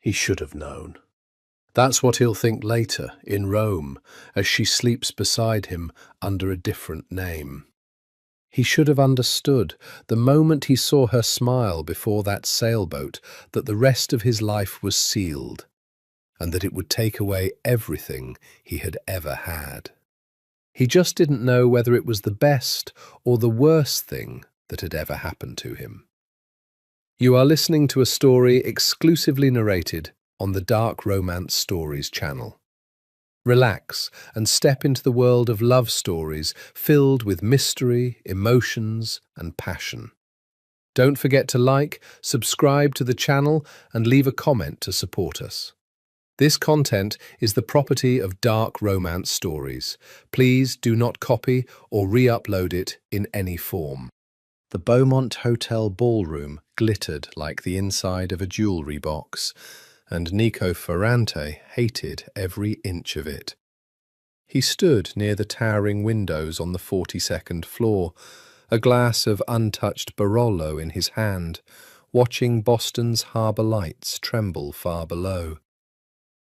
He should have known. That's what he'll think later, in Rome, as she sleeps beside him under a different name. He should have understood, the moment he saw her smile before that sailboat, that the rest of his life was sealed, and that it would take away everything he had ever had. He just didn't know whether it was the best or the worst thing that had ever happened to him. You are listening to a story exclusively narrated on the Dark Romance Stories channel. Relax and step into the world of love stories filled with mystery, emotions, and passion. Don't forget to like, subscribe to the channel, and leave a comment to support us. This content is the property of Dark Romance Stories. Please do not copy or re-upload it in any form. The Beaumont Hotel ballroom glittered like the inside of a jewelry box, and Nico Ferrante hated every inch of it. He stood near the towering windows on the 42nd floor, a glass of untouched Barolo in his hand, watching Boston's harbour lights tremble far below.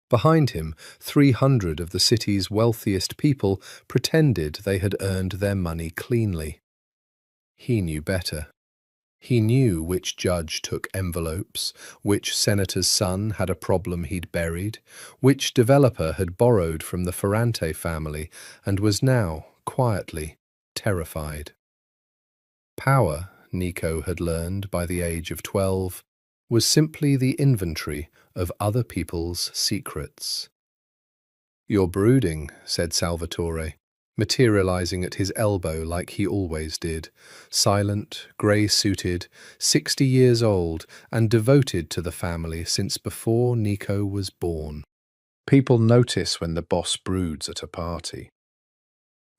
Behind him, 300 of the city's wealthiest people pretended they had earned their money cleanly. He knew better. He knew which judge took envelopes, which senator's son had a problem he'd buried, which developer had borrowed from the Ferrante family and was now, quietly, terrified. Power, Nico had learned by the age of 12, was simply the inventory of other people's secrets. "You're brooding," said Salvatore, materializing at his elbow like he always did, silent, grey-suited, 60 years old, and devoted to the family since before Nico was born. "People notice when the boss broods at a party."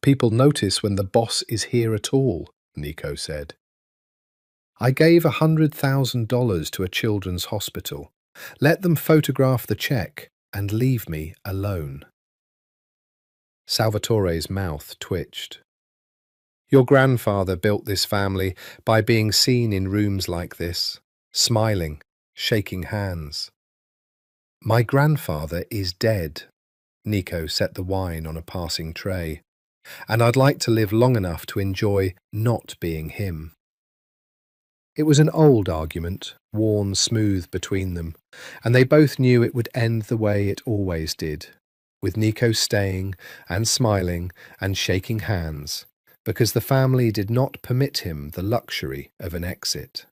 "People notice when the boss is here at all," Nico said. "I gave $100,000 to a children's hospital. Let them photograph the check and leave me alone." Salvatore's mouth twitched. "Your grandfather built this family by being seen in rooms like this, smiling, shaking hands." "My grandfather is dead." Nico set the wine on a passing tray. "And I'd like to live long enough to enjoy not being him." It was an old argument, worn smooth between them, and they both knew it would end the way it always did, with Nico staying and smiling and shaking hands, because the family did not permit him the luxury of an exit.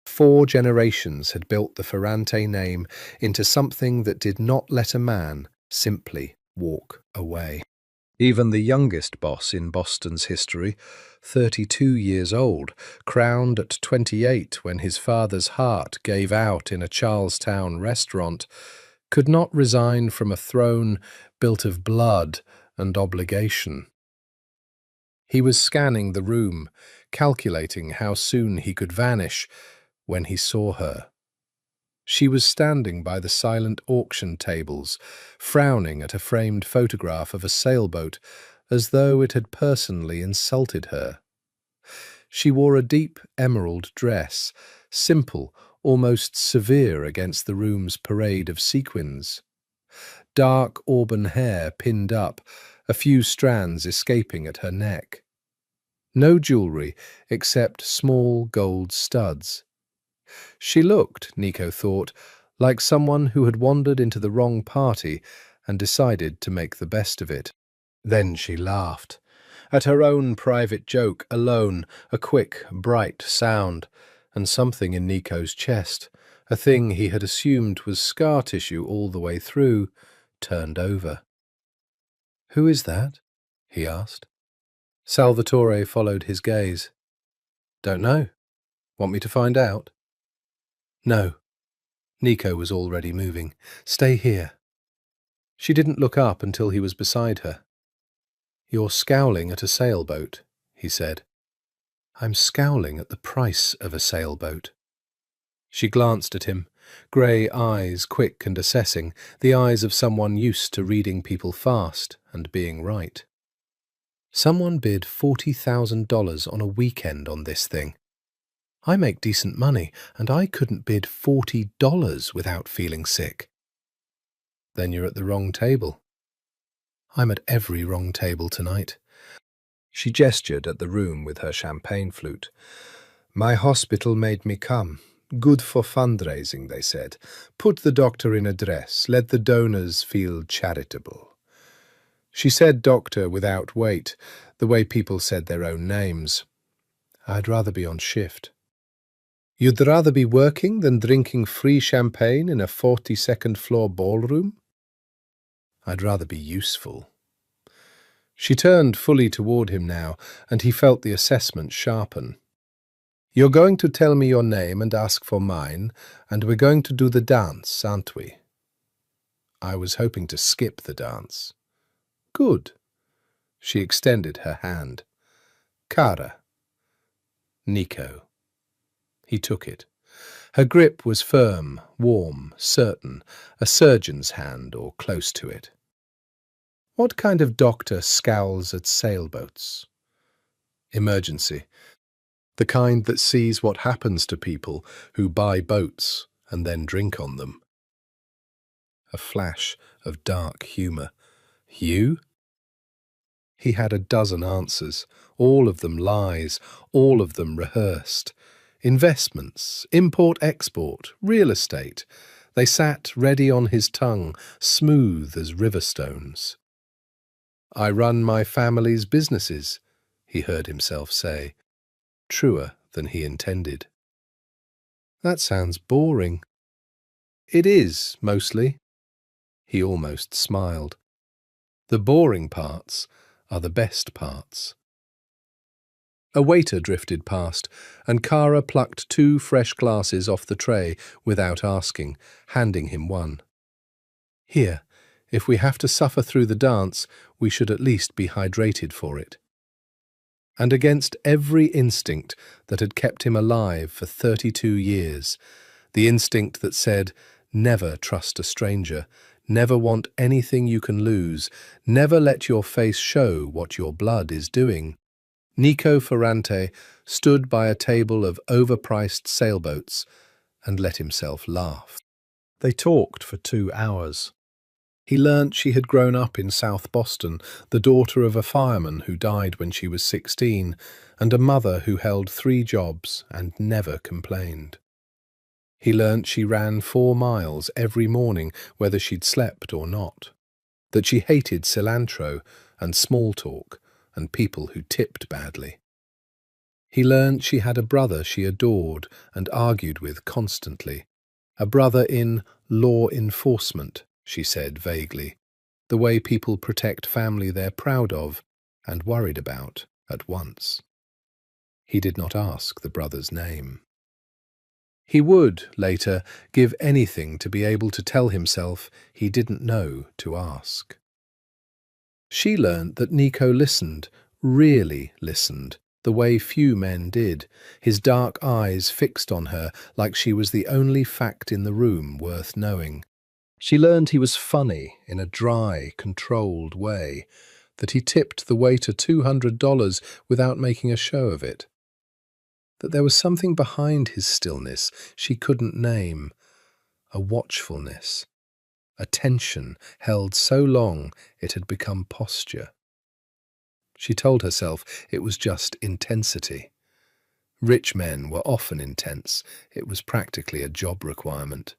4 generations had built the Ferrante name into something that did not let a man simply walk away. Even the youngest boss in Boston's history, 32 years old, crowned at 28 when his father's heart gave out in a Charlestown restaurant, could not resign from a throne built of blood and obligation. He was scanning the room, calculating how soon he could vanish, when he saw her. She was standing by the silent auction tables, frowning at a framed photograph of a sailboat, as though it had personally insulted her. She wore a deep emerald dress, simple, almost severe against the room's parade of sequins. Dark auburn hair pinned up, a few strands escaping at her neck. No jewellery except small gold studs. She looked, Nico thought, like someone who had wandered into the wrong party and decided to make the best of it. Then she laughed. At her own private joke alone, a quick, bright sound, and something in Nico's chest, a thing he had assumed was scar tissue all the way through, turned over. "Who is that?" he asked. Salvatore followed his gaze. "Don't know. Want me to find out?" "No." Nico was already moving. "Stay here." She didn't look up until he was beside her. "You're scowling at a sailboat," he said. "I'm scowling at the price of a sailboat." She glanced at him, grey eyes quick and assessing, the eyes of someone used to reading people fast and being right. "Someone bid $40,000 on a weekend on this thing." I make decent money, and I couldn't bid $40 without feeling sick. Then you're at the wrong table. I'm at every wrong table tonight. She gestured at the room with her champagne flute. My hospital made me come. Good for fundraising, they said. Put the doctor in a dress. Let the donors feel charitable. She said doctor without weight, the way people said their own names. I'd rather be on shift. You'd rather be working than drinking free champagne in a 42nd floor ballroom? I'd rather be useful. She turned fully toward him now, and he felt the assessment sharpen. You're going to tell me your name and ask for mine, and we're going to do the dance, aren't we? I was hoping to skip the dance. Good. She extended her hand. Cara. Nico. He took it. Her grip was firm, warm, certain, a surgeon's hand or close to it. What kind of doctor scowls at sailboats? Emergency. The kind that sees what happens to people who buy boats and then drink on them. A flash of dark humour. You? He had a dozen answers, all of them lies, all of them rehearsed. Investments, import-export, real estate. They sat ready on his tongue, smooth as river stones. I run my family's businesses, he heard himself say, truer than he intended. That sounds boring. It is, mostly. He almost smiled. The boring parts are the best parts. A waiter drifted past, and Cara plucked 2 fresh glasses off the tray without asking, handing him one. Here, if we have to suffer through the dance, we should at least be hydrated for it. And against every instinct that had kept him alive for 32 years, the instinct that said, never trust a stranger, never want anything you can lose, never let your face show what your blood is doing, Nico Ferrante stood by a table of overpriced sailboats and let himself laugh. They talked for 2 hours. He learnt she had grown up in South Boston, the daughter of a fireman who died when she was 16, and a mother who held 3 jobs and never complained. He learnt she ran 4 miles every morning, whether she'd slept or not, that she hated cilantro and small talk and people who tipped badly. He learnt she had a brother she adored and argued with constantly, a brother in law enforcement, she said vaguely, the way people protect family they're proud of and worried about at once. He did not ask the brother's name. He would, later, give anything to be able to tell himself he didn't know to ask. She learnt that Nico listened, really listened, the way few men did, his dark eyes fixed on her like she was the only fact in the room worth knowing. She learned he was funny in a dry, controlled way, that he tipped the waiter $200 without making a show of it, that there was something behind his stillness she couldn't name, a watchfulness, a tension held so long it had become posture. She told herself it was just intensity. Rich men were often intense. It was practically a job requirement.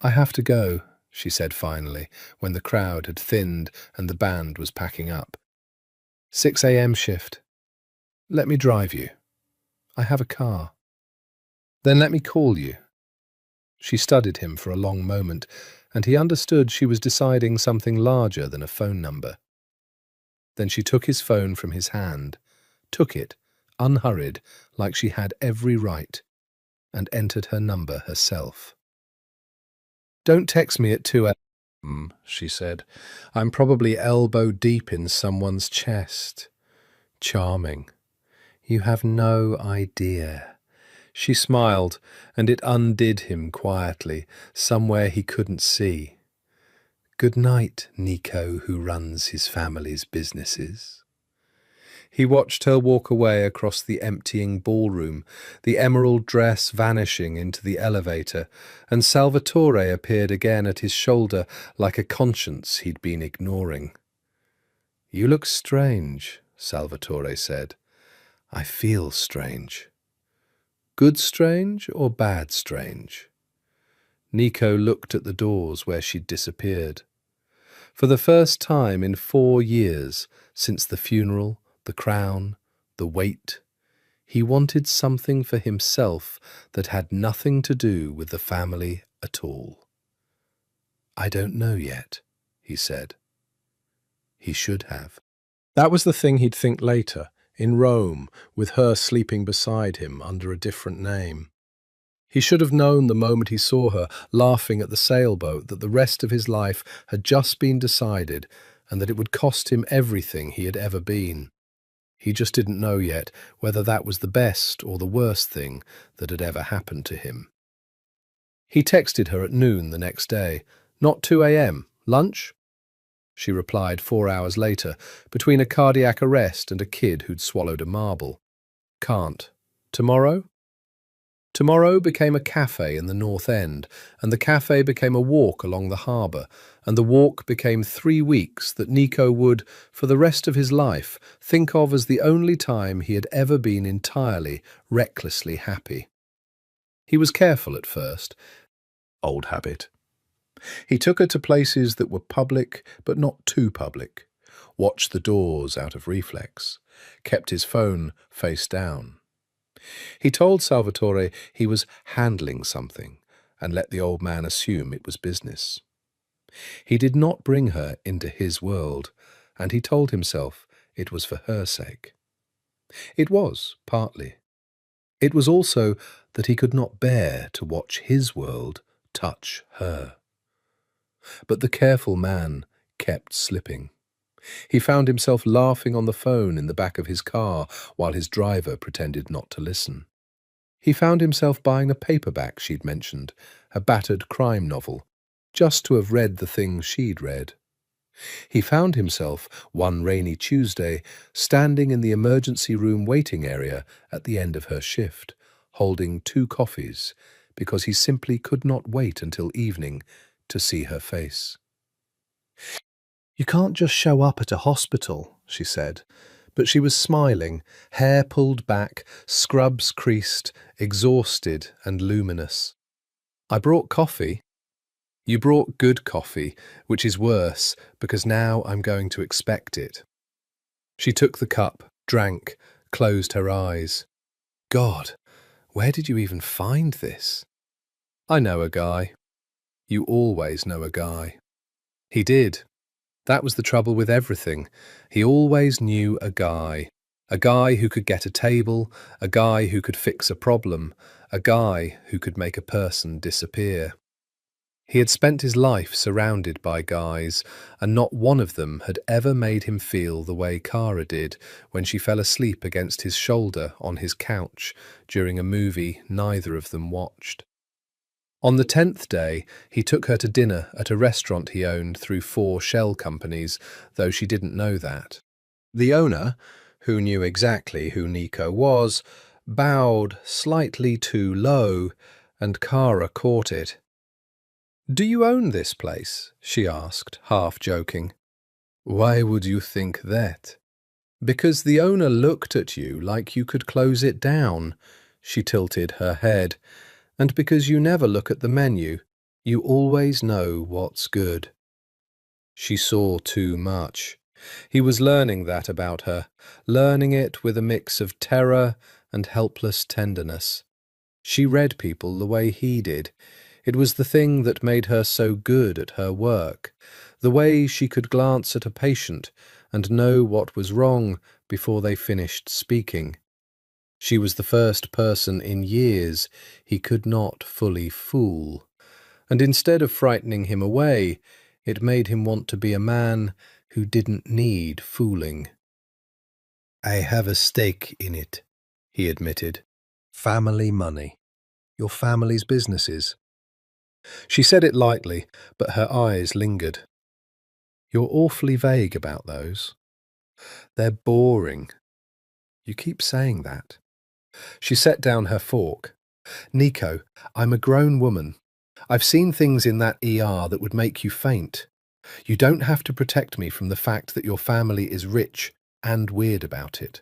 I have to go, she said finally, when the crowd had thinned and the band was packing up. 6 a.m. shift. Let me drive you. I have a car. Then let me call you. She studied him for a long moment, and he understood she was deciding something larger than a phone number. Then she took his phone from his hand, took it, unhurried, like she had every right, and entered her number herself. Don't text me at 2 a.m., she said. I'm probably elbow deep in someone's chest. Charming. You have no idea. She smiled, and it undid him quietly, somewhere he couldn't see. Good night, Nico, who runs his family's businesses. He watched her walk away across the emptying ballroom, the emerald dress vanishing into the elevator, and Salvatore appeared again at his shoulder like a conscience he'd been ignoring. "You look strange," Salvatore said. "I feel strange." "Good strange or bad strange?" Nico looked at the doors where she'd disappeared. For the first time in 4 years, since the funeral, the crown, the weight, he wanted something for himself that had nothing to do with the family at all. "I don't know yet," he said. He should have. That was the thing he'd think later, in Rome, with her sleeping beside him under a different name. He should have known the moment he saw her laughing at the sailboat that the rest of his life had just been decided and that it would cost him everything he had ever been. He just didn't know yet whether that was the best or the worst thing that had ever happened to him. He texted her at noon the next day. "Not 2 a.m. Lunch?" She replied 4 hours later, between a cardiac arrest and a kid who'd swallowed a marble. "Can't. Tomorrow?" Tomorrow became a cafe in the North End, and the cafe became a walk along the harbour, and the walk became 3 weeks that Nico would, for the rest of his life, think of as the only time he had ever been entirely, recklessly happy. He was careful at first. Old habit. He took her to places that were public but not too public, watched the doors out of reflex, kept his phone face down. He told Salvatore he was handling something and let the old man assume it was business. He did not bring her into his world, and he told himself it was for her sake. It was, partly. It was also that he could not bear to watch his world touch her. But the careful man kept slipping. He found himself laughing on the phone in the back of his car while his driver pretended not to listen. He found himself buying a paperback she'd mentioned, a battered crime novel, just to have read the things she'd read. He found himself, one rainy Tuesday, standing in the emergency room waiting area at the end of her shift, holding 2 coffees, because he simply could not wait until evening to see her face. "You can't just show up at a hospital," she said. But she was smiling, hair pulled back, scrubs creased, exhausted and luminous. "I brought coffee." "You brought good coffee, which is worse, because now I'm going to expect it." She took the cup, drank, closed her eyes. "God, where did you even find this?" "I know a guy." "You always know a guy." He did. That was the trouble with everything. He always knew a guy who could get a table, a guy who could fix a problem, a guy who could make a person disappear. He had spent his life surrounded by guys, and not one of them had ever made him feel the way Cara did when she fell asleep against his shoulder on his couch during a movie neither of them watched. On the 10th day, he took her to dinner at a restaurant he owned through 4 shell companies, though she didn't know that. The owner, who knew exactly who Nico was, bowed slightly too low, and Cara caught it. "Do you own this place?" she asked, half joking. "Why would you think that?" "Because the owner looked at you like you could close it down." She tilted her head. "And because you never look at the menu, you always know what's good." She saw too much. He was learning that about her, learning it with a mix of terror and helpless tenderness. She read people the way he did. It was the thing that made her so good at her work, the way she could glance at a patient and know what was wrong before they finished speaking. She was the first person in years he could not fully fool, and instead of frightening him away, it made him want to be a man who didn't need fooling. "I have a stake in it," he admitted. "Family money. Your family's businesses." She said it lightly, but her eyes lingered. "You're awfully vague about those." "They're boring." You keep saying that. She set down her fork. Nico, I'm a grown woman. I've seen things in that ER that would make you faint. You don't have to protect me from the fact that your family is rich and weird about it.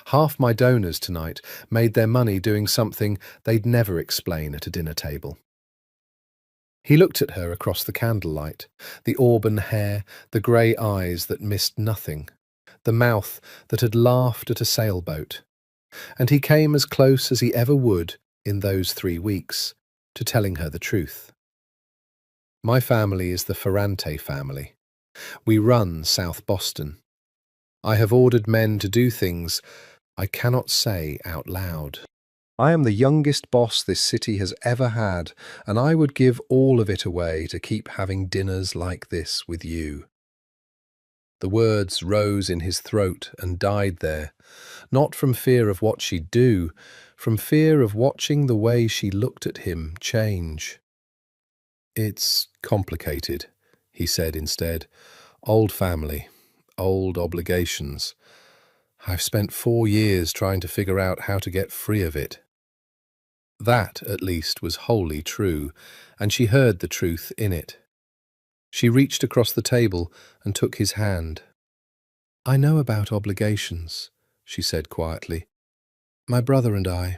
Half my donors tonight made their money doing something they'd never explain at a dinner table. He looked at her across the candlelight, the auburn hair, the grey eyes that missed nothing, the mouth that had laughed at a sailboat, and he came as close as he ever would in those 3 weeks to telling her the truth. My family is the Ferrante family. We run South Boston. I have ordered men to do things I cannot say out loud. I am the youngest boss this city has ever had, and I would give all of it away to keep having dinners like this with you. The words rose in his throat and died there, not from fear of what she'd do, from fear of watching the way she looked at him change. It's complicated, he said instead. Old family, old obligations. I've spent 4 years trying to figure out how to get free of it. That, at least, was wholly true, and she heard the truth in it. She reached across the table and took his hand. I know about obligations, she said quietly. My brother and I,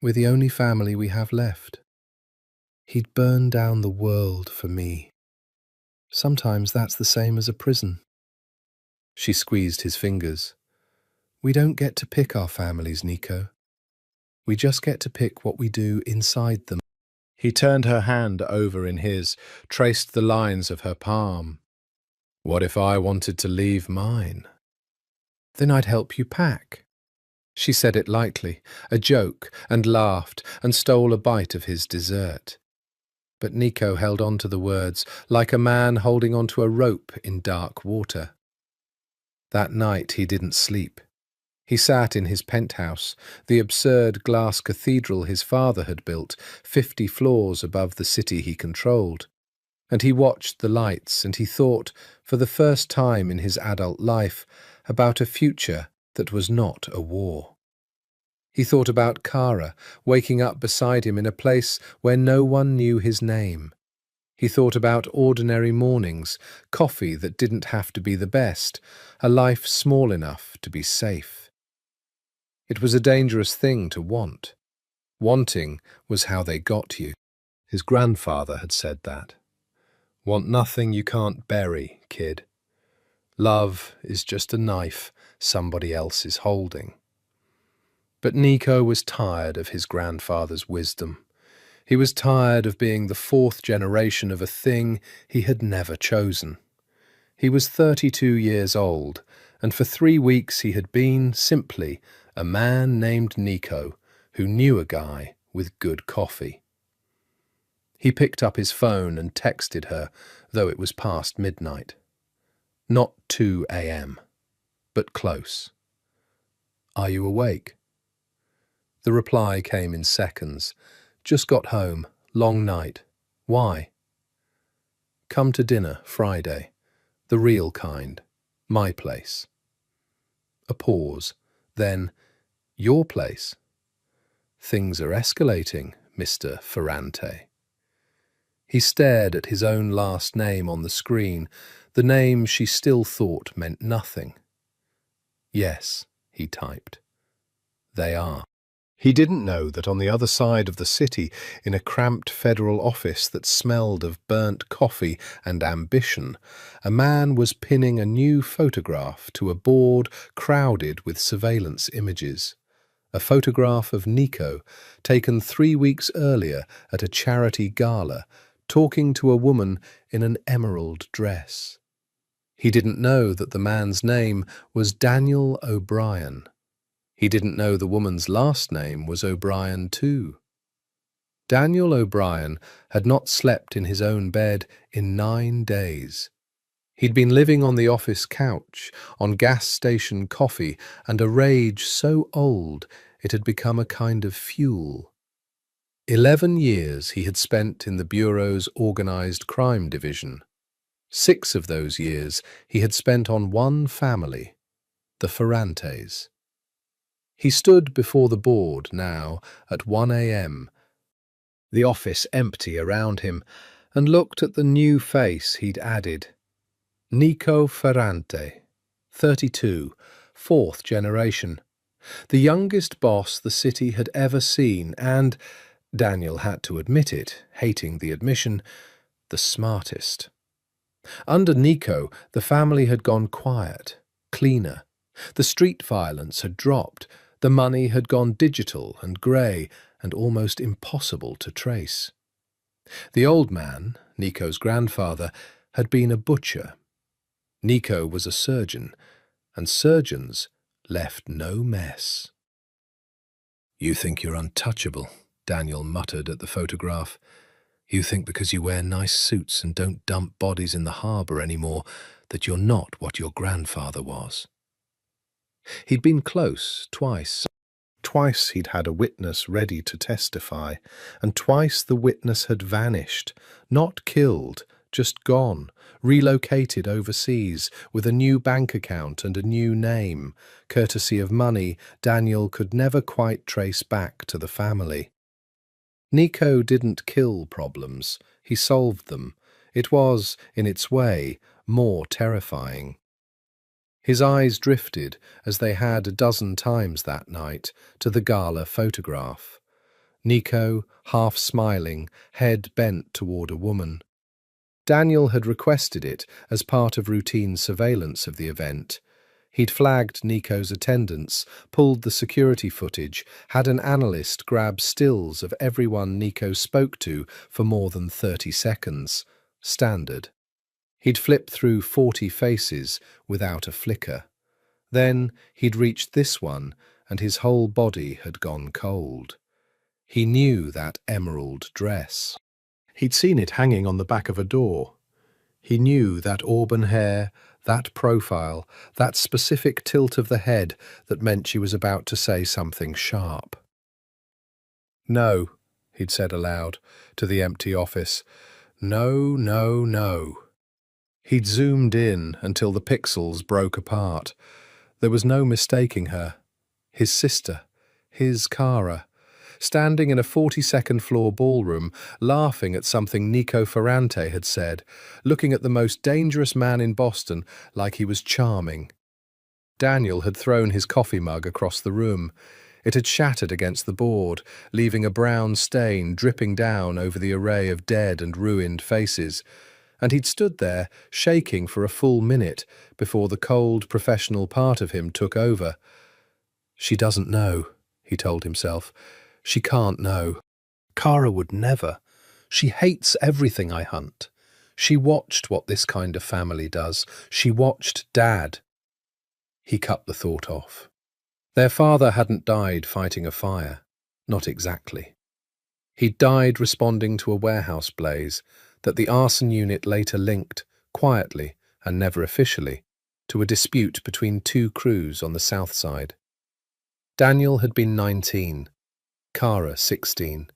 we're the only family we have left. He'd burn down the world for me. Sometimes that's the same as a prison. She squeezed his fingers. We don't get to pick our families, Nico. We just get to pick what we do inside them. He turned her hand over in his, traced the lines of her palm. What if I wanted to leave mine? Then I'd help you pack. She said it lightly, a joke, and laughed, and stole a bite of his dessert. But Nico held on to the words like a man holding onto a rope in dark water. That night he didn't sleep. He sat in his penthouse, the absurd glass cathedral his father had built, 50 floors above the city he controlled. And he watched the lights, and he thought, for the first time in his adult life, about a future that was not a war. He thought about Kara, waking up beside him in a place where no one knew his name. He thought about ordinary mornings, coffee that didn't have to be the best, a life small enough to be safe. It was a dangerous thing to want. Wanting was how they got you. His grandfather had said that. Want nothing you can't bury, kid. Love is just a knife somebody else is holding. But Nico was tired of his grandfather's wisdom. He was tired of being the 4th generation of a thing he had never chosen. He was 32 years old, and for 3 weeks he had been, simply, a man named Nico who knew a guy with good coffee. He picked up his phone and texted her, though it was past midnight. Not 2 a.m., but close. Are you awake? The reply came in seconds. Just got home. Long night. Why? Come to dinner Friday. The real kind. My place. A pause. Then, your place. Things are escalating, Mr. Ferrante. He stared at his own last name on the screen, the name she still thought meant nothing. Yes, he typed. They are. He didn't know that on the other side of the city, in a cramped federal office that smelled of burnt coffee and ambition, a man was pinning a new photograph to a board crowded with surveillance images. A photograph of Nico, taken 3 weeks earlier at a charity gala, talking to a woman in an emerald dress. He didn't know that the man's name was Daniel O'Brien. He didn't know the woman's last name was O'Brien too. Daniel O'Brien had not slept in his own bed in 9 days. He'd been living on the office couch, on gas station coffee, and a rage so old it had become a kind of fuel. 11 years he had spent in the Bureau's organised crime division. 6 of those years he had spent on one family, the Ferrantes. He stood before the board now at 1 a.m., the office empty around him, and looked at the new face he'd added. Nico Ferrante, 32, fourth generation. The youngest boss the city had ever seen and, Daniel had to admit it, hating the admission, the smartest. Under Nico, the family had gone quiet, cleaner. The street violence had dropped, the money had gone digital and grey and almost impossible to trace. The old man, Nico's grandfather, had been a butcher. Nico was a surgeon, and surgeons left no mess. "You think you're untouchable," Daniel muttered at the photograph. "You think because you wear nice suits and don't dump bodies in the harbour anymore that you're not what your grandfather was." He'd been close twice. Twice he'd had a witness ready to testify, and twice the witness had vanished, not killed, just gone, relocated overseas with a new bank account and a new name, courtesy of money Daniel could never quite trace back to the family. Nico didn't kill problems, he solved them. It was, in its way, more terrifying. His eyes drifted, as they had a dozen times that night, to the gala photograph. Nico, half smiling, head bent toward a woman. Daniel had requested it as part of routine surveillance of the event. He'd flagged Nico's attendance, pulled the security footage, had an analyst grab stills of everyone Nico spoke to for more than 30 seconds. Standard. He'd flipped through 40 faces without a flicker. Then he'd reached this one, and his whole body had gone cold. He knew that emerald dress. He'd seen it hanging on the back of a door. He knew that auburn hair, that profile, that specific tilt of the head that meant she was about to say something sharp. "No," he'd said aloud to the empty office. "No, no, no." He'd zoomed in until the pixels broke apart. There was no mistaking her. His sister, his Cara, standing in a 42nd floor ballroom, laughing at something Nico Ferrante had said, looking at the most dangerous man in Boston like he was charming. Daniel had thrown his coffee mug across the room. It had shattered against the board, leaving a brown stain dripping down over the array of dead and ruined faces, and he'd stood there, shaking for a full minute before the cold, professional part of him took over. "She doesn't know," he told himself. "She can't know. Cara would never. She hates everything I hunt. She watched what this kind of family does. She watched Dad." He cut the thought off. Their father hadn't died fighting a fire. Not exactly. He'd died responding to a warehouse blaze that the arson unit later linked, quietly and never officially, to a dispute between two crews on the south side. Daniel had been 19, Cara 16.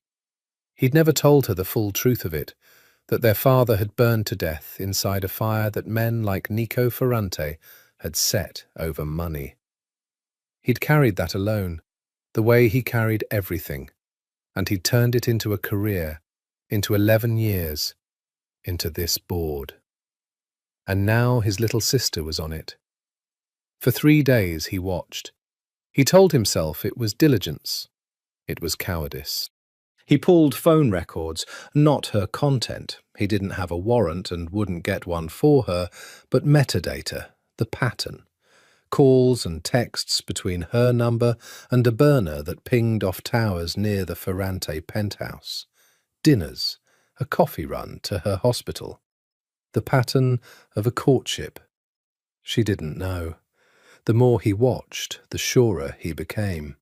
He'd never told her the full truth of it, that their father had burned to death inside a fire that men like Nico Ferrante had set over money. He'd carried that alone, the way he carried everything, and he'd turned it into a career, into 11 years, into this board. And now his little sister was on it. For 3 days he watched. He told himself it was diligence. It was cowardice. He pulled phone records, not her content. He didn't have a warrant and wouldn't get one for her, but metadata, the pattern. Calls and texts between her number and a burner that pinged off towers near the Ferrante penthouse. Dinners, a coffee run to her hospital. The pattern of a courtship. She didn't know. The more he watched, the surer he became.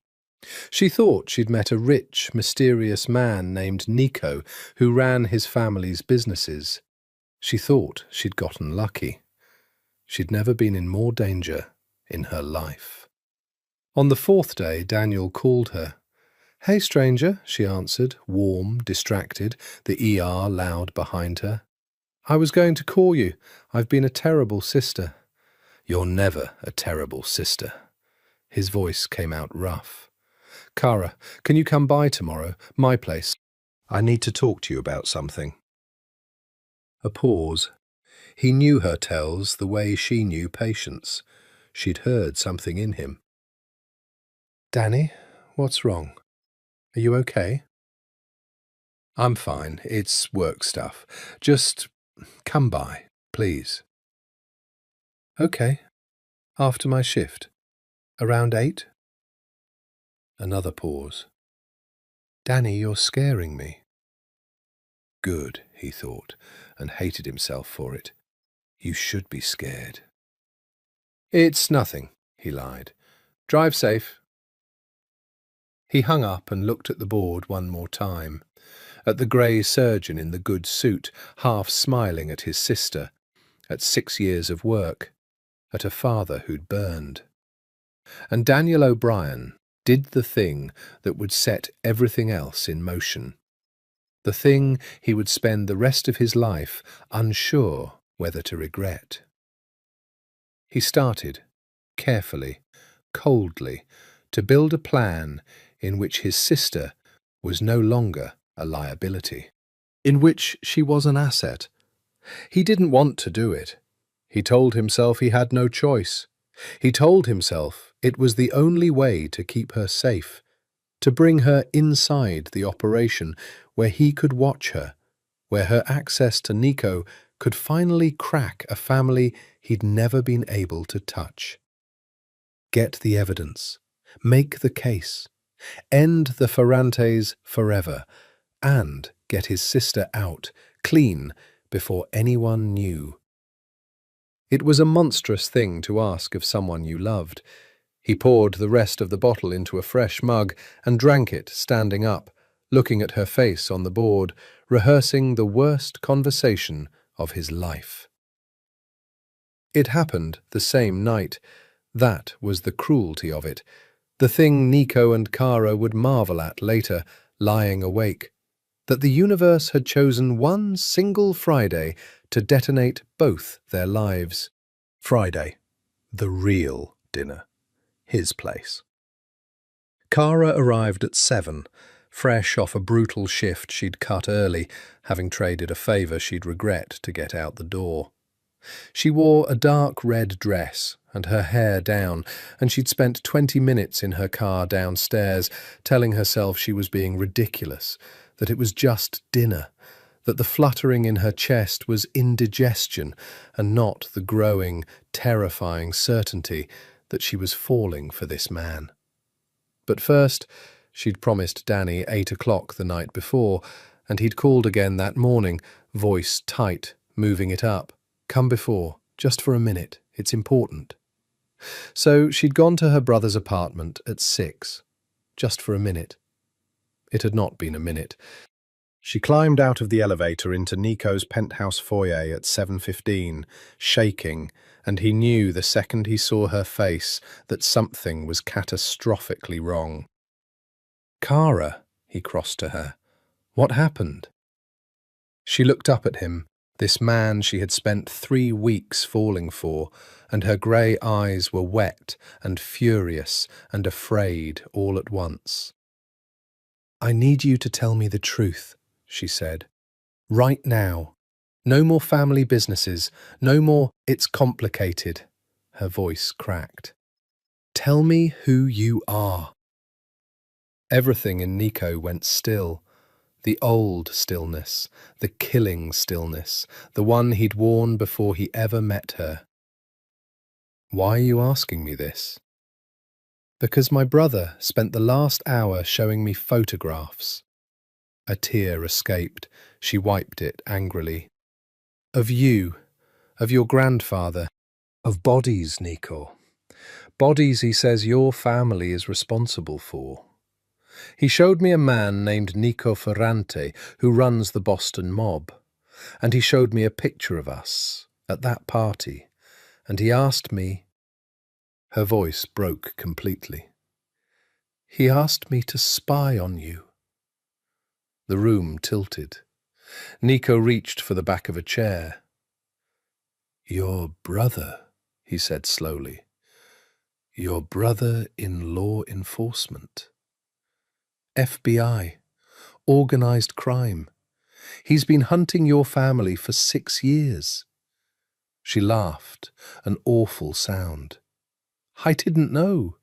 She thought she'd met a rich, mysterious man named Nico who ran his family's businesses. She thought she'd gotten lucky. She'd never been in more danger in her life. On the 4th day, Daniel called her. "Hey, stranger," she answered, warm, distracted, the ER loud behind her. "I was going to call you. I've been a terrible sister." "You're never a terrible sister." His voice came out rough. Kara, can you come by tomorrow? My place. I need to talk to you about something. A pause. He knew her tells the way she knew Patience. She'd heard something in him. Danny, what's wrong? Are you okay? I'm fine. It's work stuff. Just come by, please. Okay. After my shift. Around 8? Another pause. Danny, you're scaring me. Good, he thought, and hated himself for it. You should be scared. It's nothing, he lied. Drive safe. He hung up and looked at the board one more time, at the grey surgeon in the good suit, half smiling at his sister, at 6 years of work, at a father who'd burned. And Daniel O'Brien did the thing that would set everything else in motion, the thing he would spend the rest of his life unsure whether to regret. He started, carefully, coldly, to build a plan in which his sister was no longer a liability, in which she was an asset. He didn't want to do it. He told himself he had no choice. He told himself it was the only way to keep her safe, to bring her inside the operation where he could watch her, where her access to Nico could finally crack a family he'd never been able to touch. Get the evidence, make the case, end the Ferrantes forever, and get his sister out, clean, before anyone knew. It was a monstrous thing to ask of someone you loved. He poured the rest of the bottle into a fresh mug and drank it, standing up, looking at her face on the board, rehearsing the worst conversation of his life. It happened the same night. That was the cruelty of it, the thing Nico and Kara would marvel at later, lying awake, that the universe had chosen one single Friday to detonate both their lives. Friday, the real dinner, his place. Kara arrived at 7, fresh off a brutal shift she'd cut early, having traded a favour she'd regret to get out the door. She wore a dark red dress and her hair down, and she'd spent 20 minutes in her car downstairs, telling herself she was being ridiculous, that it was just dinner, that the fluttering in her chest was indigestion and not the growing, terrifying certainty that she was falling for this man. But first, she'd promised Danny 8 o'clock the night before, and he'd called again that morning, voice tight, moving it up. Come before, just for a minute, it's important. So she'd gone to her brother's apartment at 6, just for a minute. It had not been a minute. She climbed out of the elevator into Nico's penthouse foyer at 7:15, shaking, and he knew the second he saw her face that something was catastrophically wrong. Kara, he crossed to her. What happened? She looked up at him, this man she had spent 3 weeks falling for, and her grey eyes were wet and furious and afraid all at once. I need you to tell me the truth, she said. Right now. No more family businesses. No more, it's complicated. Her voice cracked. Tell me who you are. Everything in Nico went still. The old stillness, the killing stillness, the one he'd worn before he ever met her. Why are you asking me this? Because my brother spent the last hour showing me photographs. A tear escaped. She wiped it angrily. Of you, of your grandfather, of bodies, Nico. Bodies he says your family is responsible for. He showed me a man named Nico Ferrante who runs the Boston mob, and he showed me a picture of us at that party, and he asked me. Her voice broke completely. He asked me to spy on you. The room tilted. Nico reached for the back of a chair. Your brother, he said slowly. Your brother in law enforcement. FBI. Organized crime. He's been hunting your family for 6 years. She laughed, an awful sound. I didn't know.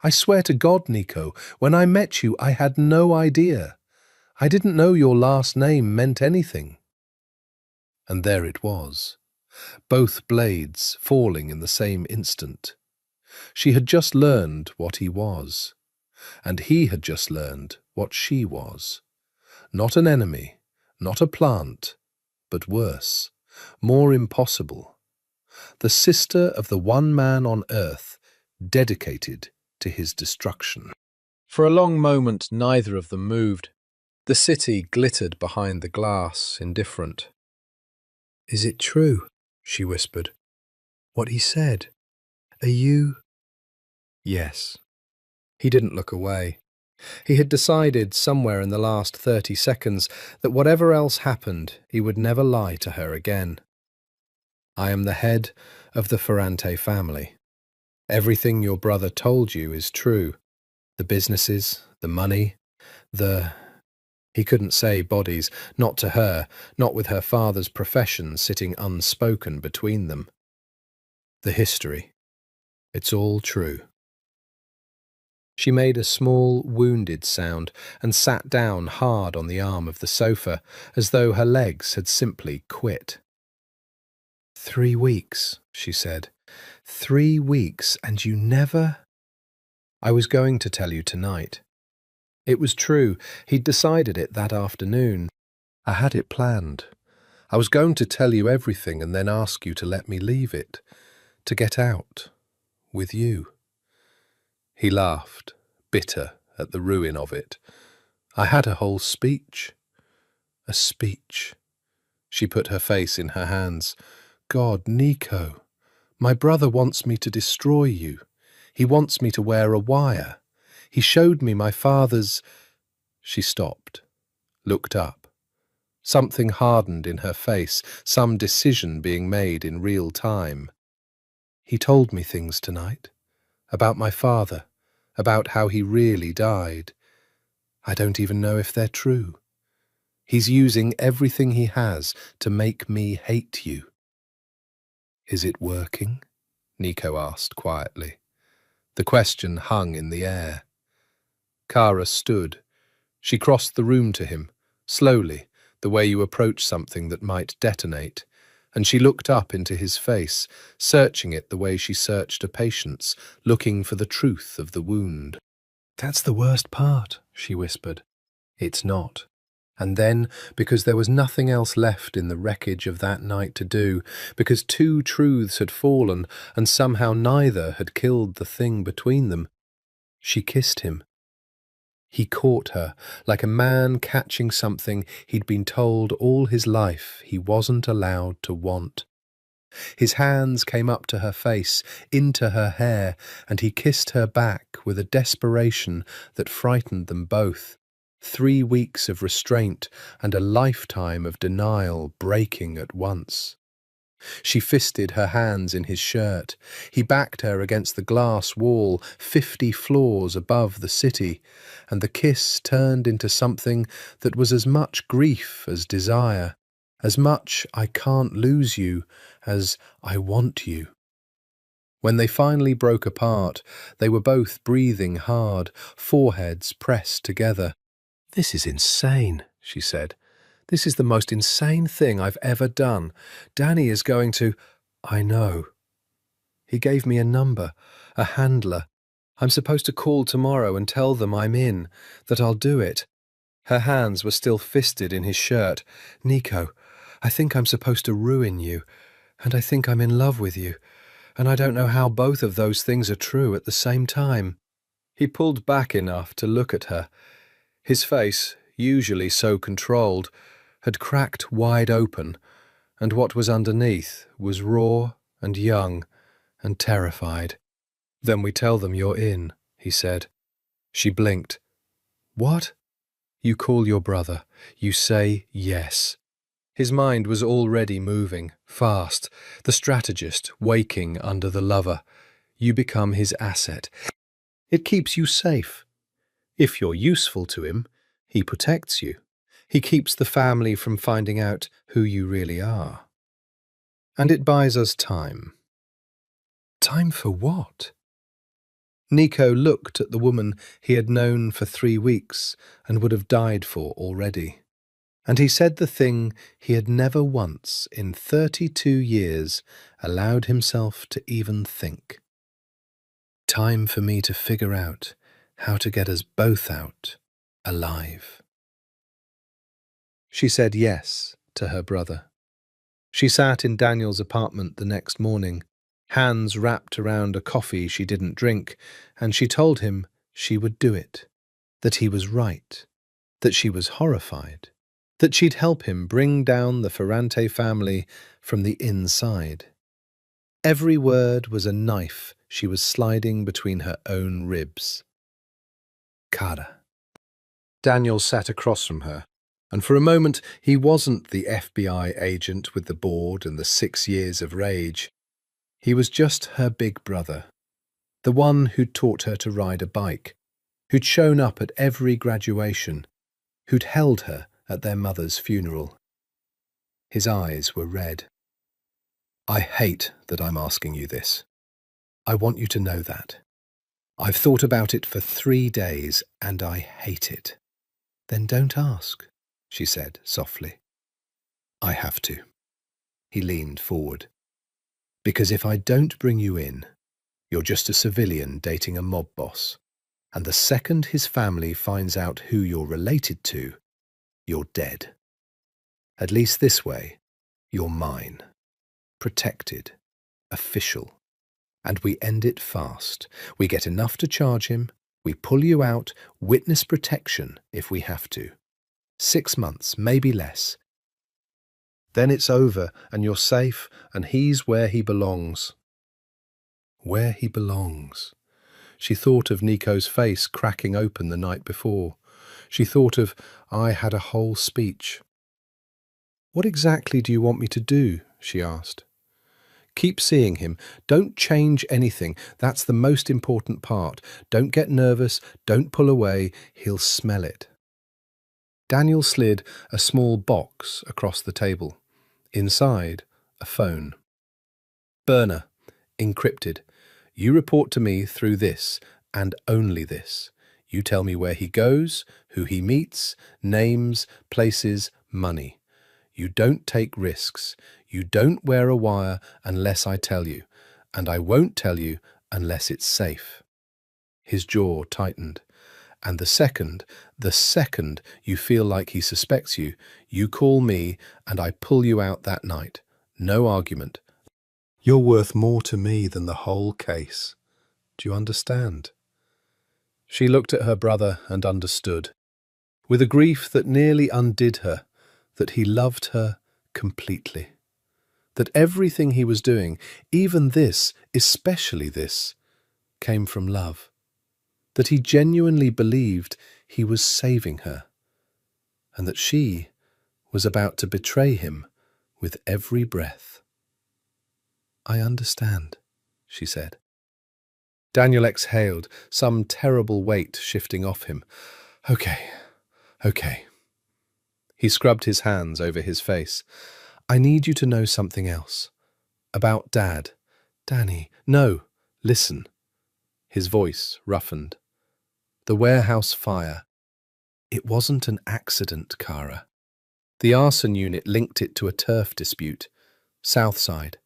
I swear to God, Nico, when I met you, I had no idea. I didn't know your last name meant anything. And there it was, both blades falling in the same instant. She had just learned what he was, and he had just learned what she was. Not an enemy, not a plant, but worse, more impossible. The sister of the one man on earth, dedicated to his destruction. For a long moment, neither of them moved. The city glittered behind the glass, indifferent. "Is it true?" she whispered. "What he said? Are you—" Yes. He didn't look away. He had decided somewhere in the last 30 seconds that whatever else happened, he would never lie to her again. "I am the head of the Ferrante family. Everything your brother told you is true. The businesses, the money, the—" He couldn't say bodies, not to her, not with her father's profession sitting unspoken between them. "The history. It's all true." She made a small, wounded sound and sat down hard on the arm of the sofa, as though her legs had simply quit. 3 weeks, she said. 3 weeks, and you never— I was going to tell you tonight. It was true. He'd decided it that afternoon. I had it planned. I was going to tell you everything and then ask you to let me leave it, to get out, with you. He laughed, bitter at the ruin of it. I had a whole speech. A speech. She put her face in her hands. God, Nico, my brother wants me to destroy you. He wants me to wear a wire. He showed me my father's— She stopped, looked up. Something hardened in her face, some decision being made in real time. He told me things tonight, about my father, about how he really died. I don't even know if they're true. He's using everything he has to make me hate you. Is it working? Nico asked quietly. The question hung in the air. Kara stood. She crossed the room to him, slowly, the way you approach something that might detonate, and she looked up into his face, searching it the way she searched a patient's, looking for the truth of the wound. "That's the worst part," she whispered. "It's not." And then, because there was nothing else left in the wreckage of that night to do, because 2 truths had fallen and somehow neither had killed the thing between them, she kissed him. He caught her, like a man catching something he'd been told all his life he wasn't allowed to want. His hands came up to her face, into her hair, and he kissed her back with a desperation that frightened them both. 3 weeks of restraint and a lifetime of denial breaking at once. She fisted her hands in his shirt. He backed her against the glass wall, 50 floors above the city, and the kiss turned into something that was as much grief as desire, as much I can't lose you as I want you. When they finally broke apart, they were both breathing hard, foreheads pressed together. "This is insane," she said. "This is the most insane thing I've ever done. Danny is going to—" "I know. He gave me a number, a handler. I'm supposed to call tomorrow and tell them I'm in, that I'll do it." Her hands were still fisted in his shirt. "Nico, I think I'm supposed to ruin you, and I think I'm in love with you, and I don't know how both of those things are true at the same time." He pulled back enough to look at her. His face, usually so controlled, had cracked wide open, and what was underneath was raw and young and terrified. "Then we tell them you're in," he said. She blinked. "What?" "You call your brother. You say yes." His mind was already moving, fast, the strategist waking under the lover. You become his asset. It keeps you safe. If you're useful to him, he protects you. He keeps the family from finding out who you really are. And it buys us time. Time for what? Nico looked at the woman he had known for 3 weeks and would have died for already. And he said the thing he had never once in 32 years allowed himself to even think. Time for me to figure out how to get us both out alive. She said yes to her brother. She sat in Daniel's apartment the next morning, hands wrapped around a coffee she didn't drink, and she told him she would do it, that he was right, that she was horrified, that she'd help him bring down the Ferrante family from the inside. Every word was a knife she was sliding between her own ribs. Cara. Daniel sat across from her, and for a moment he wasn't the FBI agent with the board and the 6 years of rage. He was just her big brother, the one who'd taught her to ride a bike, who'd shown up at every graduation, who'd held her at their mother's funeral. His eyes were red. I hate that I'm asking you this. I want you to know that. I've thought about it for 3 days and I hate it. Then don't ask, she said softly. I have to. He leaned forward. Because if I don't bring you in, you're just a civilian dating a mob boss. And the second his family finds out who you're related to, you're dead. At least this way, you're mine. Protected. Official. And we end it fast. We get enough to charge him. We pull you out, witness protection if we have to. 6 months, maybe less. Then it's over and you're safe and he's where he belongs. Where he belongs. She thought of Nico's face cracking open the night before. She thought of, I had a whole speech. What exactly do you want me to do? She asked. Keep seeing him. Don't change anything. That's the most important part. Don't get nervous. Don't pull away. He'll smell it. Daniel slid a small box across the table. Inside, a phone. Burner, encrypted. You report to me through this, and only this. You tell me where he goes, who he meets, names, places, money. You don't take risks. You don't wear a wire unless I tell you, and I won't tell you unless it's safe. His jaw tightened. And the second you feel like he suspects you, you call me and I pull you out that night. No argument. You're worth more to me than the whole case. Do you understand? She looked at her brother and understood, with a grief that nearly undid her, that he loved her completely. That everything he was doing, even this, especially this, came from love. That he genuinely believed he was saving her, and that she was about to betray him with every breath. I understand, she said. Daniel exhaled, some terrible weight shifting off him. Okay. He scrubbed his hands over his face. I need you to know something else. About Dad. Danny, no, listen. His voice roughened. The warehouse fire. It wasn't an accident, Cara. The arson unit linked it to a turf dispute. Southside.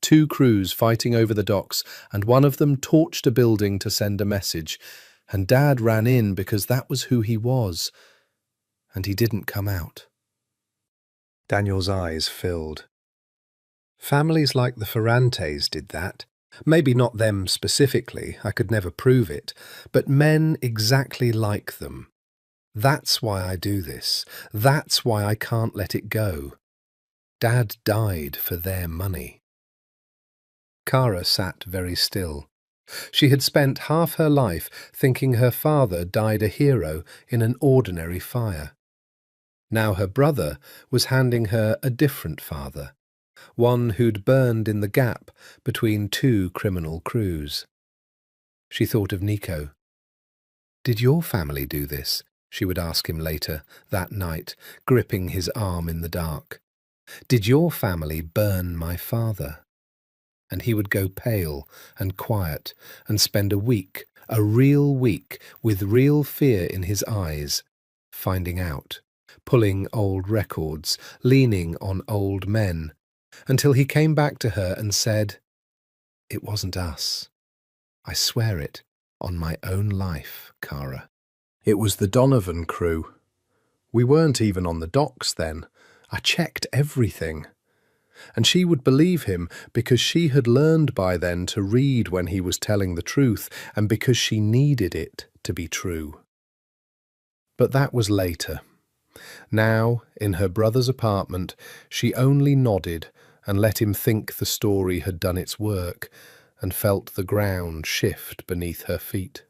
2 crews fighting over the docks, and one of them torched a building to send a message, and Dad ran in because that was who he was, and he didn't come out. Daniel's eyes filled. Families like the Ferrantes did that. Maybe not them specifically, I could never prove it, but men exactly like them. That's why I do this. That's why I can't let it go. Dad died for their money. Cara sat very still. She had spent half her life thinking her father died a hero in an ordinary fire. Now her brother was handing her a different father, one who'd burned in the gap between 2 criminal crews. She thought of Nico. "Did your family do this?" she would ask him later, that night, gripping his arm in the dark. "Did your family burn my father?" And he would go pale and quiet and spend a week, a real week, with real fear in his eyes, finding out, pulling old records, leaning on old men, until he came back to her and said, "It wasn't us. I swear it, on my own life, Cara. It was the Donovan crew. We weren't even on the docks then. I checked everything." And she would believe him because she had learned by then to read when he was telling the truth, and because she needed it to be true. But that was later. Now, in her brother's apartment, she only nodded and let him think the story had done its work, and felt the ground shift beneath her feet.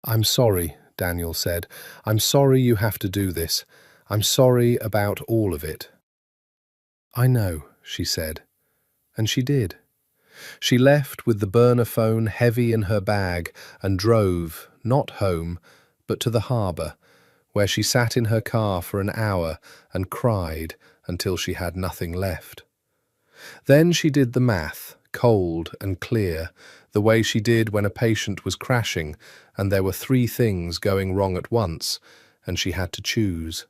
"I'm sorry," Daniel said. "I'm sorry you have to do this. I'm sorry about all of it." "I know," she said. And she did. She left with the burner phone heavy in her bag and drove, not home, but to the harbour, where she sat in her car for an hour and cried until she had nothing left. Then she did the math, cold and clear, the way she did when a patient was crashing and there were 3 things going wrong at once, and she had to choose.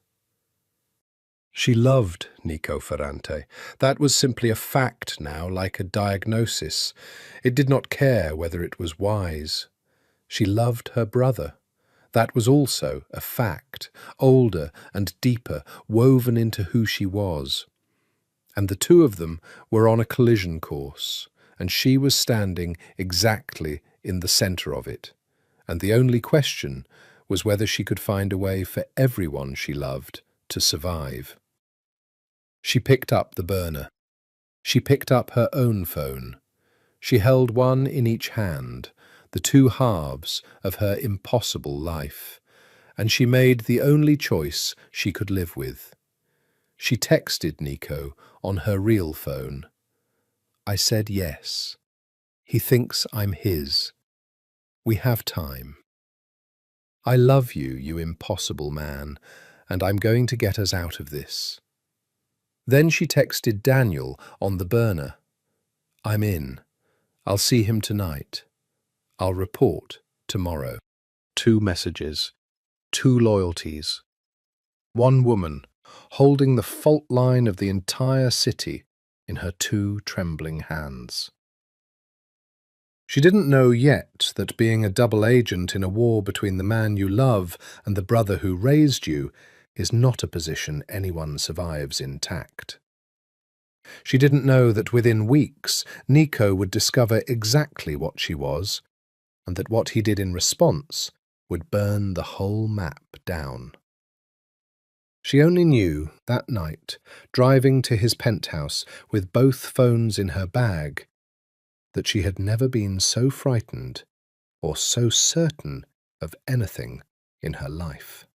She loved Nico Ferrante. That was simply a fact now, like a diagnosis. It did not care whether it was wise. She loved her brother. That was also a fact, older and deeper, woven into who she was. And the two of them were on a collision course, and she was standing exactly in the centre of it. And the only question was whether she could find a way for everyone she loved to survive. She picked up the burner. She picked up her own phone. She held one in each hand, the 2 halves of her impossible life, and she made the only choice she could live with. She texted Nico on her real phone. "I said yes. He thinks I'm his. We have time. I love you, you impossible man, and I'm going to get us out of this." Then she texted Daniel on the burner. "I'm in. I'll see him tonight. I'll report tomorrow." 2 messages, 2 loyalties. One woman holding the fault line of the entire city in her 2 trembling hands. She didn't know yet that being a double agent in a war between the man you love and the brother who raised you is not a position anyone survives intact. She didn't know that within weeks Nico would discover exactly what she was, and that what he did in response would burn the whole map down. She only knew, that night, driving to his penthouse with both phones in her bag, that she had never been so frightened or so certain of anything in her life.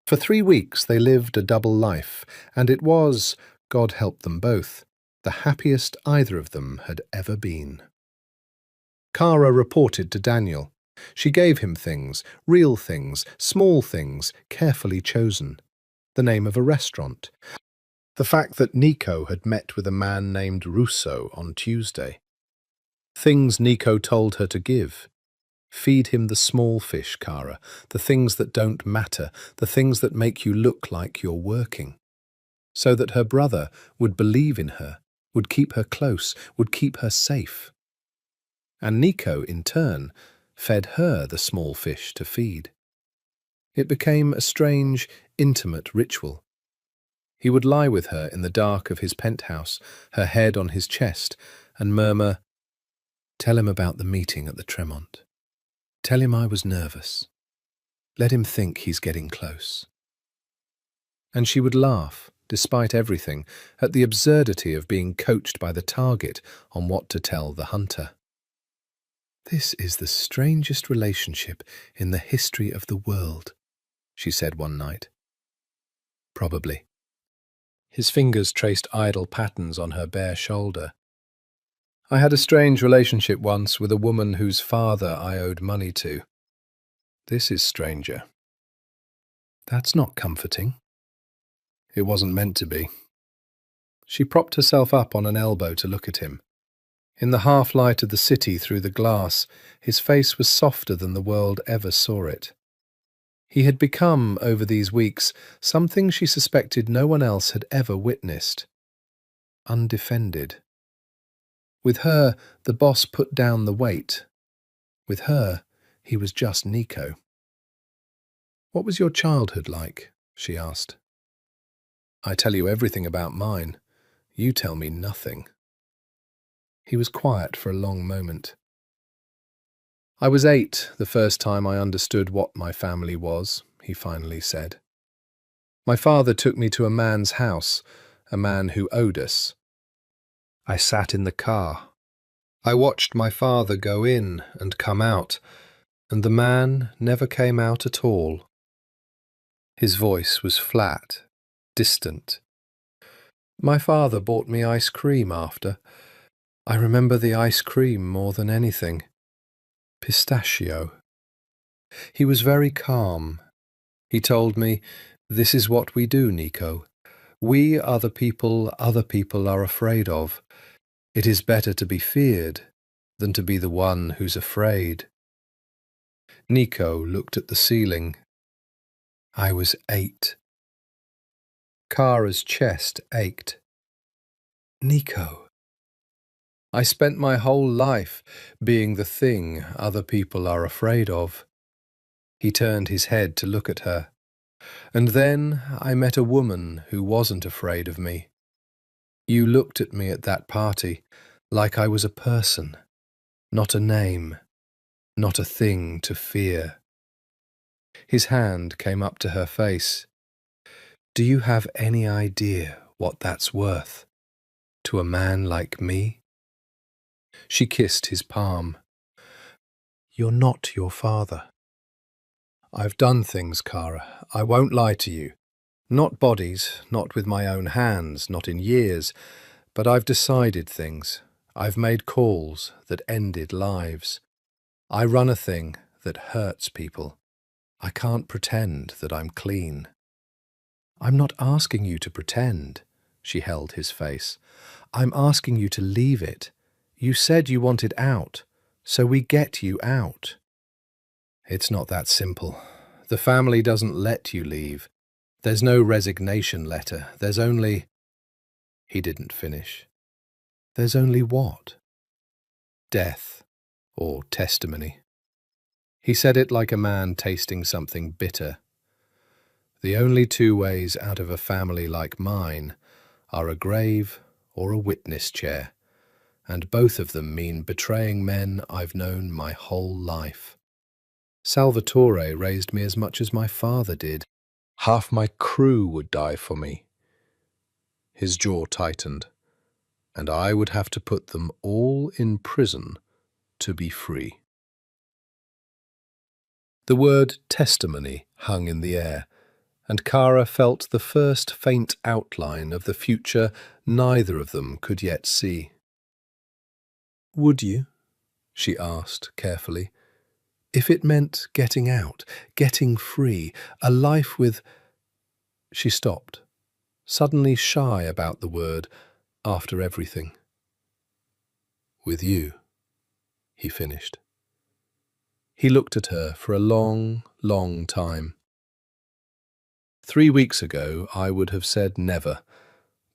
For 3 weeks they lived a double life, and it was, God help them both, the happiest either of them had ever been. Cara reported to Daniel. She gave him things, real things, small things, carefully chosen. The name of a restaurant. The fact that Nico had met with a man named Russo on Tuesday. Things Nico told her to give. Feed him the small fish, Cara, the things that don't matter, the things that make you look like you're working. So that her brother would believe in her, would keep her close, would keep her safe. And Nico, in turn, fed her the small fish to feed. It became a strange, intimate ritual. He would lie with her in the dark of his penthouse, her head on his chest, and murmur, "Tell him about the meeting at the Tremont. Tell him I was nervous. Let him think he's getting close." And she would laugh, despite everything, at the absurdity of being coached by the target on what to tell the hunter. "This is the strangest relationship in the history of the world," she said one night. "Probably." His fingers traced idle patterns on her bare shoulder. I had a strange relationship once with a woman whose father I owed money to. This is stranger. That's not comforting. It wasn't meant to be. She propped herself up on an elbow to look at him. In the half-light of the city through the glass, his face was softer than the world ever saw it. He had become, over these weeks, something she suspected no one else had ever witnessed. Undefended. With her, the boss put down the weight. With her, he was just Nico. "What was your childhood like?" she asked. "I tell you everything about mine. You tell me nothing." He was quiet for a long moment. "I was 8 the first time I understood what my family was," he finally said. "My father took me to a man's house, a man who owed us. I sat in the car. I watched my father go in and come out, and the man never came out at all." His voice was flat, distant. "My father bought me ice cream after. I remember the ice cream more than anything. Pistachio. He was very calm. He told me, 'This is what we do, Nico. We are the people other people are afraid of. It is better to be feared than to be the one who's afraid.'" Nico looked at the ceiling. I was 8. Kara's chest ached. "Nico." "I spent my whole life being the thing other people are afraid of." He turned his head to look at her. "And then I met a woman who wasn't afraid of me. You looked at me at that party like I was a person, not a name, not a thing to fear." His hand came up to her face. "Do you have any idea what that's worth to a man like me?" She kissed his palm. "You're not your father." "I've done things, Kara. I won't lie to you. Not bodies, not with my own hands, not in years, but I've decided things. I've made calls that ended lives. I run a thing that hurts people. I can't pretend that I'm clean." "I'm not asking you to pretend," she held his face. "I'm asking you to leave it. You said you wanted out, so we get you out." "It's not that simple. The family doesn't let you leave. There's no resignation letter. There's only—" He didn't finish. "There's only what?" "Death, or testimony." He said it like a man tasting something bitter. "The only two ways out of a family like mine are a grave or a witness chair, and both of them mean betraying men I've known my whole life. Salvatore raised me as much as my father did. Half my crew would die for me." His jaw tightened. "And I would have to put them all in prison to be free." The word testimony hung in the air, and Kara felt the first faint outline of the future neither of them could yet see. "Would you?" she asked carefully. "If it meant getting out, getting free, a life with—" She stopped, suddenly shy about the word after everything. "With you," he finished. He looked at her for a long, long time. 3 weeks ago, I would have said never.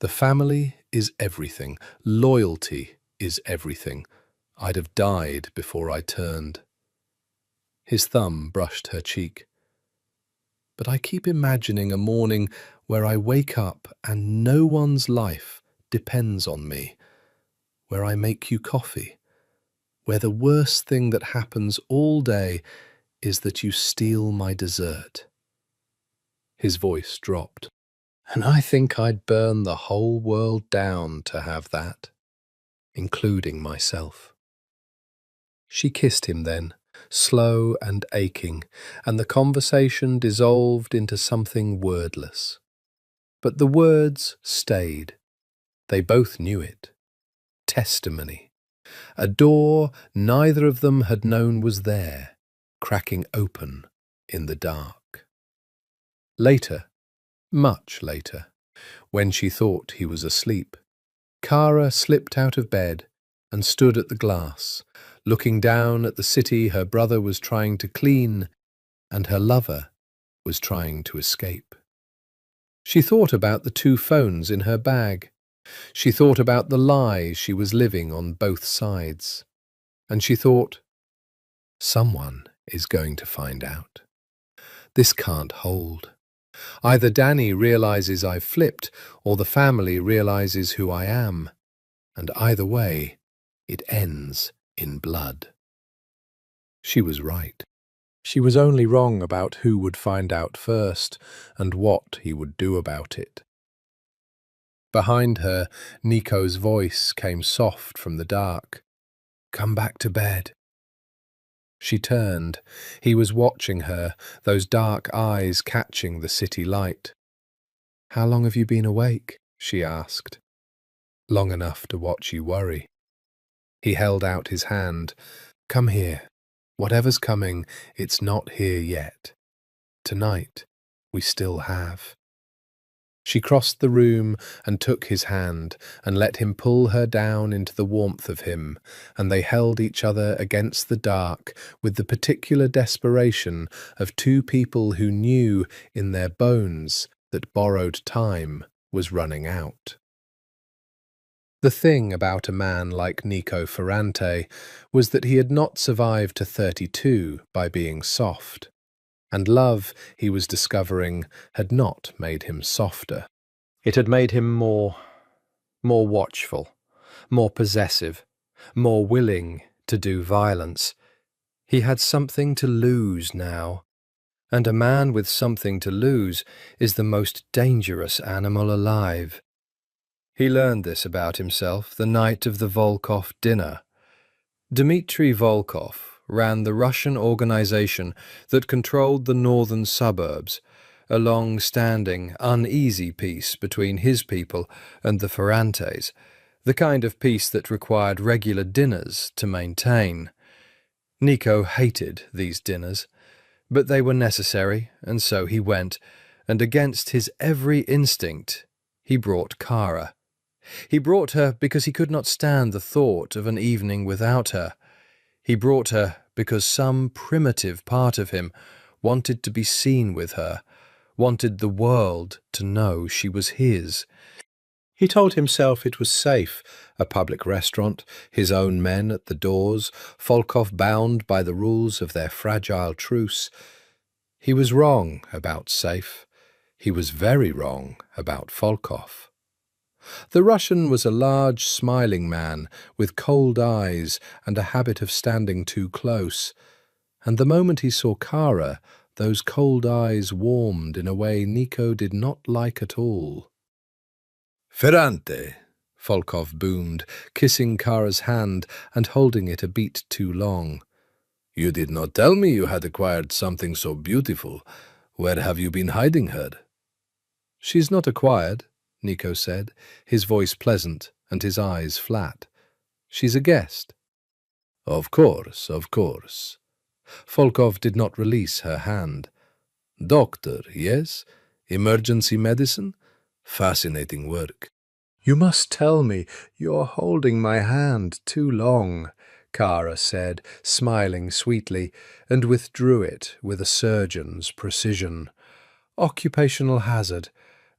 The family is everything. Loyalty is everything. I'd have died before I turned. His thumb brushed her cheek. "But I keep imagining a morning where I wake up and no one's life depends on me, where I make you coffee, where the worst thing that happens all day is that you steal my dessert." His voice dropped. "And I think I'd burn the whole world down to have that, including myself." She kissed him then, slow and aching, and the conversation dissolved into something wordless. But the words stayed. They both knew it. Testimony. A door neither of them had known was there, cracking open in the dark. Later, much later, when she thought he was asleep, Kara slipped out of bed and stood at the glass, looking down at the city her brother was trying to clean and her lover was trying to escape. She thought about the 2 phones in her bag. She thought about the lies she was living on both sides. And she thought, someone is going to find out. This can't hold. Either Danny realizes I've flipped, or the family realizes who I am. And either way, it ends in blood. She was right. She was only wrong about who would find out first, and what he would do about it. Behind her, Nico's voice came soft from the dark. Come back to bed. She turned. He was watching her, those dark eyes catching the city light. How long have you been awake? She asked. Long enough to watch you worry. He held out his hand. Come here. Whatever's coming, it's not here yet. Tonight, we still have. She crossed the room and took his hand and let him pull her down into the warmth of him, and they held each other against the dark with the particular desperation of 2 people who knew in their bones that borrowed time was running out. The thing about a man like Nico Ferrante was that he had not survived to 32 by being soft. And love, he was discovering, had not made him softer. It had made him more watchful, more possessive, more willing to do violence. He had something to lose now, and a man with something to lose is the most dangerous animal alive. He learned this about himself the night of the Volkov dinner. Dmitry Volkov ran the Russian organization that controlled the northern suburbs, a long-standing, uneasy peace between his people and the Ferrantes, the kind of peace that required regular dinners to maintain. Nico hated these dinners, but they were necessary, and so he went, and against his every instinct, he brought Kara. He brought her because he could not stand the thought of an evening without her. He brought her because some primitive part of him wanted to be seen with her, wanted the world to know she was his. He told himself it was safe, a public restaurant, his own men at the doors, Volkov bound by the rules of their fragile truce. He was wrong about safe. He was very wrong about Volkov. The Russian was a large, smiling man with cold eyes and a habit of standing too close, and the moment he saw Kara, those cold eyes warmed in a way Nico did not like at all. Ferrante, Volkov boomed, kissing Kara's hand and holding it a beat too long. You did not tell me you had acquired something so beautiful. Where have you been hiding her? She's not acquired, Nico said, his voice pleasant and his eyes flat. She's a guest. Of course, of course. Volkov did not release her hand. Doctor, yes? Emergency medicine? Fascinating work. You must tell me. You're holding my hand too long, Kara said, smiling sweetly, and withdrew it with a surgeon's precision. Occupational hazard.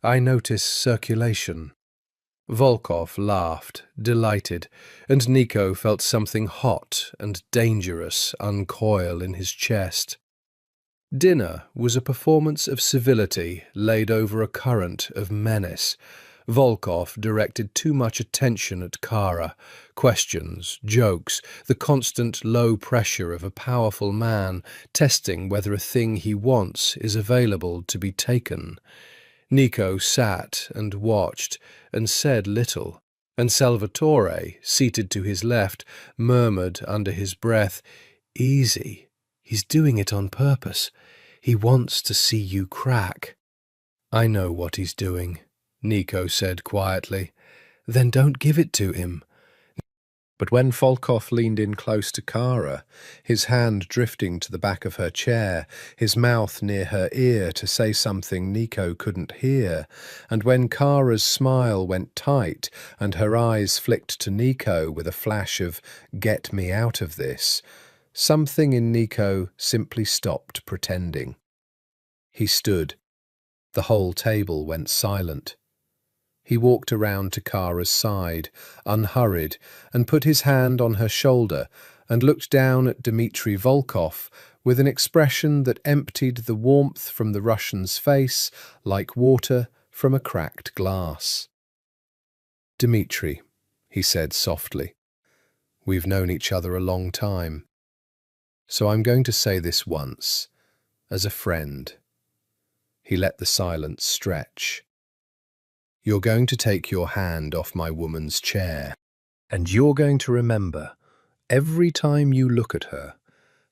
I notice circulation. Volkov laughed, delighted, and Nico felt something hot and dangerous uncoil in his chest. Dinner was a performance of civility laid over a current of menace. Volkov directed too much attention at Kara, questions, jokes, the constant low pressure of a powerful man testing whether a thing he wants is available to be taken. Nico sat and watched and said little, and Salvatore, seated to his left, murmured under his breath, "Easy. He's doing it on purpose. He wants to see you crack." "I know what he's doing," Nico said quietly. "Then don't give it to him." But when Volkov leaned in close to Kara, his hand drifting to the back of her chair, his mouth near her ear to say something Nico couldn't hear, and when Kara's smile went tight and her eyes flicked to Nico with a flash of "get me out of this," something in Nico simply stopped pretending. He stood. The whole table went silent. He walked around to Kara's side, unhurried, and put his hand on her shoulder and looked down at Dmitry Volkov with an expression that emptied the warmth from the Russian's face like water from a cracked glass. "Dmitry," he said softly, "we've known each other a long time. So I'm going to say this once, as a friend." He let the silence stretch. "You're going to take your hand off my woman's chair, and you're going to remember, every time you look at her,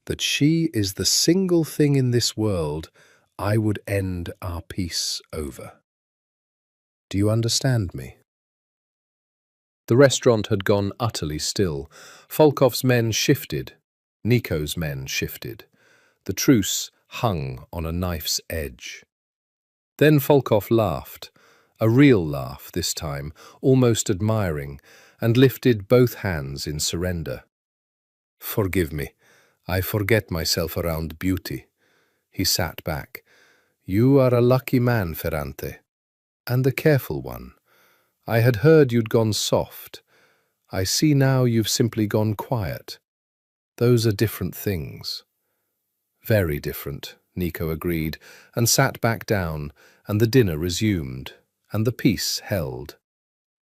that she is the single thing in this world I would end our peace over. Do you understand me?" The restaurant had gone utterly still. Volkov's men shifted. Nico's men shifted. The truce hung on a knife's edge. Then Volkov laughed. A real laugh this time, almost admiring, and lifted both hands in surrender. "Forgive me, I forget myself around beauty." He sat back. "You are a lucky man, Ferrante, and a careful one. I had heard you'd gone soft. I see now you've simply gone quiet. Those are different things." "Very different," Nico agreed, and sat back down, and the dinner resumed. And the peace held,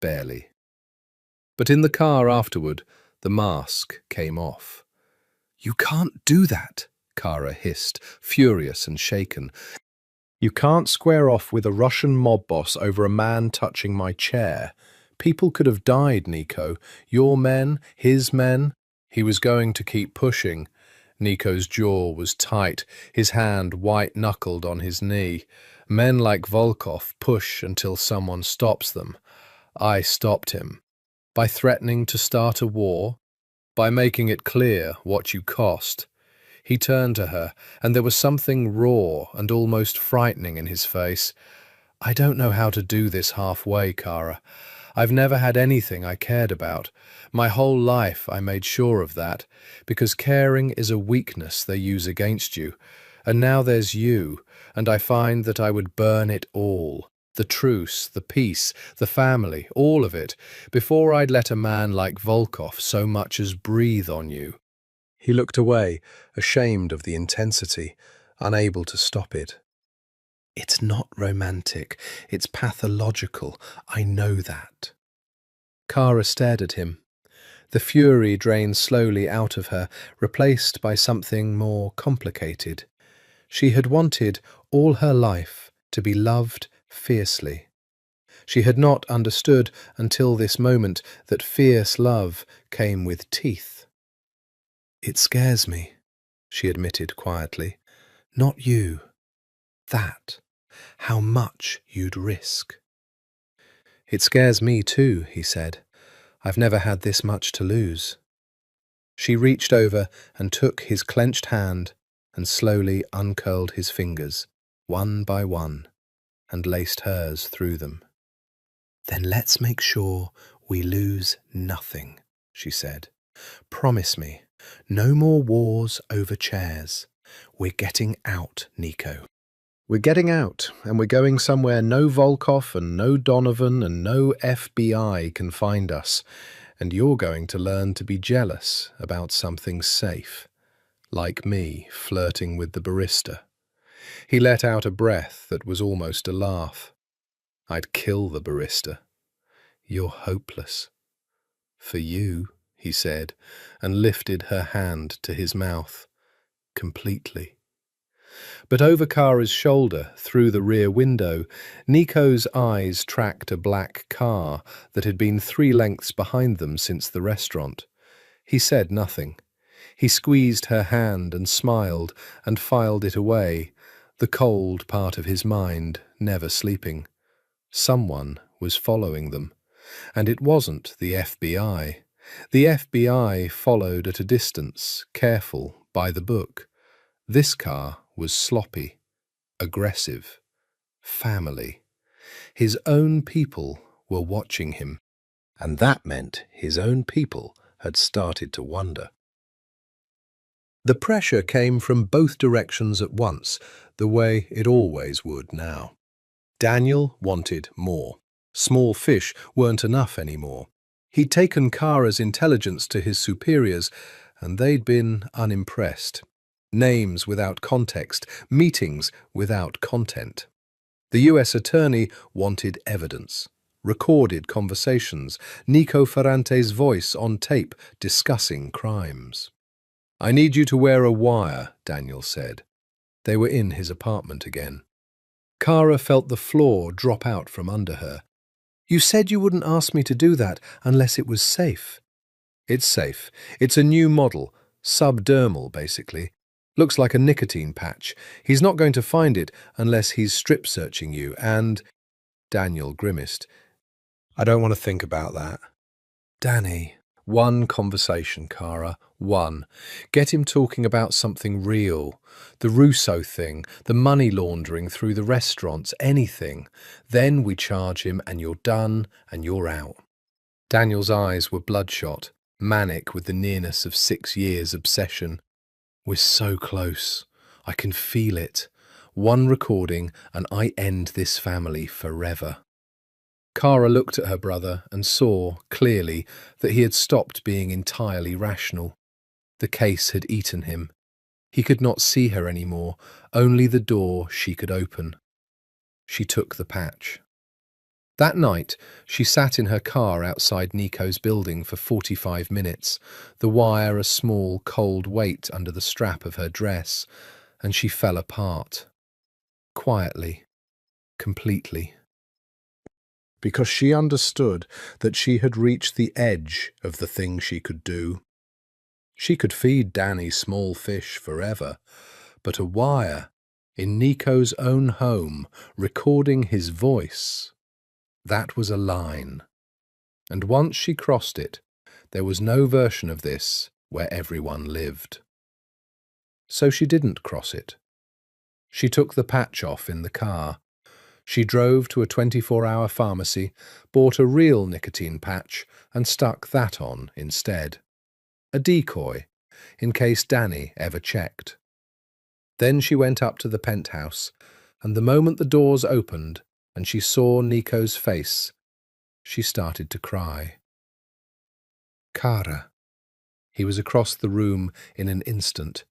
barely. But in the car afterward, the mask came off. "You can't do that," Kara hissed, furious and shaken. "You can't square off with a Russian mob boss over a man touching my chair. People could have died, Nico. Your men, his men." He was going to keep pushing. Nico's jaw was tight, his hand white-knuckled on his knee. Men like Volkov push until someone stops them. I stopped him. By threatening to start a war, by making it clear what you cost. He turned to her, and there was something raw and almost frightening in his face. "I don't know how to do this halfway, Kara. I've never had anything I cared about. My whole life I made sure of that, because caring is a weakness they use against you. And now there's you, and I find that I would burn it all. The truce, the peace, the family, all of it, before I'd let a man like Volkov so much as breathe on you." He looked away, ashamed of the intensity, unable to stop it. "It's not romantic, it's pathological, I know that." Kara stared at him. The fury drained slowly out of her, replaced by something more complicated. She had wanted, all her life, to be loved fiercely. She had not understood until this moment that fierce love came with teeth. "It scares me," she admitted quietly. "Not you. That. How much you'd risk." "It scares me too," he said. "I've never had this much to lose." She reached over and took his clenched hand and slowly uncurled his fingers, one by one, and laced hers through them. "Then let's make sure we lose nothing," she said. "Promise me, no more wars over chairs. We're getting out, Nico. We're getting out, and we're going somewhere no Volkov and no Donovan and no FBI can find us, and you're going to learn to be jealous about something safe, like me flirting with the barista." He let out a breath that was almost a laugh. "I'd kill the barista. You're hopeless." "For you," he said, and lifted her hand to his mouth, completely. But over Kara's shoulder, through the rear window, Nico's eyes tracked a black car that had been 3 lengths behind them since the restaurant. He said nothing. He squeezed her hand and smiled and filed it away, the cold part of his mind never sleeping. Someone was following them, and it wasn't the FBI. The FBI followed at a distance, careful, by the book. This car was sloppy, aggressive, family. His own people were watching him, and that meant his own people had started to wonder. The pressure came from both directions at once, the way it always would now. Daniel wanted more. Small fish weren't enough anymore. He'd taken Kara's intelligence to his superiors, and they'd been unimpressed. Names without context, meetings without content. The US attorney wanted evidence. Recorded conversations, Nico Ferrante's voice on tape discussing crimes. "I need you to wear a wire," Daniel said. They were in his apartment again. Kara felt the floor drop out from under her. "You said you wouldn't ask me to do that unless it was safe." "It's safe. It's a new model. Subdermal, basically. Looks like a nicotine patch. He's not going to find it unless he's strip-searching you, and—" Daniel grimaced. "I don't want to think about that." "Danny." "One conversation, Kara. One. Get him talking about something real. The Russo thing, the money laundering through the restaurants, anything. Then we charge him and you're done and you're out." Daniel's eyes were bloodshot, manic with the nearness of 6 years' obsession. "We're so close. I can feel it. One recording and I end this family forever." Kara looked at her brother and saw, clearly, that he had stopped being entirely rational. The case had eaten him. He could not see her anymore, only the door she could open. She took the patch. That night, she sat in her car outside Nico's building for 45 minutes, the wire a small, cold weight under the strap of her dress, and she fell apart. Quietly. Completely. Because she understood that she had reached the edge of the thing she could do. She could feed Danny small fish forever, but a wire, in Nico's own home, recording his voice, that was a line. And once she crossed it, there was no version of this where everyone lived. So she didn't cross it. She took the patch off in the car. She drove to a 24-hour pharmacy, bought a real nicotine patch, and stuck that on instead. A decoy, in case Danny ever checked. Then she went up to the penthouse, and the moment the doors opened and she saw Nico's face, she started to cry. "Kara." He was across the room in an instant.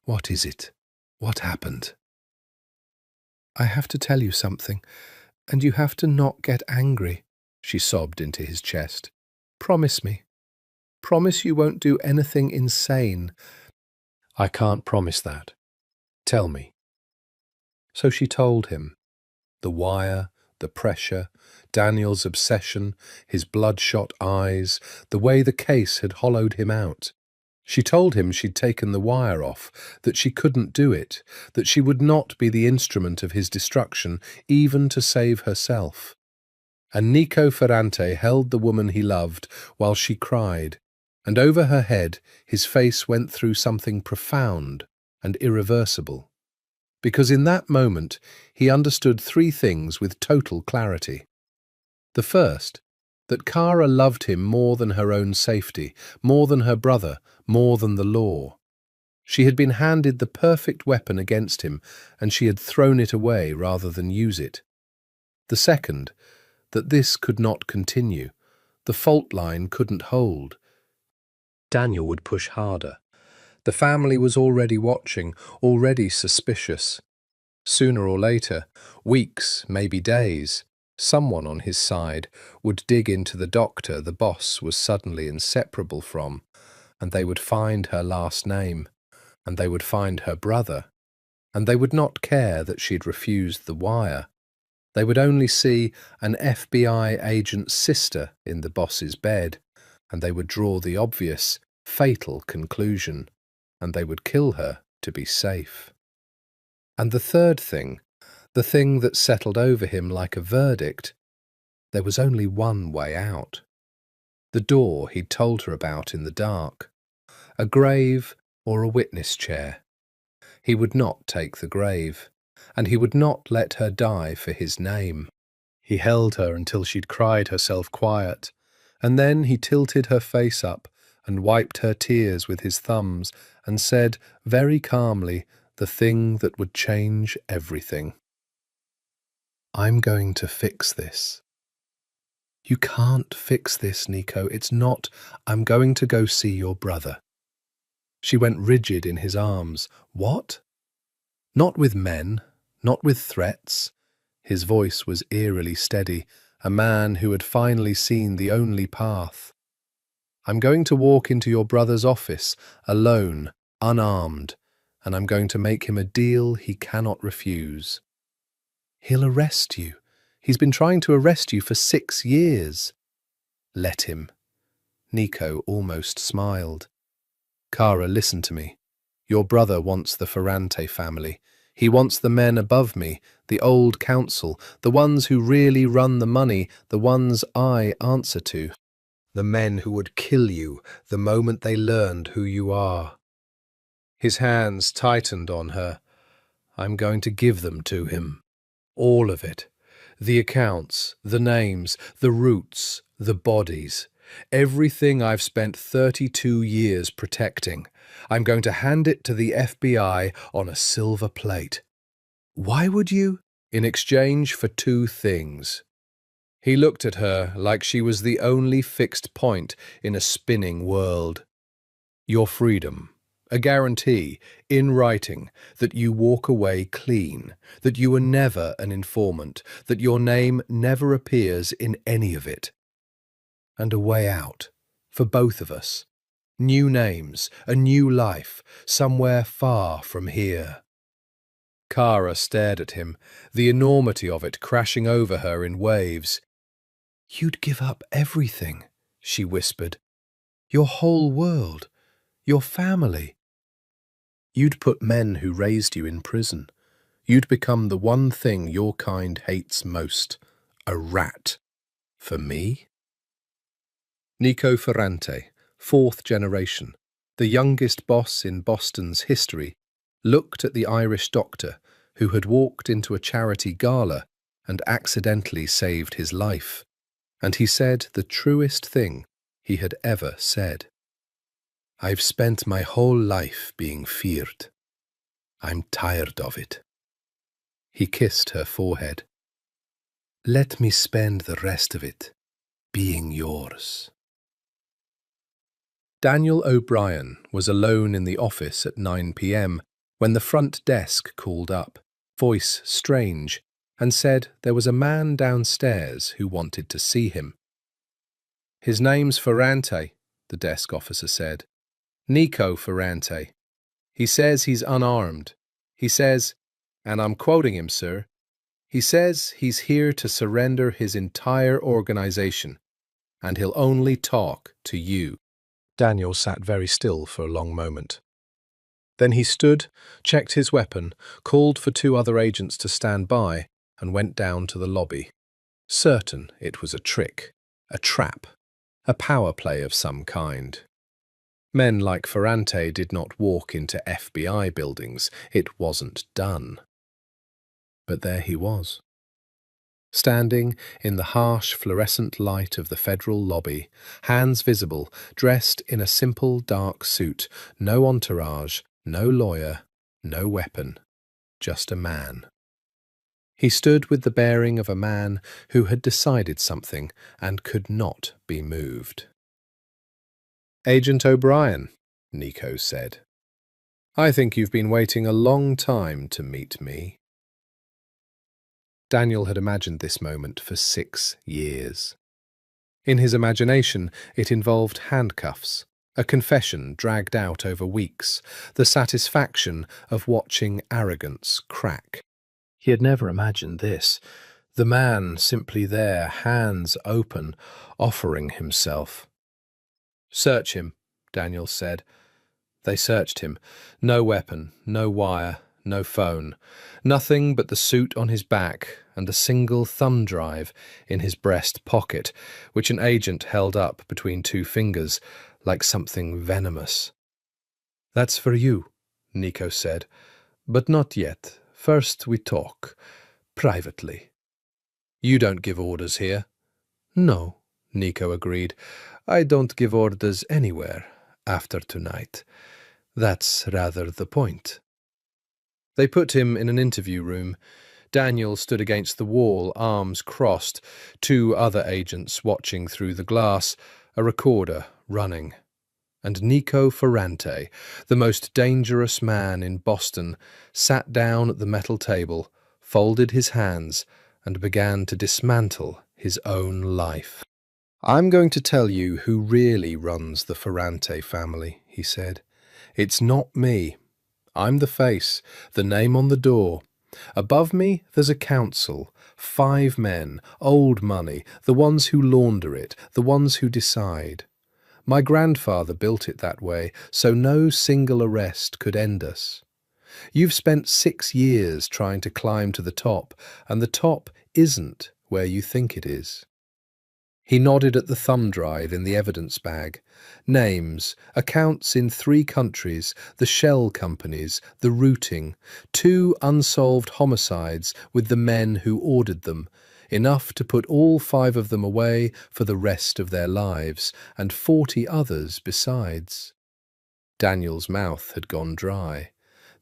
"What is it? What happened?" "I have to tell you something, and you have to not get angry," she sobbed into his chest. "Promise me. Promise you won't do anything insane." "I can't promise that. Tell me." So she told him. The wire, the pressure, Daniel's obsession, his bloodshot eyes, the way the case had hollowed him out. She told him she'd taken the wire off, that she couldn't do it, that she would not be the instrument of his destruction, even to save herself. And Nico Ferrante held the woman he loved while she cried, and over her head his face went through something profound and irreversible. Because in that moment he understood 3 things with total clarity. The first, that Kara loved him more than her own safety, more than her brother, more than the law. She had been handed the perfect weapon against him, and she had thrown it away rather than use it. The second, that this could not continue. The fault line couldn't hold. Daniel would push harder. The family was already watching, already suspicious. Sooner or later, weeks, maybe days, someone on his side would dig into the doctor the boss was suddenly inseparable from, and they would find her last name, and they would find her brother, and they would not care that she'd refused the wire. They would only see an FBI agent's sister in the boss's bed, and they would draw the obvious, fatal conclusion, and they would kill her to be safe. And the third thing, the thing that settled over him like a verdict, there was only one way out. The door he'd told her about in the dark. A grave or a witness chair. He would not take the grave, and he would not let her die for his name. He held her until she'd cried herself quiet, and then he tilted her face up and wiped her tears with his thumbs and said very calmly the thing that would change everything. "I'm going to fix this." "You can't fix this, Nico. It's not. I'm going to go see your brother." She went rigid in his arms. "What?" "Not with men, not with threats." His voice was eerily steady, a man who had finally seen the only path. "I'm going to walk into your brother's office, alone, unarmed, and I'm going to make him a deal he cannot refuse." "He'll arrest you. He's been trying to arrest you for 6 years." "Let him." Nico almost smiled. "Cara, listen to me. Your brother wants the Ferrante family. He wants the men above me, the old council, the ones who really run the money, the ones I answer to. The men who would kill you the moment they learned who you are." His hands tightened on her. "I'm going to give them to him. All of it. The accounts, the names, the roots, the bodies. Everything I've spent 32 years protecting. I'm going to hand it to the FBI on a silver plate." "Why would you?" "In exchange for 2 things." He looked at her like she was the only fixed point in a spinning world. "Your freedom. A guarantee, in writing, that you walk away clean, that you are never an informant, that your name never appears in any of it. And a way out, for both of us. New names, a new life, somewhere far from here." Cara stared at him, the enormity of it crashing over her in waves. "You'd give up everything," she whispered. "Your whole world, your family. You'd put men who raised you in prison. You'd become the one thing your kind hates most, a rat. For me?" Nico Ferrante, 4th generation, the youngest boss in Boston's history, looked at the Irish doctor who had walked into a charity gala and accidentally saved his life, and he said the truest thing he had ever said. "I've spent my whole life being feared. I'm tired of it." He kissed her forehead. "Let me spend the rest of it being yours." Daniel O'Brien was alone in the office at 9 p.m. when the front desk called up, voice strange, and said there was a man downstairs who wanted to see him. "His name's Ferrante," the desk officer said. "Nico Ferrante. He says he's unarmed. He says, and I'm quoting him, sir, he says he's here to surrender his entire organization, and he'll only talk to you." Daniel sat very still for a long moment. Then he stood, checked his weapon, called for 2 other agents to stand by, and went down to the lobby. Certain it was a trick, a trap, a power play of some kind. Men like Ferrante did not walk into FBI buildings. It wasn't done. But there he was, standing in the harsh fluorescent light of the federal lobby, hands visible, dressed in a simple dark suit, no entourage, no lawyer, no weapon, just a man. He stood with the bearing of a man who had decided something and could not be moved. "Agent O'Brien," Nico said. "I think you've been waiting a long time to meet me." Daniel had imagined this moment for 6 years. In his imagination, it involved handcuffs, a confession dragged out over weeks, the satisfaction of watching arrogance crack. He had never imagined this. The man simply there, hands open, offering himself. "Search him," Daniel said. They searched him. No weapon, no wire, no phone. Nothing but the suit on his back and a single thumb drive in his breast pocket, which an agent held up between two fingers like something venomous. "That's for you," Nico said, "but not yet. First we talk, privately." "You don't give orders here." "No," Nico agreed. "I don't give orders anywhere after tonight. That's rather the point." They put him in an interview room. Daniel stood against the wall, arms crossed, two other agents watching through the glass, a recorder running. And Nico Ferrante, the most dangerous man in Boston, sat down at the metal table, folded his hands, and began to dismantle his own life. "I'm going to tell you who really runs the Ferrante family," he said. "It's not me. I'm the face, the name on the door. Above me there's a council, 5 men, old money, the ones who launder it, the ones who decide. My grandfather built it that way, so no single arrest could end us. You've spent 6 years trying to climb to the top, and the top isn't where you think it is." He nodded at the thumb drive in the evidence bag. Names, accounts in 3 countries, the shell companies, the routing, 2 unsolved homicides with the men who ordered them, enough to put all 5 of them away for the rest of their lives, and 40 others besides. Daniel's mouth had gone dry.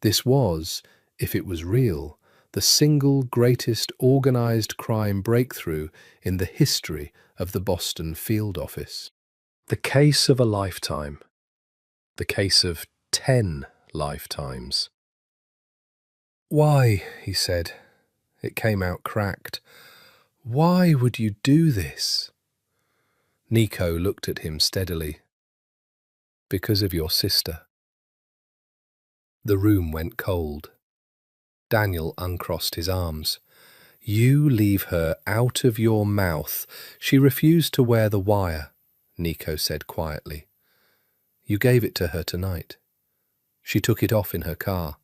This was, if it was real, the single greatest organized crime breakthrough in the history of the Boston field office. The case of a lifetime. The case of 10 lifetimes. "Why?" he said. It came out cracked. "Why would you do this?" Nico looked at him steadily. "Because of your sister." The room went cold. Daniel uncrossed his arms. "You leave her out of your mouth. She refused to wear the wire," Nico said quietly. "You gave it to her tonight. She took it off in her car.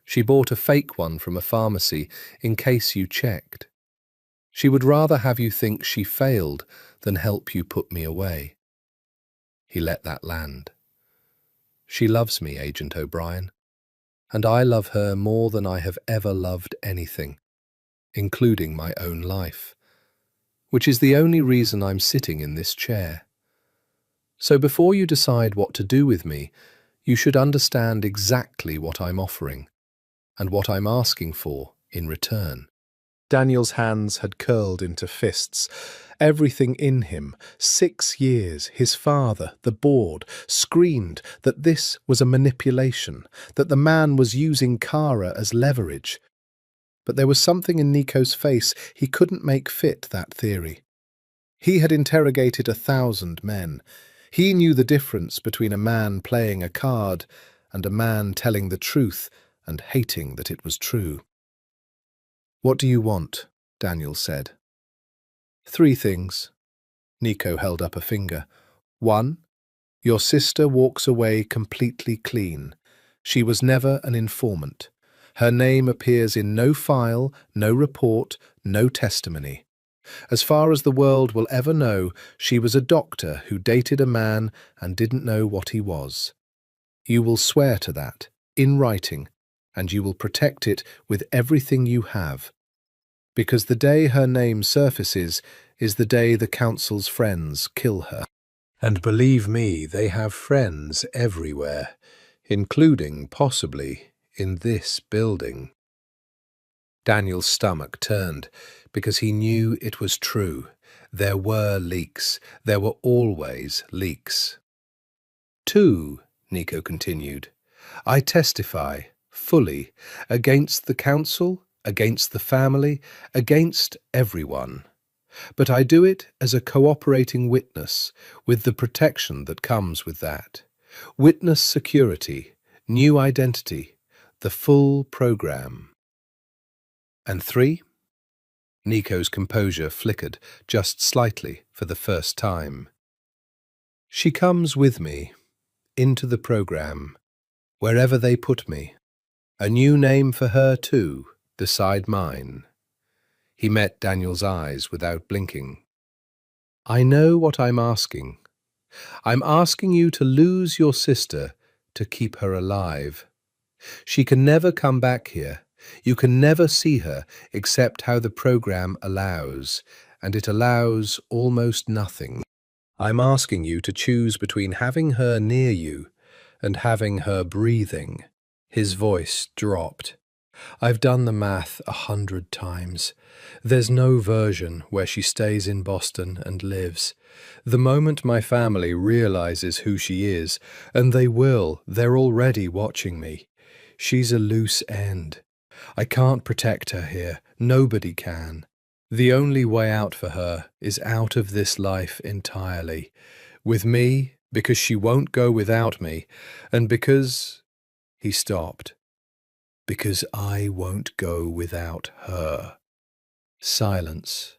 She bought a fake one from a pharmacy in case you checked. She would rather have you think she failed than help you put me away." He let that land. "She loves me, Agent O'Brien, and I love her more than I have ever loved anything, including my own life, which is the only reason I'm sitting in this chair. So before you decide what to do with me, you should understand exactly what I'm offering and what I'm asking for in return." Daniel's hands had curled into fists. Everything in him, 6 years, his father, the board, screamed that this was a manipulation, that the man was using Kara as leverage. But there was something in Nico's face he couldn't make fit that theory. He had interrogated 1,000 men. He knew the difference between a man playing a card and a man telling the truth and hating that it was true. "What do you want?" Daniel said. 3 things. Nico held up a finger. 1. Your sister walks away completely clean. She was never an informant. Her name appears in no file, no report, no testimony. As far as the world will ever know, she was a doctor who dated a man and didn't know what he was. You will swear to that, in writing, and you will protect it with everything you have. Because the day her name surfaces is the day the council's friends kill her. And believe me, they have friends everywhere, including, possibly, in this building. Daniel's stomach turned, because he knew it was true. There were leaks. There were always leaks. 2, Nico continued, I testify, fully, against the council, against the family, against everyone. But I do it as a cooperating witness, with the protection that comes with that. Witness security, new identity, the full program. And 3? Nico's composure flickered just slightly for the first time. She comes with me, into the program, wherever they put me. A new name for her too, beside mine. He met Daniel's eyes without blinking. "I know what I'm asking. I'm asking you to lose your sister to keep her alive. She can never come back here. You can never see her except how the program allows, and it allows almost nothing. I'm asking you to choose between having her near you and having her breathing." His voice dropped. "I've done the math 100 times. There's no version where she stays in Boston and lives. The moment my family realizes who she is, and they will, they're already watching me. She's a loose end. I can't protect her here. Nobody can. The only way out for her is out of this life entirely. With me, because she won't go without me, and because—" He stopped. "Because I won't go without her." Silence.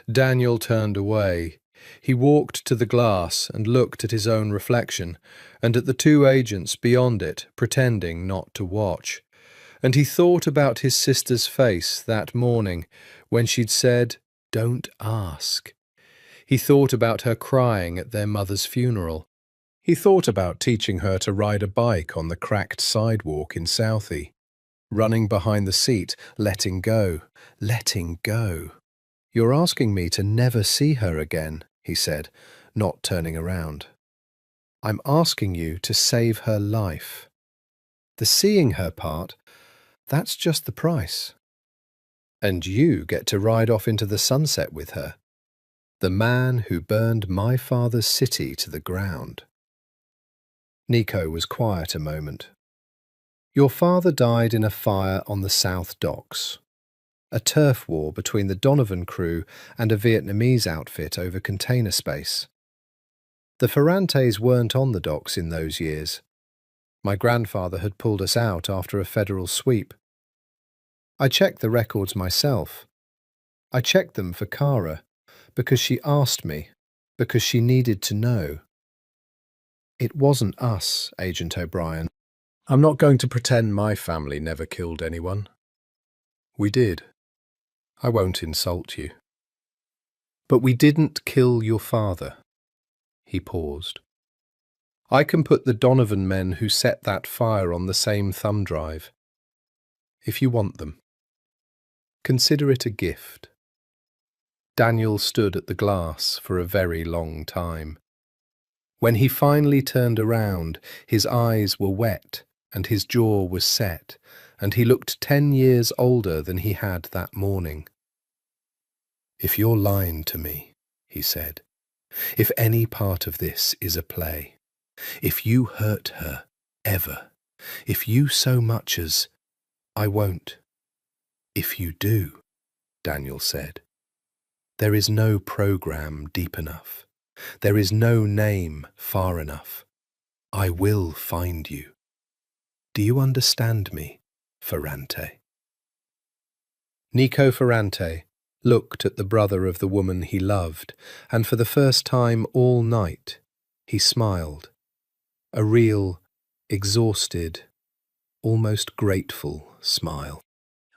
Daniel turned away. He walked to the glass and looked at his own reflection, and at the two agents beyond it, pretending not to watch. And he thought about his sister's face that morning when she'd said, "Don't ask." He thought about her crying at their mother's funeral. He thought about teaching her to ride a bike on the cracked sidewalk in Southie, running behind the seat, letting go, letting go. "You're asking me to never see her again," he said, not turning around. "I'm asking you to save her life. The seeing her part, that's just the price. And you get to ride off into the sunset with her. The man who burned my father's city to the ground." Nico was quiet a moment. "Your father died in a fire on the South Docks. A turf war between the Donovan crew and a Vietnamese outfit over container space. The Ferrantes weren't on the docks in those years. My grandfather had pulled us out after a federal sweep. I checked the records myself. I checked them for Kara, because she asked me, because she needed to know. It wasn't us, Agent O'Brien. I'm not going to pretend my family never killed anyone. We did. I won't insult you. But we didn't kill your father." He paused. "I can put the Donovan men who set that fire on the same thumb drive. If you want them. Consider it a gift." Daniel stood at the glass for a very long time. When he finally turned around, his eyes were wet and his jaw was set, and he looked 10 years older than he had that morning. "If you're lying to me," he said, "if any part of this is a play, if you hurt her, ever, if you so much as—" "I won't." "If you do," Daniel said, "there is no program deep enough. There is no name far enough. I will find you. Do you understand me, Ferrante?" Nico Ferrante looked at the brother of the woman he loved, and for the first time all night he smiled. A real, exhausted, almost grateful smile.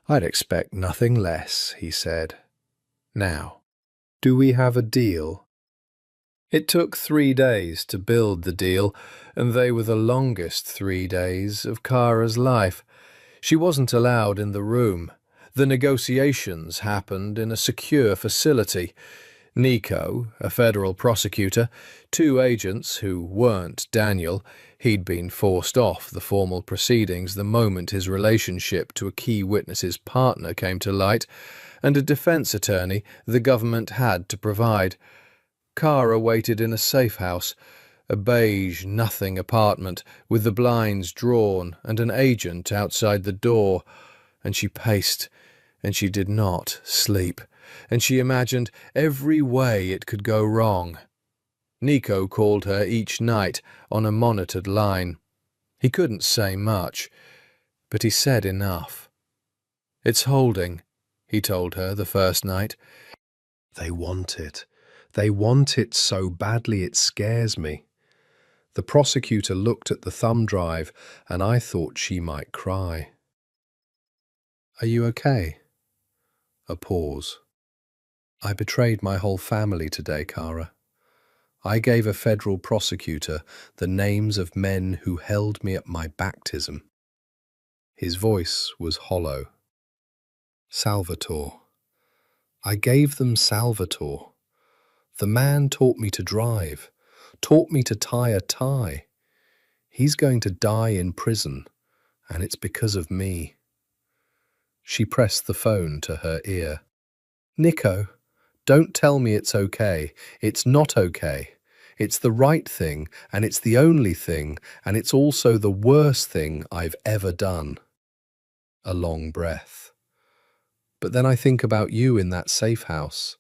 "I'd expect nothing less," he said. "Now, do we have a deal?" It took 3 days to build the deal, and they were the longest 3 days of Kara's life. She wasn't allowed in the room. The negotiations happened in a secure facility. Nico, a federal prosecutor, 2 agents who weren't Daniel — he'd been forced off the formal proceedings the moment his relationship to a key witness's partner came to light — and a defense attorney the government had to provide. Kara waited in a safe house, a beige, nothing apartment with the blinds drawn and an agent outside the door, and she paced, and she did not sleep, and she imagined every way it could go wrong. Nico called her each night on a monitored line. He couldn't say much, but he said enough. "It's holding," he told her the first night. "They want it. They want it so badly it scares me." The prosecutor looked at the thumb drive, and I thought she might cry. "Are you okay?" A pause. I betrayed my whole family today, Kara. I gave a federal prosecutor the names of men who held me at my baptism. His voice was hollow. Salvatore. I gave them Salvatore. The man taught me to drive, taught me to tie a tie. He's going to die in prison, and it's because of me. She pressed the phone to her ear. Nico, don't tell me it's okay. It's not okay. It's the right thing, and it's the only thing, and it's also the worst thing I've ever done. A long breath. But then I think about you in that safe house,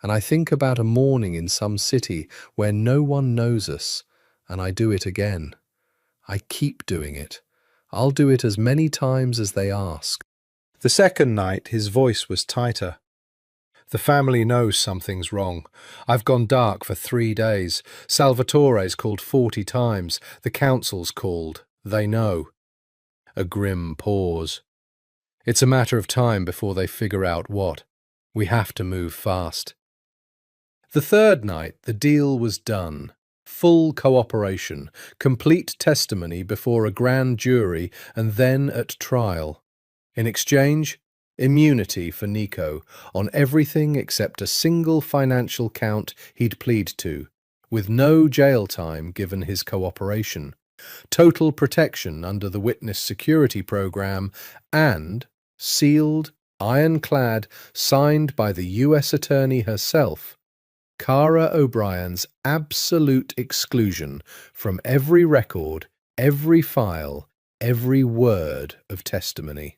and I think about a morning in some city where no one knows us, and I do it again. I keep doing it. I'll do it as many times as they ask. The second night, his voice was tighter. The family knows something's wrong. I've gone dark for 3 days. Salvatore's called 40 times. The council's called. They know. A grim pause. It's a matter of time before they figure out what. We have to move fast. The third night, the deal was done. Full cooperation, complete testimony before a grand jury and then at trial. In exchange, immunity for Nico on everything except a single financial count he'd plead to, with no jail time given his cooperation, total protection under the witness security program, and, sealed, ironclad, signed by the US Attorney herself, Kara O'Brien's absolute exclusion from every record, every file, every word of testimony.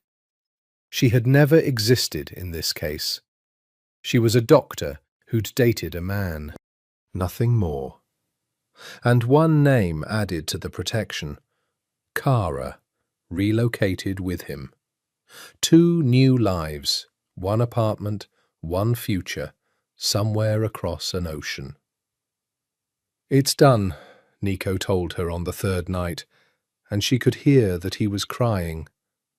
She had never existed in this case. She was a doctor who'd dated a man. Nothing more. And one name added to the protection. Kara, relocated with him. 2 new lives, 1 apartment, 1 future, somewhere across an ocean. It's done, Nico told her on the third night, and she could hear that he was crying,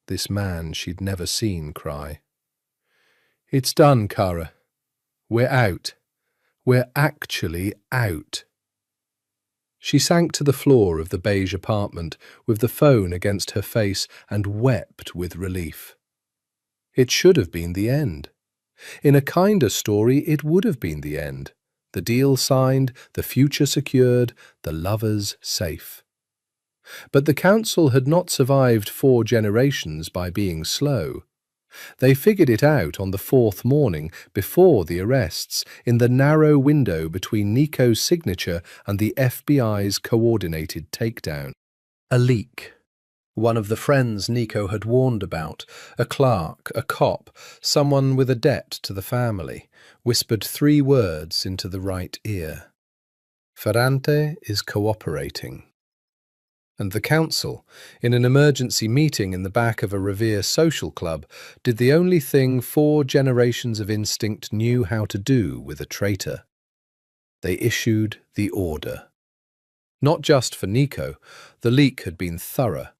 this man she'd never seen cry. It's done, Kara. We're out. We're actually out. She sank to the floor of the beige apartment with the phone against her face and wept with relief. It should have been the end. In a kinder story, it would have been the end. The deal signed, the future secured, the lovers safe. But the council had not survived 4 generations by being slow. They figured it out on the 4th morning, before the arrests, in the narrow window between Nico's signature and the FBI's coordinated takedown. A leak. One of the friends Nico had warned about, a clerk, a cop, someone with a debt to the family, whispered 3 words into the right ear. Ferrante is cooperating. And the council, in an emergency meeting in the back of a Revere social club, did the only thing 4 generations of instinct knew how to do with a traitor. They issued the order. Not just for Nico, the leak had been thorough.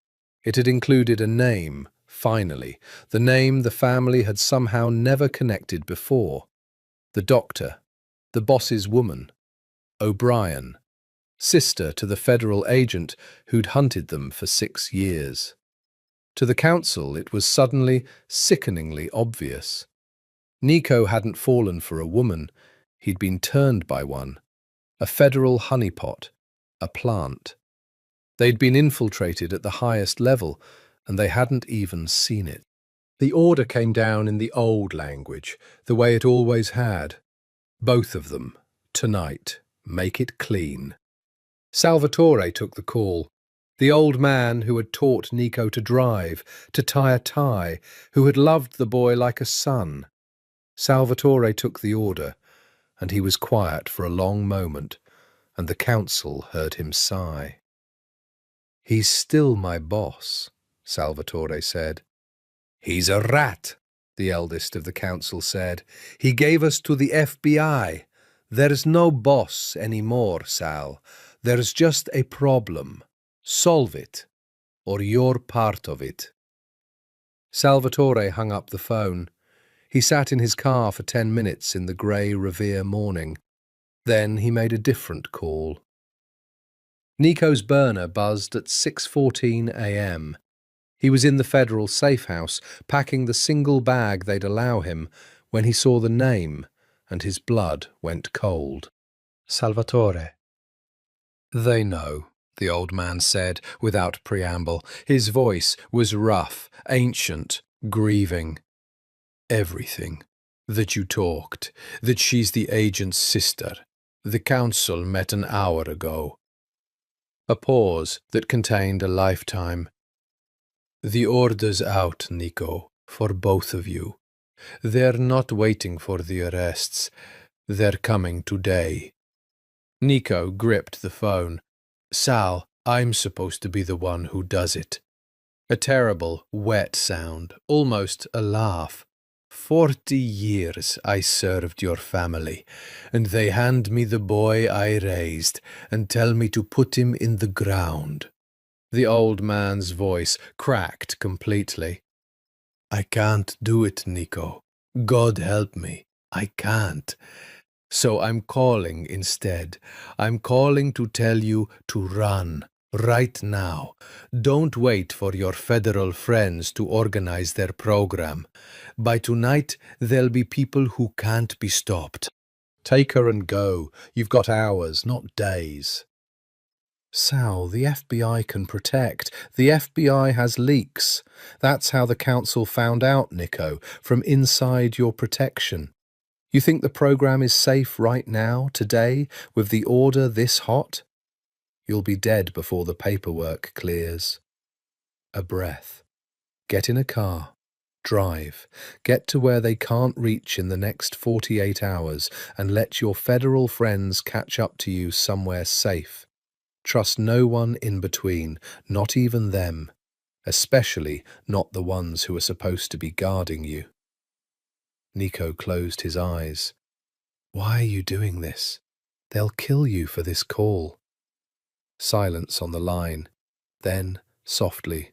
It had included a name, finally, the name the family had somehow never connected before. The doctor, the boss's woman, O'Brien, sister to the federal agent who'd hunted them for 6 years. To the council, it was suddenly, sickeningly obvious. Nico hadn't fallen for a woman, he'd been turned by one. A federal honeypot, a plant. They'd been infiltrated at the highest level, and they hadn't even seen it. The order came down in the old language, the way it always had. Both of them, tonight, make it clean. Salvatore took the call. The old man who had taught Nico to drive, to tie a tie, who had loved the boy like a son. Salvatore took the order, and he was quiet for a long moment, and the council heard him sigh. He's still my boss, Salvatore said. He's a rat, the eldest of the council said. He gave us to the FBI. There's no boss anymore, Sal. There's just a problem. Solve it, or you're part of it. Salvatore hung up the phone. He sat in his car for 10 minutes in the grey Revere morning. Then he made a different call. Nico's burner buzzed at 6:14 a.m. He was in the federal safe house, packing the single bag they'd allow him, when he saw the name, and his blood went cold. Salvatore. They know, the old man said, without preamble. His voice was rough, ancient, grieving. Everything. That you talked, that she's the agent's sister. The council met an hour ago. A pause that contained a lifetime. The order's out, Nico, for both of you. They're not waiting for the arrests. They're coming today. Nico gripped the phone. Sal, I'm supposed to be the one who does it. A terrible, wet sound, almost a laugh. 40 years I served your family, and they hand me the boy I raised and tell me to put him in the ground. The old man's voice cracked completely. I can't do it, Nico. God help me. I can't. So I'm calling instead. I'm calling to tell you to run. Right now. Don't wait for your federal friends to organize their program. By tonight, there'll be people who can't be stopped. Take her and go. You've got hours, not days. Sal, the FBI can protect. The FBI has leaks. That's how the council found out, Nico, from inside your protection. You think the program is safe right now, today, with the order this hot? You'll be dead before the paperwork clears. A breath. Get in a car. Drive. Get to where they can't reach in the next 48 hours and let your federal friends catch up to you somewhere safe. Trust no one in between, not even them, especially not the ones who are supposed to be guarding you. Nico closed his eyes. Why are you doing this? They'll kill you for this call. Silence on the line. Then, softly.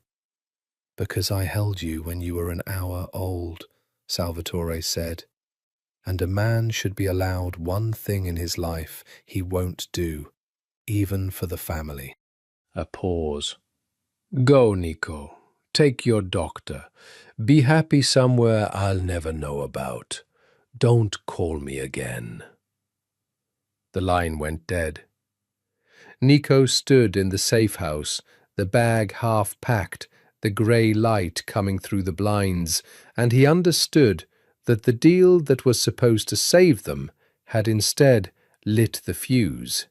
Because I held you when you were an hour old, Salvatore said. And a man should be allowed one thing in his life he won't do, even for the family. A pause. Go, Nico. Take your doctor. Be happy somewhere I'll never know about. Don't call me again. The line went dead. Nico stood in the safe house, the bag half packed, the grey light coming through the blinds, and he understood that the deal that was supposed to save them had instead lit the fuse.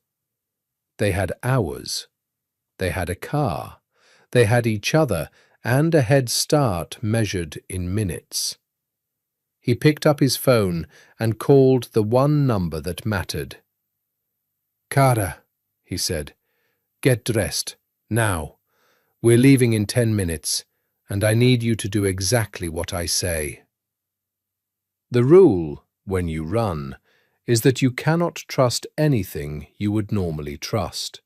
They had hours. They had a car. They had each other and a head start measured in minutes. He picked up his phone and called the one number that mattered. Cara, he said, get dressed, now. We're leaving in 10 minutes, and I need you to do exactly what I say. The rule, when you run, is that you cannot trust anything you would normally trust.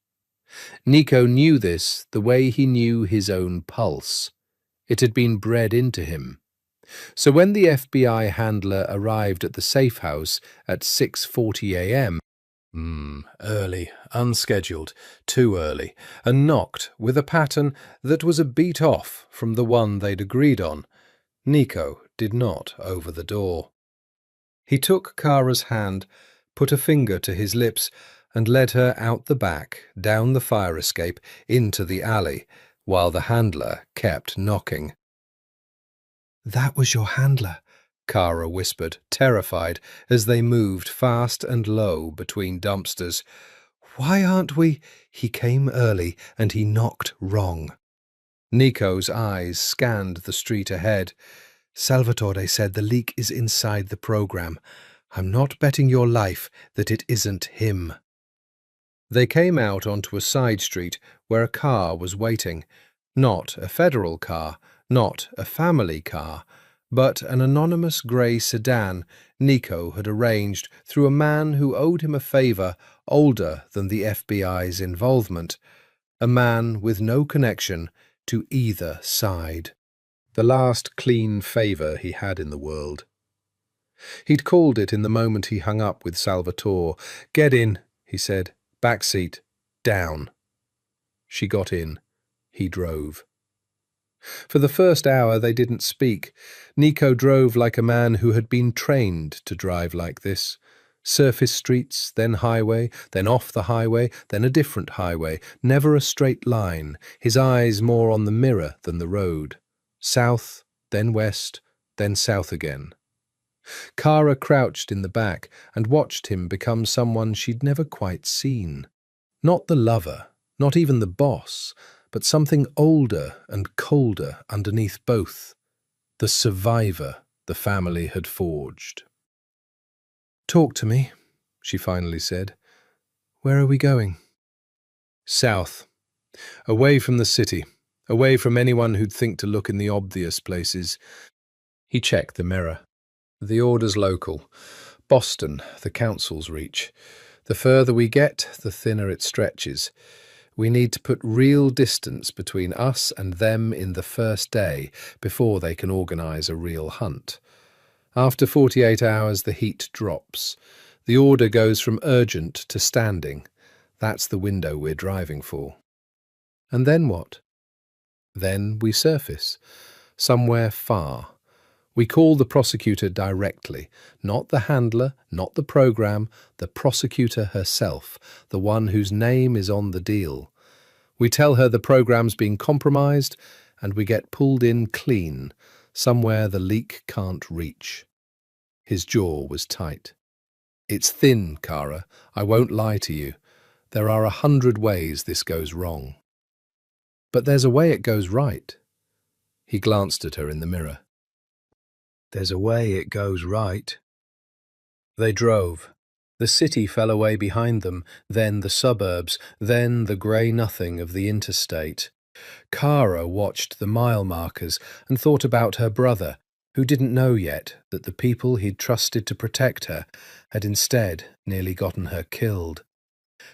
Nico knew this the way he knew his own pulse. It had been bred into him. So when the FBI handler arrived at the safe house at 6:40 a.m., early, unscheduled, too early, and knocked with a pattern that was a beat off from the one they'd agreed on, Nico did not over the door. He took Kara's hand, put a finger to his lips, and led her out the back, down the fire escape, into the alley, while the handler kept knocking. That was your handler, Kara whispered, terrified, as they moved fast and low between dumpsters. Why aren't we? He came early, and he knocked wrong. Nico's eyes scanned the street ahead. Salvatore said the leak is inside the program. I'm not betting your life that it isn't him. They came out onto a side street where a car was waiting. Not a federal car, not a family car, but an anonymous grey sedan Nico had arranged through a man who owed him a favour older than the FBI's involvement, a man with no connection to either side. The last clean favour he had in the world. He'd called it in the moment he hung up with Salvatore. "Get in," he said. "Back seat. Down." She got in. He drove. For the first hour they didn't speak. Nico drove like a man who had been trained to drive like this. Surface streets, then highway, then off the highway, then a different highway, never a straight line, his eyes more on the mirror than the road. South, then west, then south again. Kara crouched in the back and watched him become someone she'd never quite seen. Not the lover, not even the boss, but something older and colder underneath both. The survivor the family had forged. "Talk to me," she finally said. "Where are we going?" "South. Away from the city. Away from anyone who'd think to look in the obvious places." He checked the mirror. "The order's local. Boston, the council's reach. The further we get, the thinner it stretches. We need to put real distance between us and them in the first day before they can organise a real hunt. After 48 hours, the heat drops. The order goes from urgent to standing. That's the window we're driving for." "And then what?" "Then we surface. Somewhere far. We call the prosecutor directly. Not the handler, not the program, the prosecutor herself, the one whose name is on the deal. We tell her the program's been compromised, and we get pulled in clean, somewhere the leak can't reach." His jaw was tight. "It's thin, Kara. I won't lie to you. There are 100 ways this goes wrong." "But there's a way it goes right." He glanced at her in the mirror. "There's a way it goes right." They drove. The city fell away behind them, then the suburbs, then the grey nothing of the interstate. Kara watched the mile markers and thought about her brother, who didn't know yet that the people he'd trusted to protect her had instead nearly gotten her killed.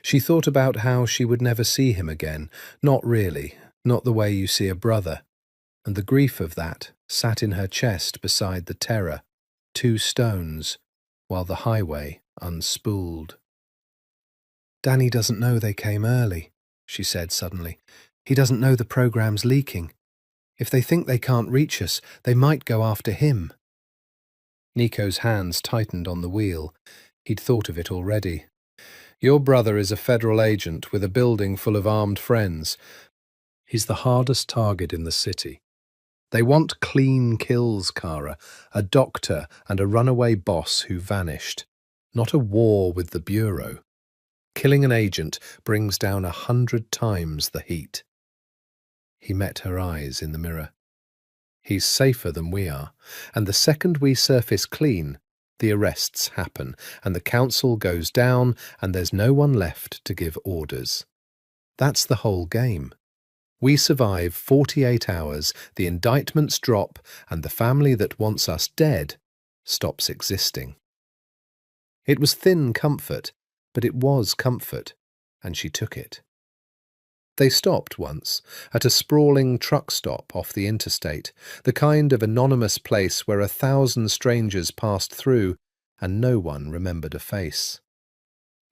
She thought about how she would never see him again, not really, not the way you see a brother, and the grief of that sat in her chest beside the terror, 2 stones, while the highway unspooled. "Danny doesn't know they came early," she said suddenly. "He doesn't know the program's leaking. If they think they can't reach us, they might go after him." Nico's hands tightened on the wheel. He'd thought of it already. "Your brother is a federal agent with a building full of armed friends. He's the hardest target in the city. They want clean kills, Kara, a doctor and a runaway boss who vanished, not a war with the Bureau. Killing an agent brings down 100 times the heat." He met her eyes in the mirror. "He's safer than we are, and the second we surface clean, the arrests happen, and the council goes down, and there's no one left to give orders. That's the whole game. We survive 48 hours, the indictments drop, and the family that wants us dead stops existing." It was thin comfort, but it was comfort, and she took it. They stopped once, at a sprawling truck stop off the interstate, the kind of anonymous place where 1,000 strangers passed through and no one remembered a face.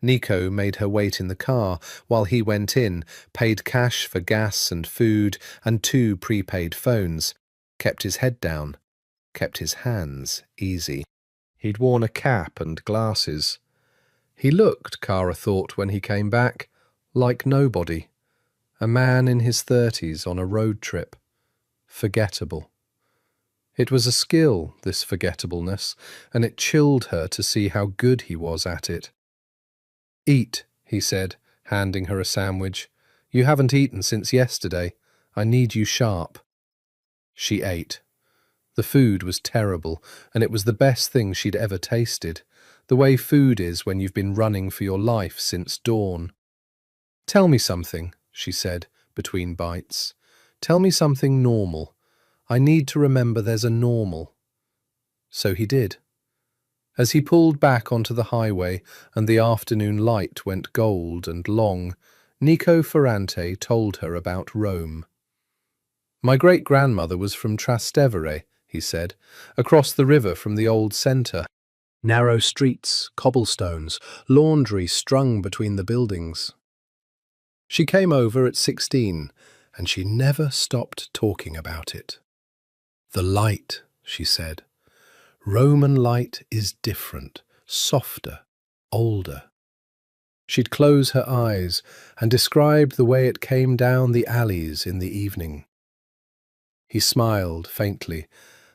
Nico made her wait in the car while he went in, paid cash for gas and food and 2 prepaid phones, kept his head down, kept his hands easy. He'd worn a cap and glasses. He looked, Kara thought when he came back, like nobody. A man in his 30s on a road trip. Forgettable. It was a skill, this forgettableness, and it chilled her to see how good he was at it. "Eat," he said, handing her a sandwich. "You haven't eaten since yesterday. I need you sharp." She ate. The food was terrible, and it was the best thing she'd ever tasted, the way food is when you've been running for your life since dawn. "Tell me something," she said, between bites. "Tell me something normal. I need to remember there's a normal." So he did. As he pulled back onto the highway and the afternoon light went gold and long, Nico Ferrante told her about Rome. "My great-grandmother was from Trastevere," he said, "across the river from the old centre. Narrow streets, cobblestones, laundry strung between the buildings. She came over at 16, and she never stopped talking about it. The light, she said. Roman light is different, softer, older. She'd close her eyes and describe the way it came down the alleys in the evening. He smiled faintly,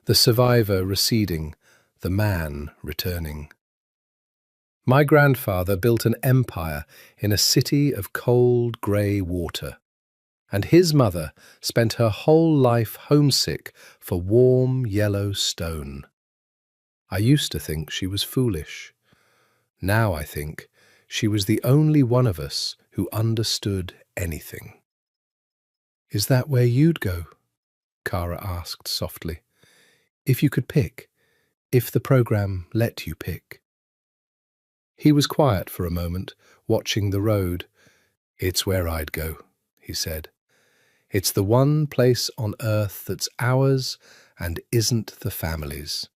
the survivor receding, the man returning. My grandfather built an empire in a city of cold grey water, and his mother spent her whole life homesick for warm yellow stone. I used to think she was foolish. Now I think she was the only one of us who understood anything. "Is that where you'd go?" Kara asked softly. "If you could pick, if the program let you pick." He was quiet for a moment, watching the road. "It's where I'd go," he said. "It's the one place on earth that's ours and isn't the family's."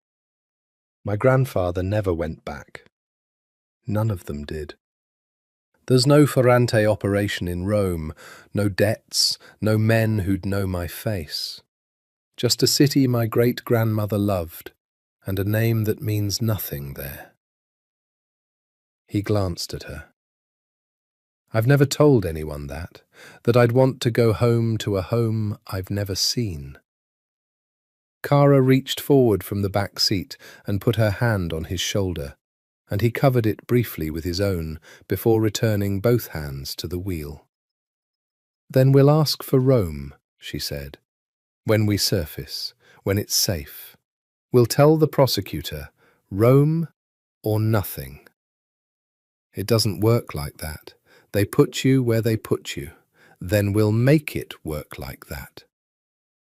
My grandfather never went back. None of them did. There's no Ferrante operation in Rome, no debts, no men who'd know my face. Just a city my great-grandmother loved, and a name that means nothing there. He glanced at her. "I've never told anyone that I'd want to go home to a home I've never seen." Kara reached forward from the back seat and put her hand on his shoulder, and he covered it briefly with his own before returning both hands to the wheel. "Then we'll ask for Rome," she said. "When we surface, when it's safe. We'll tell the prosecutor, Rome or nothing." "It doesn't work like that. They put you where they put you. Then we'll make it work like that."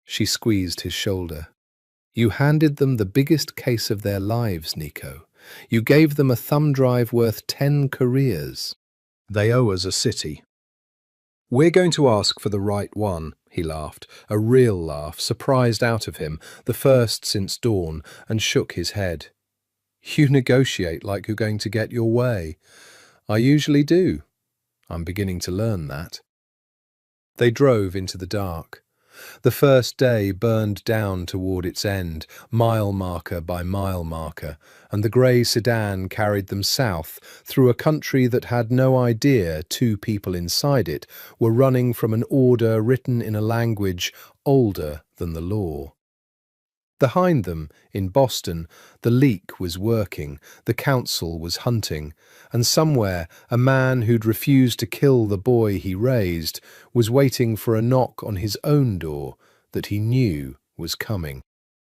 She squeezed his shoulder. "You handed them the biggest case of their lives, Nico. You gave them a thumb drive worth 10 careers. They owe us a city." "We're going to ask for the right one," he laughed, a real laugh, surprised out of him, the first since dawn, and shook his head. "You negotiate like you're going to get your way." "I usually do. I'm beginning to learn that." They drove into the dark. The first day burned down toward its end, mile marker by mile marker, and the grey sedan carried them south through a country that had no idea two people inside it were running from an order written in a language older than the law. Behind them, in Boston, the leak was working, the council was hunting, and somewhere a man who'd refused to kill the boy he raised was waiting for a knock on his own door that he knew was coming.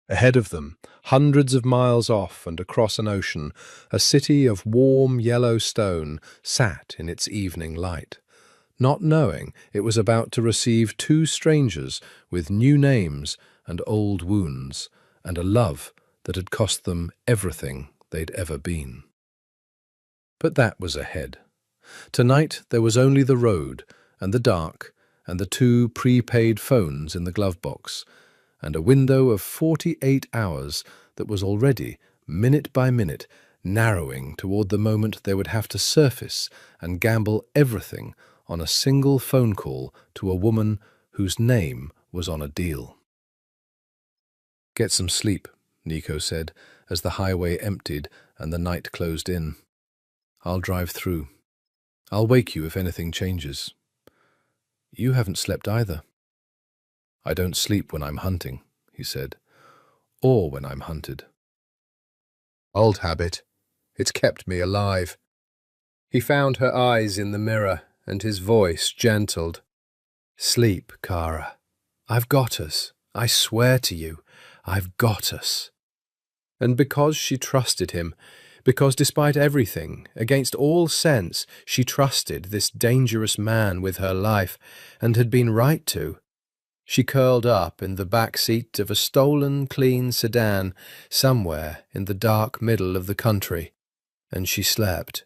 Ahead of them, hundreds of miles off and across an ocean, a city of warm yellow stone sat in its evening light, not knowing it was about to receive two strangers with new names and old wounds, and a love that had cost them everything they'd ever been. But that was ahead. Tonight there was only the road, and the dark, and the two prepaid phones in the glove box, and a window of 48 hours that was already, minute by minute, narrowing toward the moment they would have to surface and gamble everything on a single phone call to a woman whose name was on a deal. "Get some sleep," Nico said, as the highway emptied and the night closed in. "I'll drive through. I'll wake you if anything changes." "You haven't slept either." "I don't sleep when I'm hunting," he said, "or when I'm hunted. Old habit. It's kept me alive." He found her eyes in the mirror, and his voice gentled. "Sleep, Kara. I've got us. I swear to you, I've got us." And because she trusted him, because despite everything, against all sense, she trusted this dangerous man with her life, and had been right to, she curled up in the back seat of a stolen, clean sedan somewhere in the dark middle of the country, and she slept.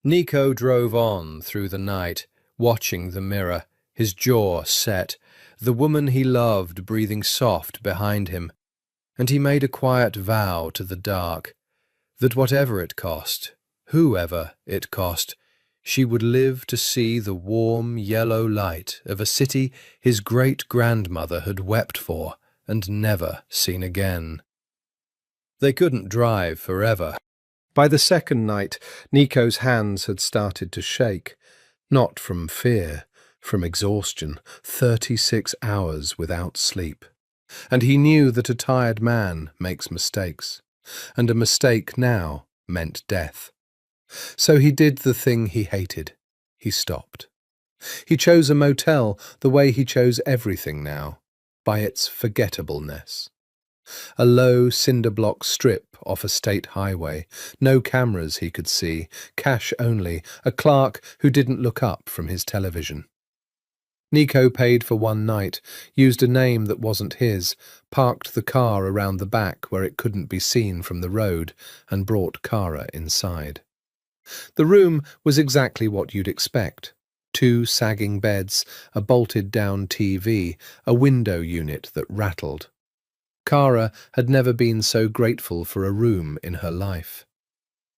Nico drove on through the night, watching the mirror, his jaw set, the woman he loved breathing soft behind him, and he made a quiet vow to the dark. That whatever it cost, whoever it cost, she would live to see the warm yellow light of a city his great-grandmother had wept for and never seen again. They couldn't drive forever. By the second night, Nico's hands had started to shake, not from fear, from exhaustion, 36 hours without sleep. And he knew that a tired man makes mistakes, and a mistake now meant death. So he did the thing he hated. He stopped. He chose a motel the way he chose everything now, by its forgettableness. A low cinder-block strip off a state highway, no cameras he could see, cash only, a clerk who didn't look up from his television. Nico paid for one night, used a name that wasn't his, parked the car around the back where it couldn't be seen from the road, and brought Kara inside. The room was exactly what you'd expect. 2 sagging beds, a bolted-down TV, a window unit that rattled. Kara had never been so grateful for a room in her life.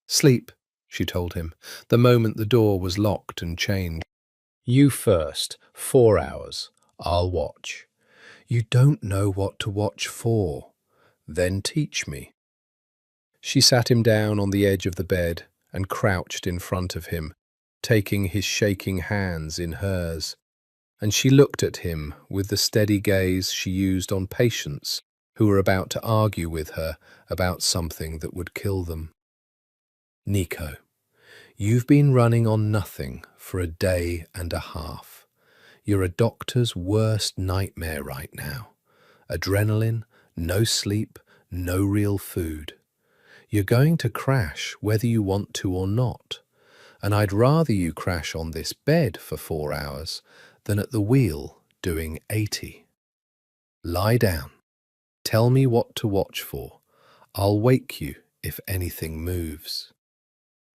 "Sleep," she told him, the moment the door was locked and chained. "You first, 4 hours. I'll watch." "You don't know what to watch for." "Then teach me." She sat him down on the edge of the bed and crouched in front of him, taking his shaking hands in hers, and she looked at him with the steady gaze she used on patients who were about to argue with her about something that would kill them. "Nico, you've been running on nothing for a day and a half. You're a doctor's worst nightmare right now. Adrenaline, no sleep, no real food. You're going to crash whether you want to or not, and I'd rather you crash on this bed for 4 hours than at the wheel doing 80. Lie down. Tell me what to watch for. I'll wake you if anything moves."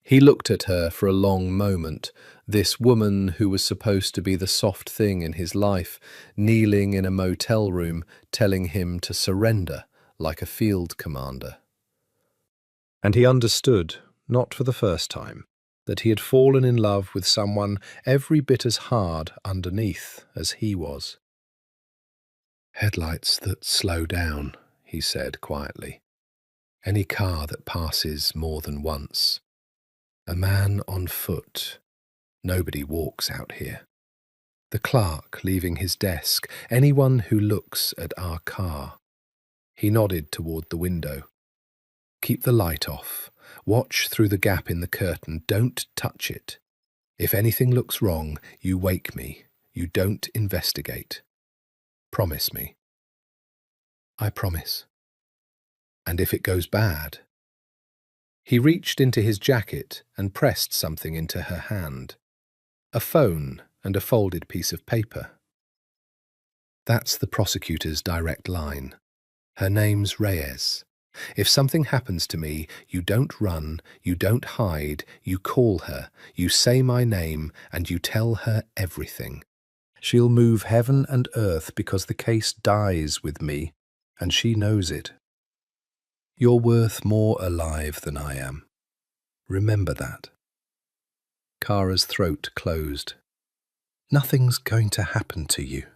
He looked at her for a long moment, this woman who was supposed to be the soft thing in his life, kneeling in a motel room, telling him to surrender like a field commander. And he understood, not for the first time, that he had fallen in love with someone every bit as hard underneath as he was. "Headlights that slow down," he said quietly. "Any car that passes more than once. A man on foot. Nobody walks out here. The clerk leaving his desk. Anyone who looks at our car." He nodded toward the window. "Keep the light off. Watch through the gap in the curtain. Don't touch it. If anything looks wrong, you wake me. You don't investigate. Promise me." "I promise." "And if it goes bad?" He reached into his jacket and pressed something into her hand. A phone and a folded piece of paper. "That's the prosecutor's direct line. Her name's Reyes. If something happens to me, you don't run, you don't hide, you call her, you say my name, and you tell her everything. She'll move heaven and earth because the case dies with me, and she knows it. You're worth more alive than I am. Remember that." Kara's throat closed. "Nothing's going to happen to you."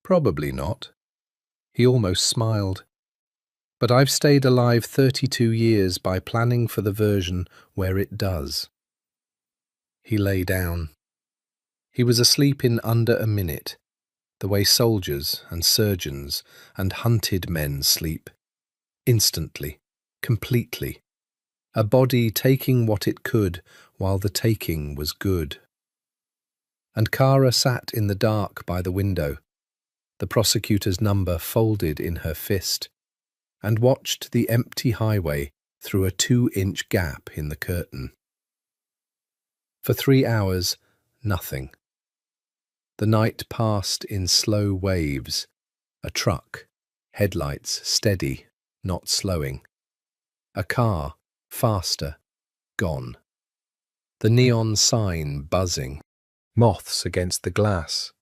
"Probably not." He almost smiled. "But I've stayed alive 32 years by planning for the version where it does." He lay down. He was asleep in under a minute, the way soldiers and surgeons and hunted men sleep. Instantly, completely. A body taking what it could while the taking was good. And Kara sat in the dark by the window, the prosecutor's number folded in her fist, and watched the empty highway through a 2-inch gap in the curtain. For 3 hours, nothing. The night passed in slow waves. A truck, headlights steady, not slowing. A car, faster, gone. The neon sign buzzing, moths against the glass.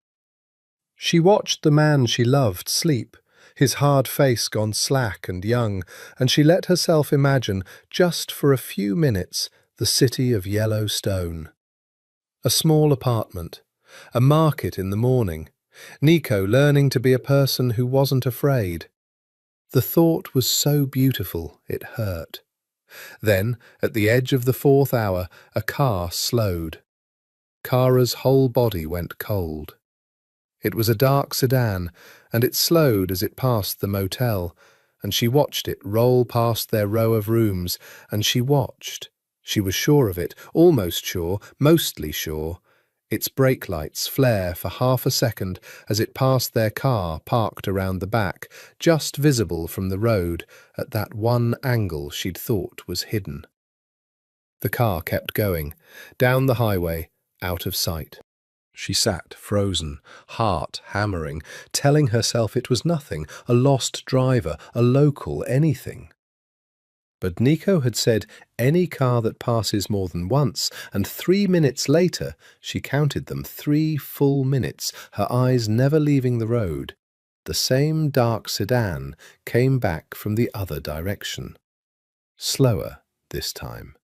She watched the man she loved sleep, his hard face gone slack and young, and she let herself imagine, just for a few minutes, the city of yellow stone. A small apartment, a market in the morning, Nico learning to be a person who wasn't afraid. The thought was so beautiful it hurt. Then, at the edge of the 4th hour, a car slowed. Kara's whole body went cold. It was a dark sedan, and it slowed as it passed the motel, and she watched it roll past their row of rooms, and she watched. She was sure of it, almost sure, mostly sure. Its brake lights flare for half a second as it passed their car parked around the back, just visible from the road at that one angle she'd thought was hidden. The car kept going, down the highway, out of sight. She sat frozen, heart hammering, telling herself it was nothing, a lost driver, a local, anything. But Nico had said any car that passes more than once, and 3 minutes later she counted them, 3 full minutes, her eyes never leaving the road. The same dark sedan came back from the other direction. Slower this time.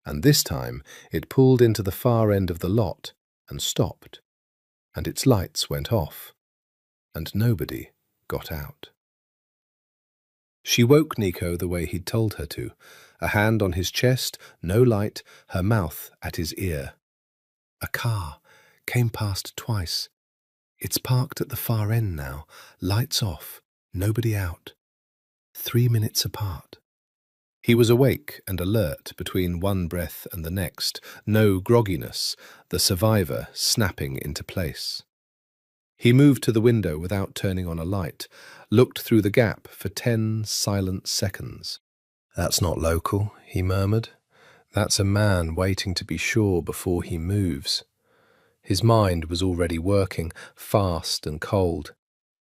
And this time it pulled into the far end of the lot and stopped, and its lights went off, and nobody got out. She woke Nico the way he'd told her to, a hand on his chest, no light, her mouth at his ear. A car came past twice. It's parked at the far end now, lights off, nobody out. 3 minutes apart. He was awake and alert between one breath and the next, no grogginess, the survivor snapping into place. He moved to the window without turning on a light, looked through the gap for 10 silent seconds. "That's not local," he murmured. "That's a man waiting to be sure before he moves." His mind was already working, fast and cold.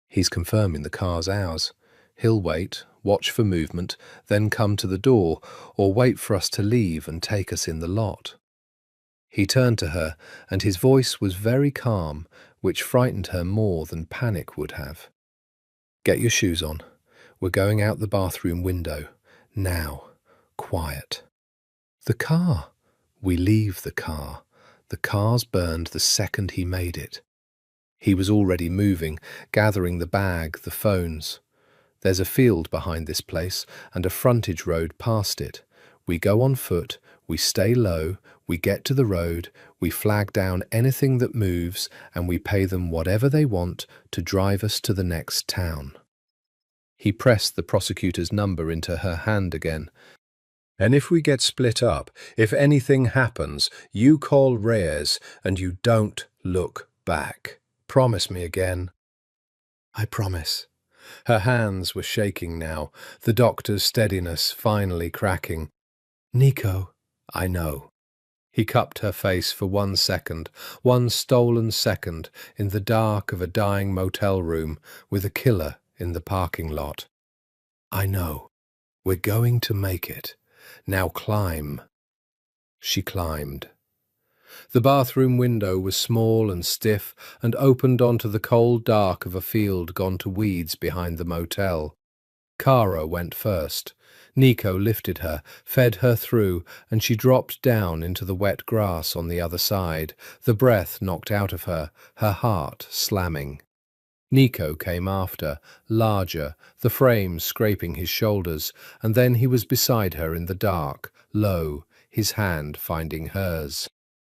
He's confirming the car's ours. He'll wait, watch for movement, then come to the door, or wait for us to leave and take us in the lot. He turned to her, and his voice was very calm, which frightened her more than panic would have. "Get your shoes on. We're going out the bathroom window. Now. Quiet." "The car." "We leave the car. The car's burned the second he made it." He was already moving, gathering the bag, the phones. "There's a field behind this place, and a frontage road past it. We go on foot, we stay low, we get to the road, we flag down anything that moves, and we pay them whatever they want to drive us to the next town." He pressed the prosecutor's number into her hand again. "And if we get split up, if anything happens, you call Reyes and you don't look back. Promise me again." "I promise." Her hands were shaking now, the doctor's steadiness finally cracking. "Nico." "I know." He cupped her face for 1 second, one stolen second, in the dark of a dying motel room, with a killer in the parking lot. "I know. We're going to make it. Now climb." She climbed. The bathroom window was small and stiff and opened onto the cold dark of a field gone to weeds behind the motel. Kara went first. Nico lifted her, fed her through, and she dropped down into the wet grass on the other side, the breath knocked out of her, her heart slamming. Nico came after, larger, the frame scraping his shoulders, and then he was beside her in the dark, low, his hand finding hers.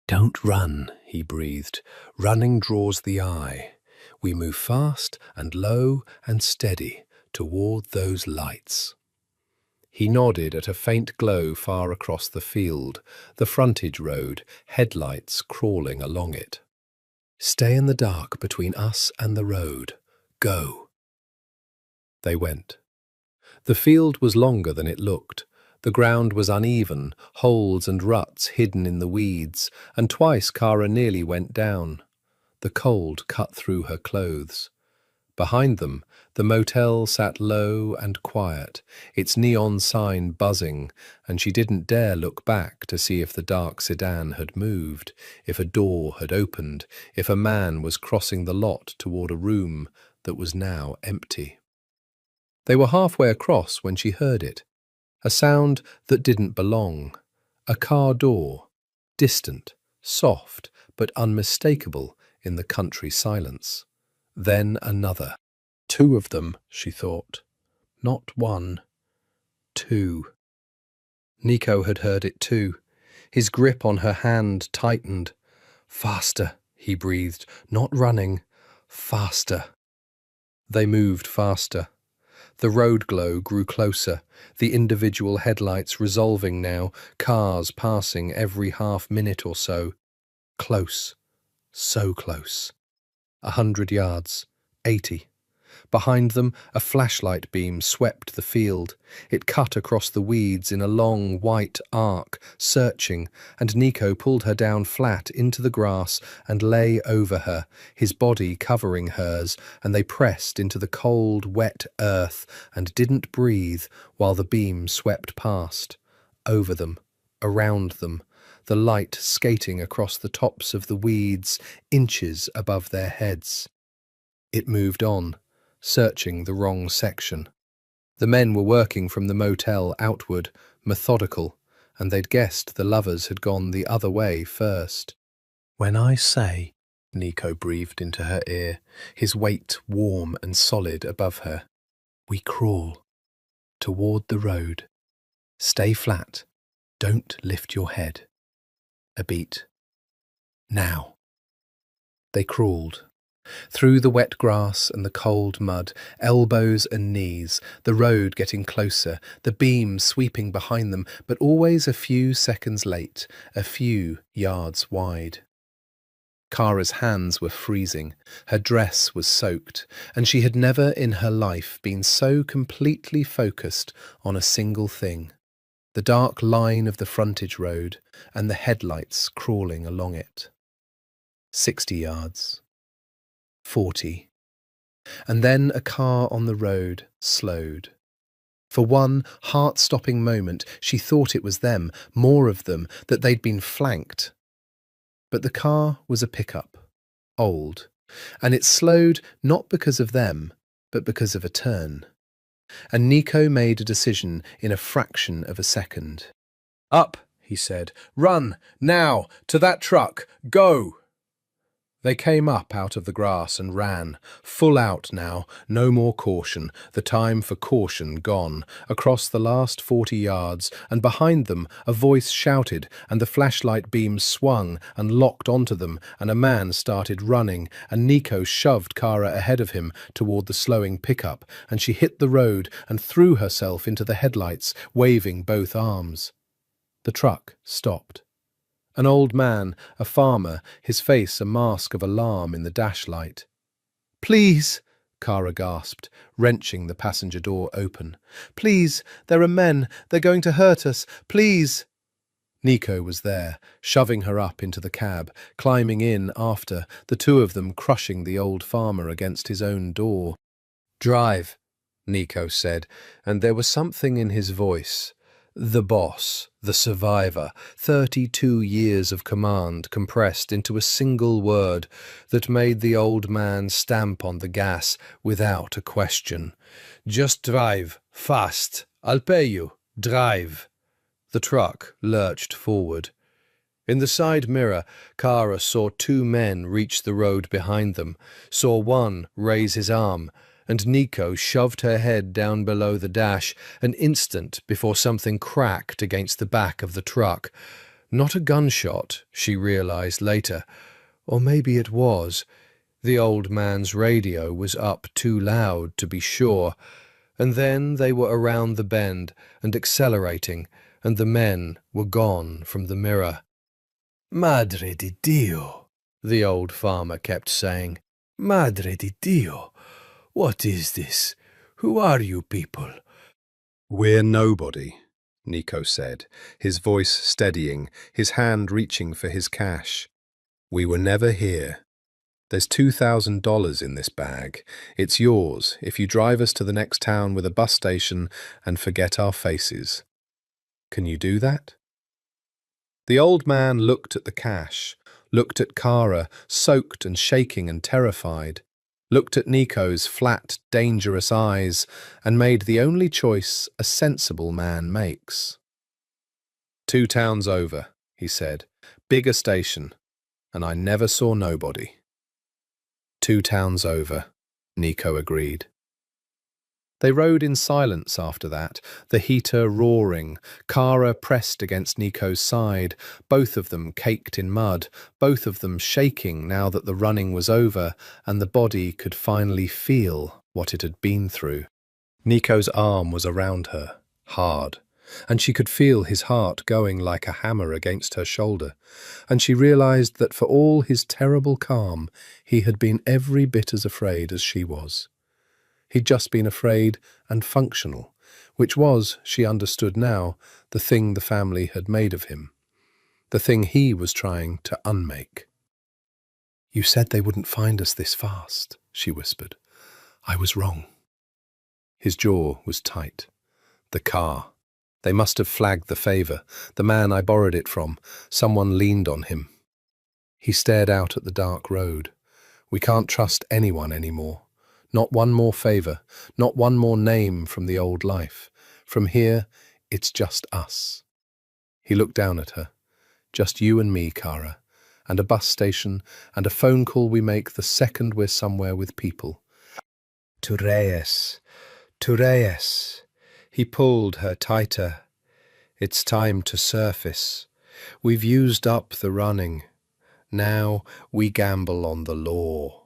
"Don't run," he breathed. "Running draws the eye. We move fast and low and steady toward those lights." He nodded at a faint glow far across the field, the frontage road, headlights crawling along it. "Stay in the dark between us and the road. Go." They went. The field was longer than it looked. The ground was uneven, holes and ruts hidden in the weeds, and twice Kara nearly went down. The cold cut through her clothes. Behind them, the motel sat low and quiet, its neon sign buzzing, and she didn't dare look back to see if the dark sedan had moved, if a door had opened, if a man was crossing the lot toward a room that was now empty. They were halfway across when she heard it. A sound that didn't belong. A car door. Distant, soft, but unmistakable in the country silence. Then another. Two of them, she thought. Not one. Two. Nico had heard it too. His grip on her hand tightened. Faster, he breathed, not running. Faster. They moved faster. The road glow grew closer, the individual headlights resolving now, cars passing every half-minute or so. Close. So close. 100 yards. 80. Behind them, a flashlight beam swept the field. It cut across the weeds in a long, white arc, searching, and Nico pulled her down flat into the grass and lay over her, his body covering hers, and they pressed into the cold, wet earth and didn't breathe while the beam swept past. Over them, around them, the light skating across the tops of the weeds, inches above their heads. It moved on, searching the wrong section. The men were working from the motel outward, methodical, and they'd guessed the lovers had gone the other way first. "When I say," Nico breathed into her ear, his weight warm and solid above her, "we crawl. Toward the road. Stay flat. Don't lift your head." A beat. Now. They crawled. Through the wet grass and the cold mud, elbows and knees, the road getting closer, the beam sweeping behind them, but always a few seconds late, a few yards wide. Kara's hands were freezing, her dress was soaked, and she had never in her life been so completely focused on a single thing. The dark line of the frontage road and the headlights crawling along it. 60 yards. 40. And then a car on the road slowed. For one heart-stopping moment, she thought it was them, more of them, that they'd been flanked. But the car was a pickup, old, and it slowed not because of them, but because of a turn. And Nico made a decision in a fraction of a second. "Up," he said. "Run, now, to that truck, go!" They came up out of the grass and ran, full out now, no more caution, the time for caution gone, across the last 40 yards, and behind them a voice shouted, and the flashlight beams swung and locked onto them, and a man started running, and Nico shoved Kara ahead of him toward the slowing pickup, and she hit the road and threw herself into the headlights, waving both arms. The truck stopped. An old man, a farmer, his face a mask of alarm in the dashlight. "Please," Kara gasped, wrenching the passenger door open. "Please, there are men. They're going to hurt us. Please." Nico was there, shoving her up into the cab, climbing in after, the two of them crushing the old farmer against his own door. "Drive," Nico said, and there was something in his voice. The boss, the survivor, 32 years of command compressed into a single word that made the old man stamp on the gas without a question. "Just drive, fast. I'll pay you. Drive." The truck lurched forward. In the side mirror, Kara saw two men reach the road behind them, saw one raise his arm, and Nico shoved her head down below the dash an instant before something cracked against the back of the truck. Not a gunshot, she realized later. Or maybe it was. The old man's radio was up too loud to be sure. And then they were around the bend and accelerating, and the men were gone from the mirror. "Madre di Dio," the old farmer kept saying. "Madre di Dio. What is this? Who are you people?" "We're nobody," Nico said, his voice steadying, his hand reaching for his cash. "We were never here. There's $2,000 in this bag. It's yours if you drive us to the next town with a bus station and forget our faces. Can you do that?" The old man looked at the cash, looked at Kara, soaked and shaking and terrified. looked at Nico's flat, dangerous eyes, and made the only choice a sensible man makes. 2 towns over, he said. Bigger station, and I never saw nobody. 2 towns over, Nico agreed. They rode in silence after that, the heater roaring, Kara pressed against Nico's side, both of them caked in mud, both of them shaking now that the running was over and the body could finally feel what it had been through. Nico's arm was around her, hard, and she could feel his heart going like a hammer against her shoulder, and she realized that for all his terrible calm, he had been every bit as afraid as she was. He'd just been afraid and functional, which was, she understood now, the thing the family had made of him, the thing he was trying to unmake. "You said they wouldn't find us this fast," she whispered. "I was wrong." His jaw was tight. The car. They must have flagged the favour. The man I borrowed it from. Someone leaned on him. He stared out at the dark road. We can't trust anyone anymore. Not one more favour, not one more name from the old life. From here, it's just us. He looked down at her. Just you and me, Kara, and a bus station and a phone call we make the second we're somewhere with people. To Reyes, to Reyes. He pulled her tighter. It's time to surface. We've used up the running. Now we gamble on the law.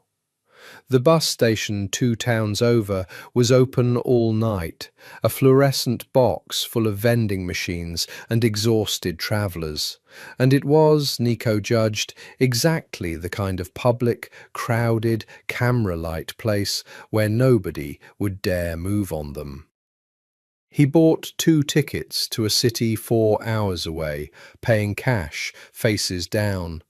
The bus station 2 towns over was open all night, a fluorescent box full of vending machines and exhausted travellers. And it was, Nico judged, exactly the kind of public, crowded, camera-light place where nobody would dare move on them. He bought 2 tickets to a city 4 hours away, paying cash, faces down.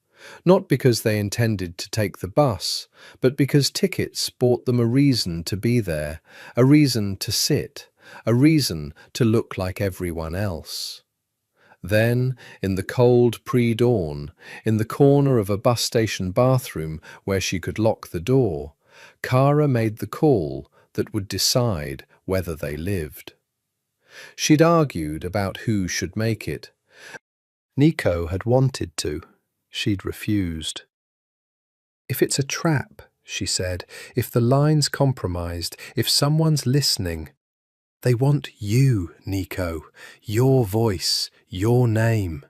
Not because they intended to take the bus, but because tickets bought them a reason to be there, a reason to sit, a reason to look like everyone else. Then, in the cold pre-dawn, in the corner of a bus station bathroom where she could lock the door, Kara made the call that would decide whether they lived. She'd argued about who should make it. Nico had wanted to. She'd refused. "If it's a trap," she said, "if the line's compromised, if someone's listening, they want you, Nico, your voice, your name.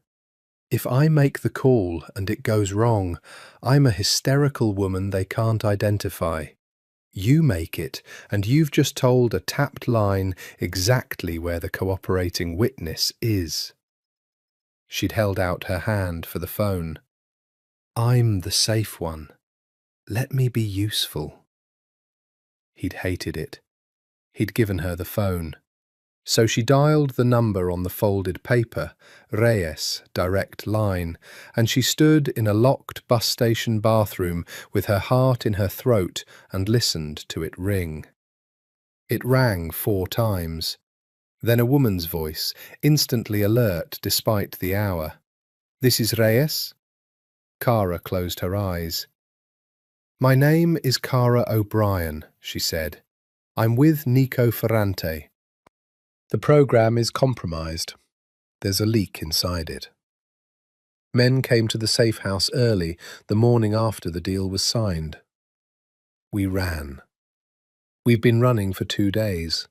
If I make the call and it goes wrong, I'm a hysterical woman they can't identify. You make it, and you've just told a tapped line exactly where the cooperating witness is." She'd held out her hand for the phone. "I'm the safe one. Let me be useful." He'd hated it. He'd given her the phone. So she dialed the number on the folded paper, Reyes, direct line, and she stood in a locked bus station bathroom with her heart in her throat and listened to it ring. It rang 4 times. Then a woman's voice, instantly alert despite the hour. "This is Reyes?" Kara closed her eyes. "My name is Kara O'Brien," she said. "I'm with Nico Ferrante. The program is compromised. There's a leak inside it." Men came to the safe house early, the morning after the deal was signed. We ran. We've been running for 2 days.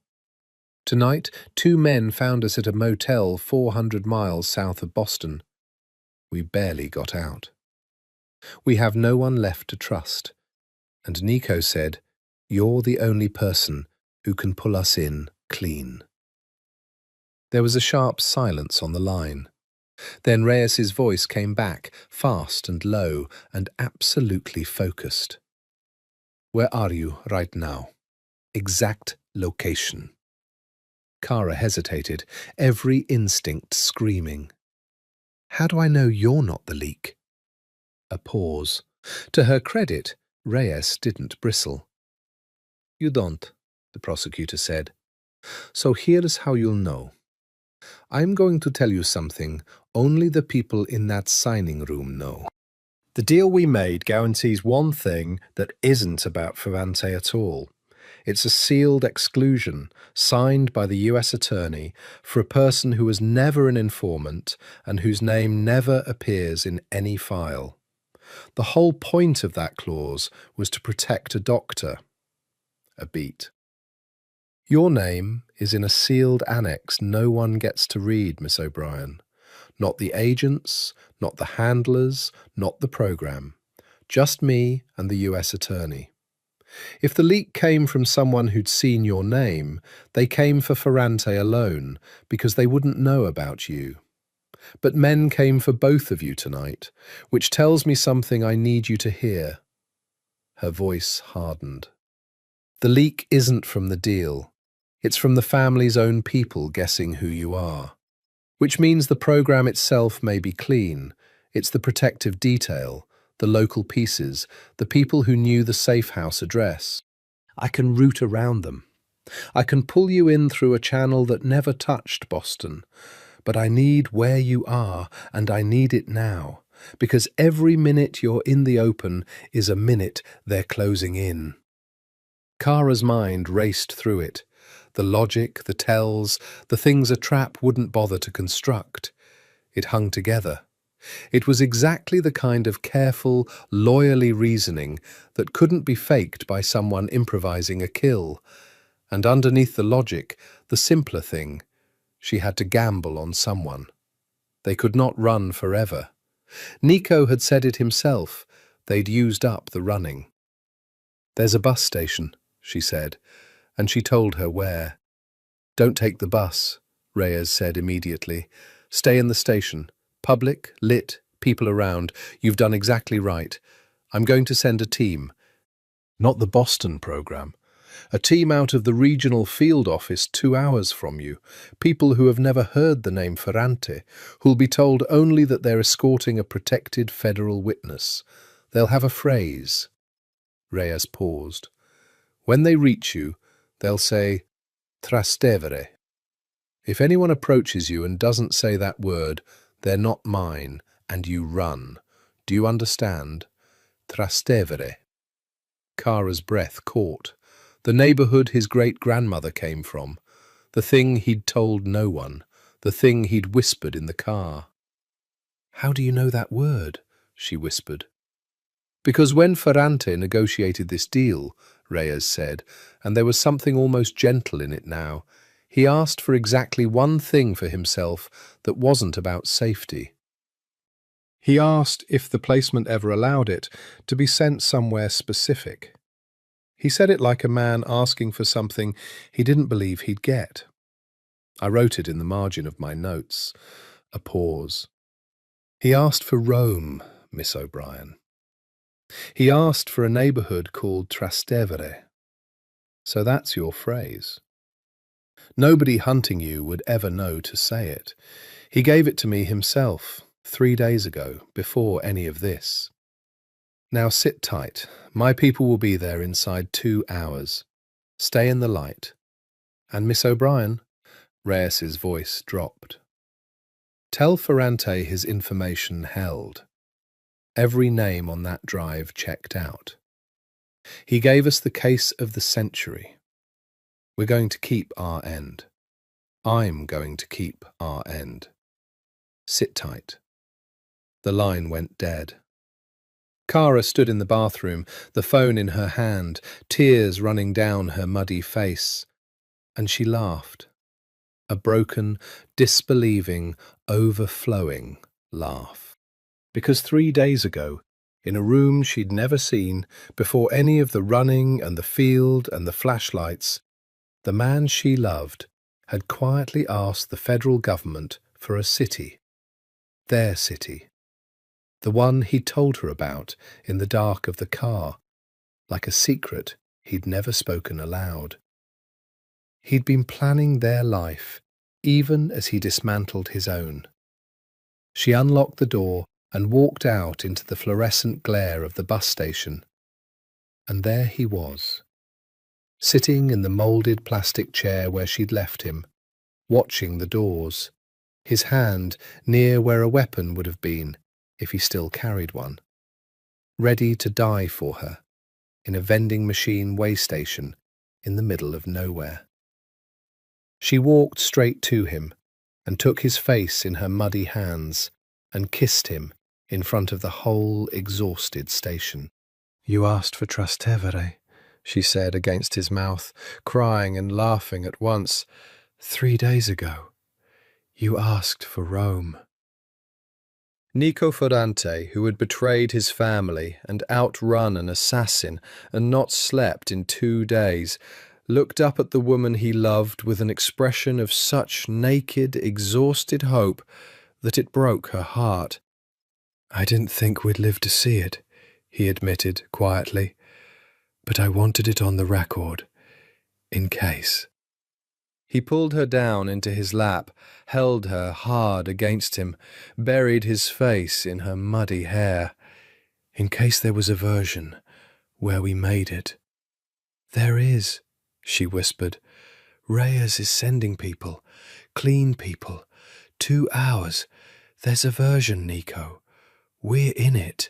Tonight, 2 men found us at a motel 400 miles south of Boston. We barely got out. We have no one left to trust. And Nico said, "You're the only person who can pull us in clean." There was a sharp silence on the line. Then Reyes's voice came back, fast and low and absolutely focused. "Where are you right now? Exact location." Kara hesitated, every instinct screaming. "How do I know you're not the leak?" A pause. To her credit, Reyes didn't bristle. "You don't," the prosecutor said. "So here's how you'll know. I'm going to tell you something only the people in that signing room know. The deal we made guarantees one thing that isn't about Ferrante at all. It's a sealed exclusion signed by the US attorney for a person who was never an informant and whose name never appears in any file. The whole point of that clause was to protect a doctor. A beat. Your name is in a sealed annex no one gets to read, Miss O'Brien. Not the agents, not the handlers, not the program. Just me and the US attorney. If the leak came from someone who'd seen your name, they came for Ferrante alone, because they wouldn't know about you. But men came for both of you tonight, which tells me something I need you to hear. Her voice hardened. The leak isn't from the deal. It's from the family's own people guessing who you are. Which means the program itself may be clean. It's the protective detail, the local pieces, the people who knew the safe house address. I can route around them. I can pull you in through a channel that never touched Boston. But I need where you are, and I need it now, because every minute you're in the open is a minute they're closing in. Kara's mind raced through it. The logic, the tells, the things a trap wouldn't bother to construct. It hung together. It was exactly the kind of careful, lawyerly reasoning that couldn't be faked by someone improvising a kill. And underneath the logic, the simpler thing, she had to gamble on someone. They could not run forever. Nico had said it himself. They'd used up the running. There's a bus station, she said, and she told her where. Don't take the bus, Reyes said immediately. Stay in the station. Public, lit, people around. You've done exactly right. I'm going to send a team. Not the Boston program. A team out of the regional field office 2 hours from you. People who have never heard the name Ferrante, who'll be told only that they're escorting a protected federal witness. They'll have a phrase. Reyes paused. When they reach you, they'll say, Trastevere. If anyone approaches you and doesn't say that word, they're not mine, and you run. Do you understand? Trastevere. Kara's breath caught. The neighbourhood his great-grandmother came from. The thing he'd told no one. The thing he'd whispered in the car. How do you know that word? She whispered. Because when Ferrante negotiated this deal, Reyes said, and there was something almost gentle in it now, he asked for exactly one thing for himself that wasn't about safety. He asked if the placement ever allowed it to be sent somewhere specific. He said it like a man asking for something he didn't believe he'd get. I wrote it in the margin of my notes. A pause. He asked for Rome, Miss O'Brien. He asked for a neighbourhood called Trastevere. So that's your phrase. Nobody hunting you would ever know to say it. He gave it to me himself 3 days ago, before any of this. Now sit tight. My people will be there inside 2 hours. Stay in the light. And Miss O'Brien, Reyes's voice dropped. Tell Ferrante his information held. Every name on that drive checked out. He gave us the case of the century. We're going to keep our end. I'm going to keep our end. Sit tight. The line went dead. Kara stood in the bathroom, the phone in her hand, tears running down her muddy face. And she laughed. A broken, disbelieving, overflowing laugh. Because 3 days ago, in a room she'd never seen, before any of the running and the field and the flashlights, the man she loved had quietly asked the federal government for a city. Their city. The one he'd told her about in the dark of the car, like a secret he'd never spoken aloud. He'd been planning their life, even as he dismantled his own. She unlocked the door and walked out into the fluorescent glare of the bus station. And there he was, sitting in the moulded plastic chair where she'd left him, watching the doors, his hand near where a weapon would have been if he still carried one. ready to die for her, in a vending machine way station in the middle of nowhere. She walked straight to him and took his face in her muddy hands and kissed him in front of the whole exhausted station. "You asked for Trastevere," she said against his mouth, crying and laughing at once. 3 days ago, you asked for Rome." Nico Ferrante, who had betrayed his family and outrun an assassin and not slept in 2 days, looked up at the woman he loved with an expression of such naked, exhausted hope that it broke her heart. "I didn't think we'd live to see it," he admitted quietly, "but I wanted it on the record, in case." He pulled her down into his lap, held her hard against him, buried his face in her muddy hair. "In case there was a version where we made it." "There is," she whispered. "Reyes is sending people, clean people. 2 hours. There's a version, Nico. We're in it."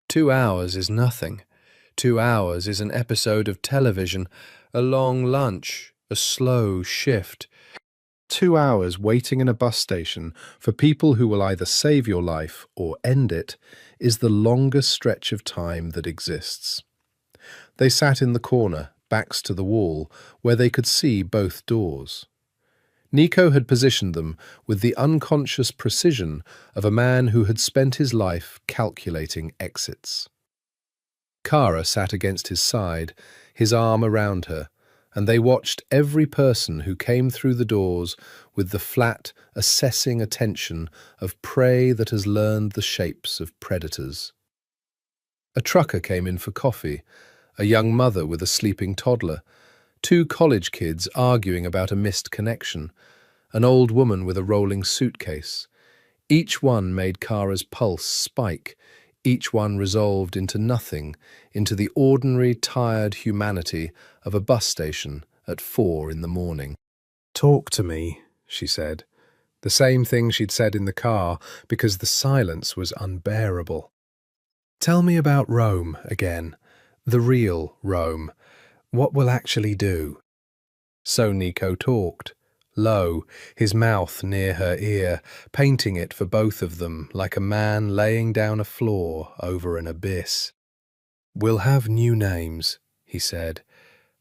2 hours is nothing. 2 hours is an episode of television, a long lunch, a slow shift. 2 hours waiting in a bus station for people who will either save your life or end it is the longest stretch of time that exists. They sat in the corner, backs to the wall, where they could see both doors. Nico had positioned them with the unconscious precision of a man who had spent his life calculating exits. Kara sat against his side, his arm around her, and they watched every person who came through the doors with the flat, assessing attention of prey that has learned the shapes of predators. A trucker came in for coffee, a young mother with a sleeping toddler, 2 college kids arguing about a missed connection, an old woman with a rolling suitcase. Each one made Kara's pulse spike, each one resolved into nothing, into the ordinary, tired humanity of a bus station at 4 in the morning. "Talk to me," she said. The same thing she'd said in the car, because the silence was unbearable. "Tell me about Rome again. The real Rome. What we'll actually do." So Nico talked, low, his mouth near her ear, painting it for both of them like a man laying down a floor over an abyss. "We'll have new names," he said.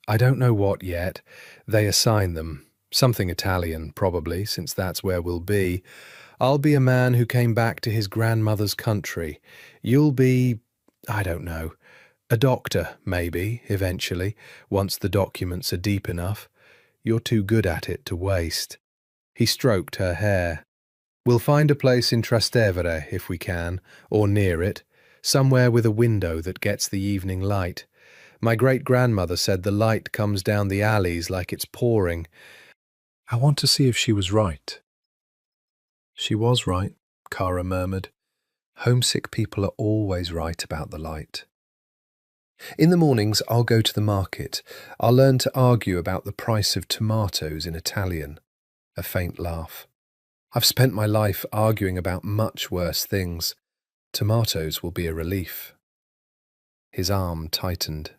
"I don't know what yet. They assign them. Something Italian, probably, since that's where we'll be. I'll be a man who came back to his grandmother's country. You'll be, I don't know, a doctor, maybe, eventually, once the documents are deep enough. You're too good at it to waste." He stroked her hair. "We'll find a place in Trastevere, if we can, or near it, somewhere with a window that gets the evening light. My great-grandmother said the light comes down the alleys like it's pouring." "I want to see if she was right." "She was right," Kara murmured. "Homesick people are always right about the light." "In the mornings, I'll go to the market. I'll learn to argue about the price of tomatoes in Italian." A faint laugh. "I've spent my life arguing about much worse things. Tomatoes will be a relief." His arm tightened.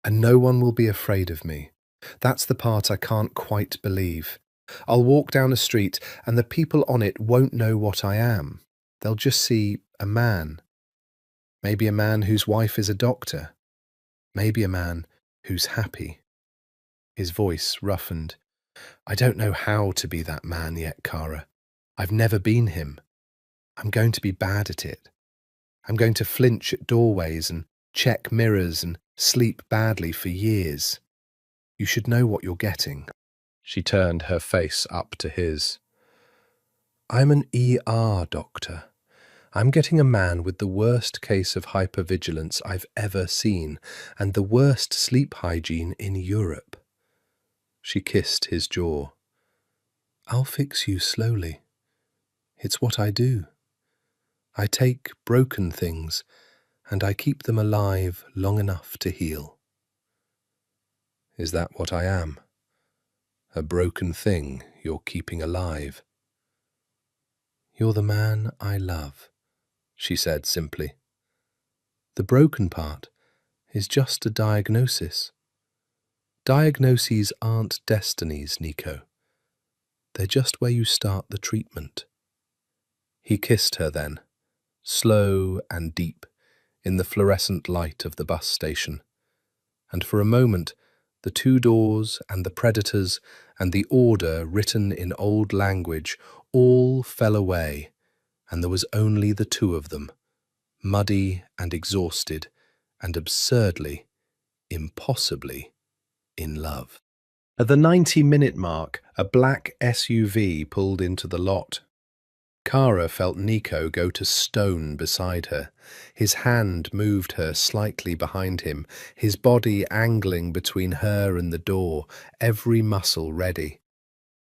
"And no one will be afraid of me. That's the part I can't quite believe. I'll walk down a street and the people on it won't know what I am. They'll just see a man. Maybe a man whose wife is a doctor. Maybe a man who's happy." His voice roughened. "I don't know how to be that man yet, Kara. I've never been him. I'm going to be bad at it. I'm going to flinch at doorways and check mirrors and sleep badly for years. You should know what you're getting." She turned her face up to his. "I'm an ER doctor. I'm getting a man with the worst case of hypervigilance I've ever seen and the worst sleep hygiene in Europe." She kissed his jaw. "I'll fix you slowly. It's what I do. I take broken things and I keep them alive long enough to heal." "Is that what I am? A broken thing you're keeping alive?" "You're the man I love," she said simply. The broken part is just a diagnosis. Diagnoses aren't destinies, Nico. They're just where you start the treatment. He kissed her then, slow and deep, in the fluorescent light of the bus station. And for a moment, the two doors and the predators and the order written in old language all fell away, and there was only the two of them, muddy and exhausted, and absurdly, impossibly in love. At the 90-minute mark, a black SUV pulled into the lot. Kara felt Nico go to stone beside her. His hand moved her slightly behind him, his body angling between her and the door, every muscle ready.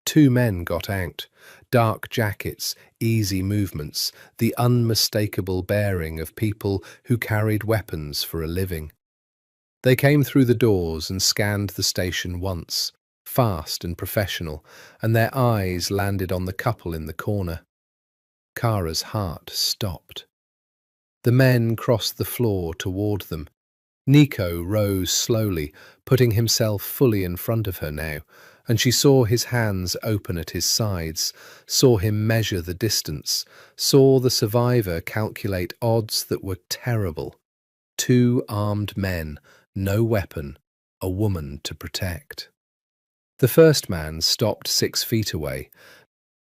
Two men got out, dark jackets, easy movements, the unmistakable bearing of people who carried weapons for a living. They came through the doors and scanned the station once, fast and professional, and their eyes landed on the couple in the corner. Kara's heart stopped. The men crossed the floor toward them. Nico rose slowly, putting himself fully in front of her now, and she saw his hands open at his sides, saw him measure the distance, saw the survivor calculate odds that were terrible. Two armed men, no weapon, a woman to protect. The first man stopped 6 feet away.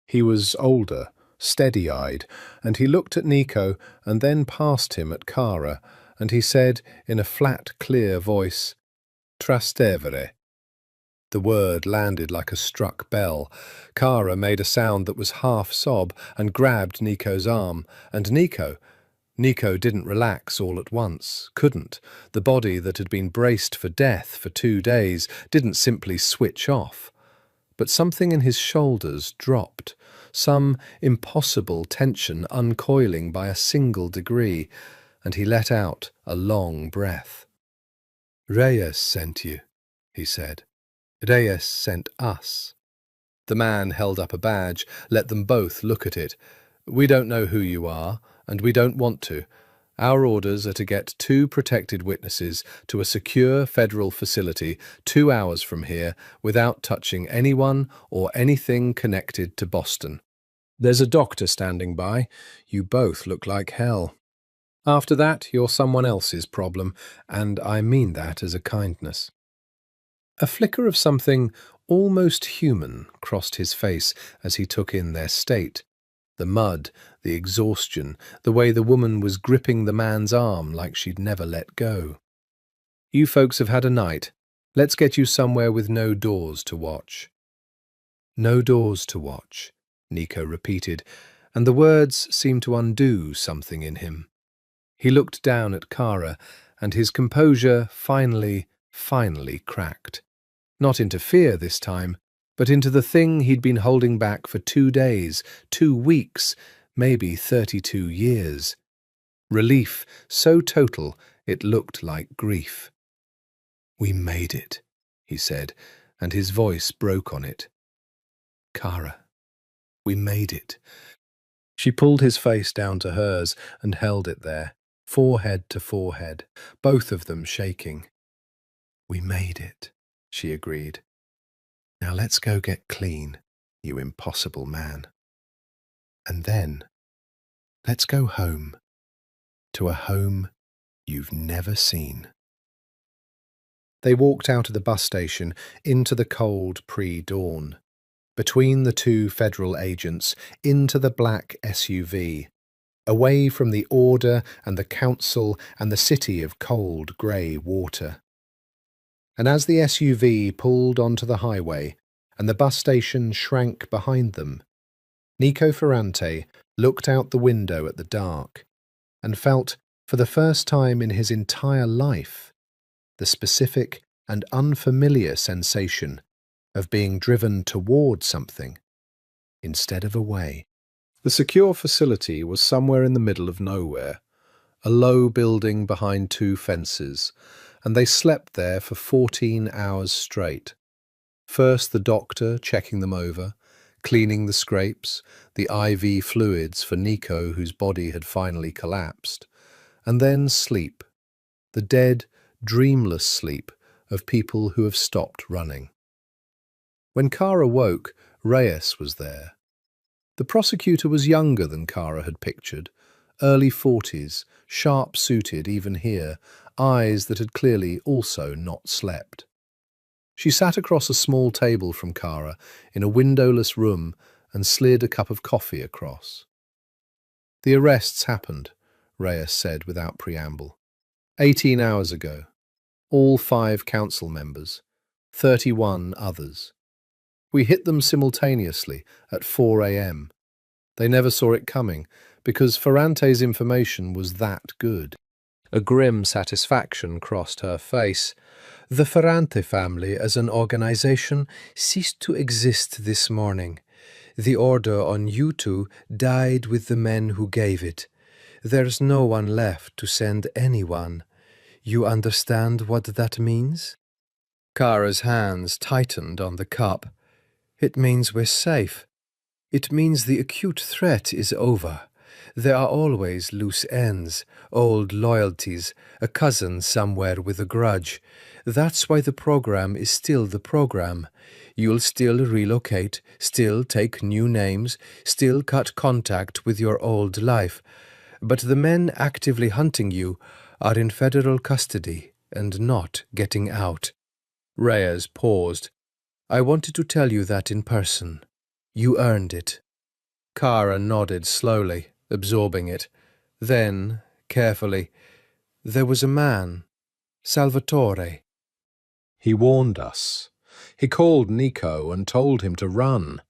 He was older, steady-eyed, and he looked at Nico and then past him at Kara, and he said in a flat, clear voice, "Trastevere." The word landed like a struck bell. Kara made a sound that was half sob and grabbed Nico's arm, and Nico didn't relax all at once, couldn't. The body that had been braced for death for 2 days didn't simply switch off. But something in his shoulders dropped, some impossible tension uncoiling by a single degree, and he let out a long breath. "Reyes sent you," he said. "Reyes sent us." The man held up a badge, let them both look at it. "We don't know who you are, and we don't want to. Our orders are to get 2 protected witnesses to a secure federal facility 2 hours from here without touching anyone or anything connected to Boston. There's a doctor standing by. You both look like hell. After that, you're someone else's problem, and I mean that as a kindness." A flicker of something almost human crossed his face as he took in their state. The mud, the exhaustion, the way the woman was gripping the man's arm like she'd never let go. "You folks have had a night. Let's get you somewhere with no doors to watch." "No doors to watch," Nico repeated, and the words seemed to undo something in him. He looked down at Kara, and his composure finally cracked. Not into fear this time, but into the thing he'd been holding back for 2 days, 2 weeks, maybe 32 years. Relief so total it looked like grief. "We made it," he said, and his voice broke on it. "Kara, we made it." She pulled his face down to hers and held it there, forehead to forehead, both of them shaking. "We made it," she agreed. "Now let's go get clean, you impossible man. And then, let's go home, to a home you've never seen." They walked out of the bus station into the cold pre-dawn, between the 2 federal agents, into the black SUV, away from the order and the council and the city of cold grey water. And as the SUV pulled onto the highway and the bus station shrank behind them, Nico Ferrante looked out the window at the dark and felt, for the first time in his entire life, the specific and unfamiliar sensation of being driven toward something instead of away. The secure facility was somewhere in the middle of nowhere, a low building behind 2 fences, and they slept there for 14 hours straight. First the doctor checking them over, cleaning the scrapes, the IV fluids for Nico whose body had finally collapsed, And then sleep, the dead, dreamless sleep of people who have stopped running. When Kara woke, Reyes was there. The prosecutor was younger than Kara had pictured, early 40s, sharp-suited even here, eyes that had clearly also not slept. She sat across a small table from Kara in a windowless room and slid a cup of coffee across. "The arrests happened," Reyes said without preamble. 18 hours ago. All 5 council members, 31 others. We hit them simultaneously at 4 a.m. They never saw it coming because Ferrante's information was that good. A grim satisfaction crossed her face. The Ferrante family as an organization ceased to exist this morning. The order on you two died with the men who gave it. There's no one left to send anyone. You understand what that means? Kara's hands tightened on the cup. It means we're safe. It means the acute threat is over. There are always loose ends, old loyalties, a cousin somewhere with a grudge. That's why the program is still the program. You'll still relocate, still take new names, still cut contact with your old life. But the men actively hunting you are in federal custody and not getting out. Reyes paused. I wanted to tell you that in person. You earned it. Kara nodded slowly, absorbing it. Then, carefully, there was a man, Salvatore. He warned us. He called Nico and told him to run,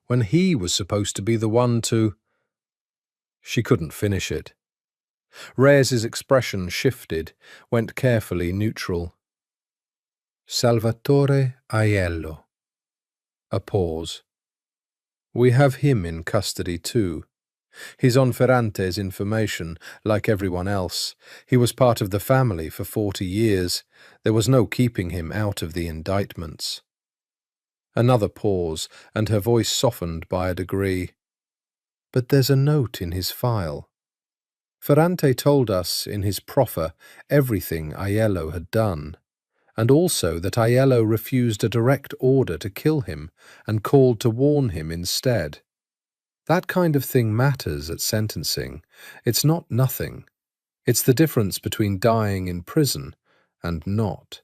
when he was supposed to be the one to... She couldn't finish it. Reyes's expression shifted, went carefully neutral. Salvatore Aiello. A pause. We have him in custody too. He's on Ferrante's information, like everyone else. He was part of the family for 40 years. There was no keeping him out of the indictments. Another pause, and her voice softened by a degree. But there's a note in his file. Ferrante told us in his proffer everything Aiello had done, and also that Aiello refused a direct order to kill him and called to warn him instead. That kind of thing matters at sentencing. It's not nothing. It's the difference between dying in prison and not.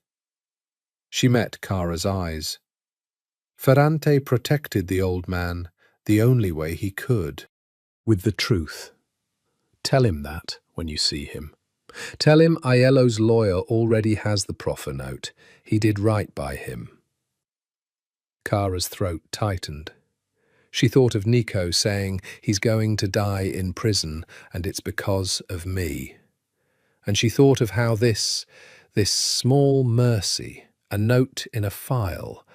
She met Kara's eyes. Ferrante protected the old man the only way he could. With the truth. Tell him that when you see him. Tell him Aiello's lawyer already has the proffer note. He did right by him. Kara's throat tightened. She thought of Nico saying he's going to die in prison and it's because of me. And she thought of how this small mercy, a note in a file,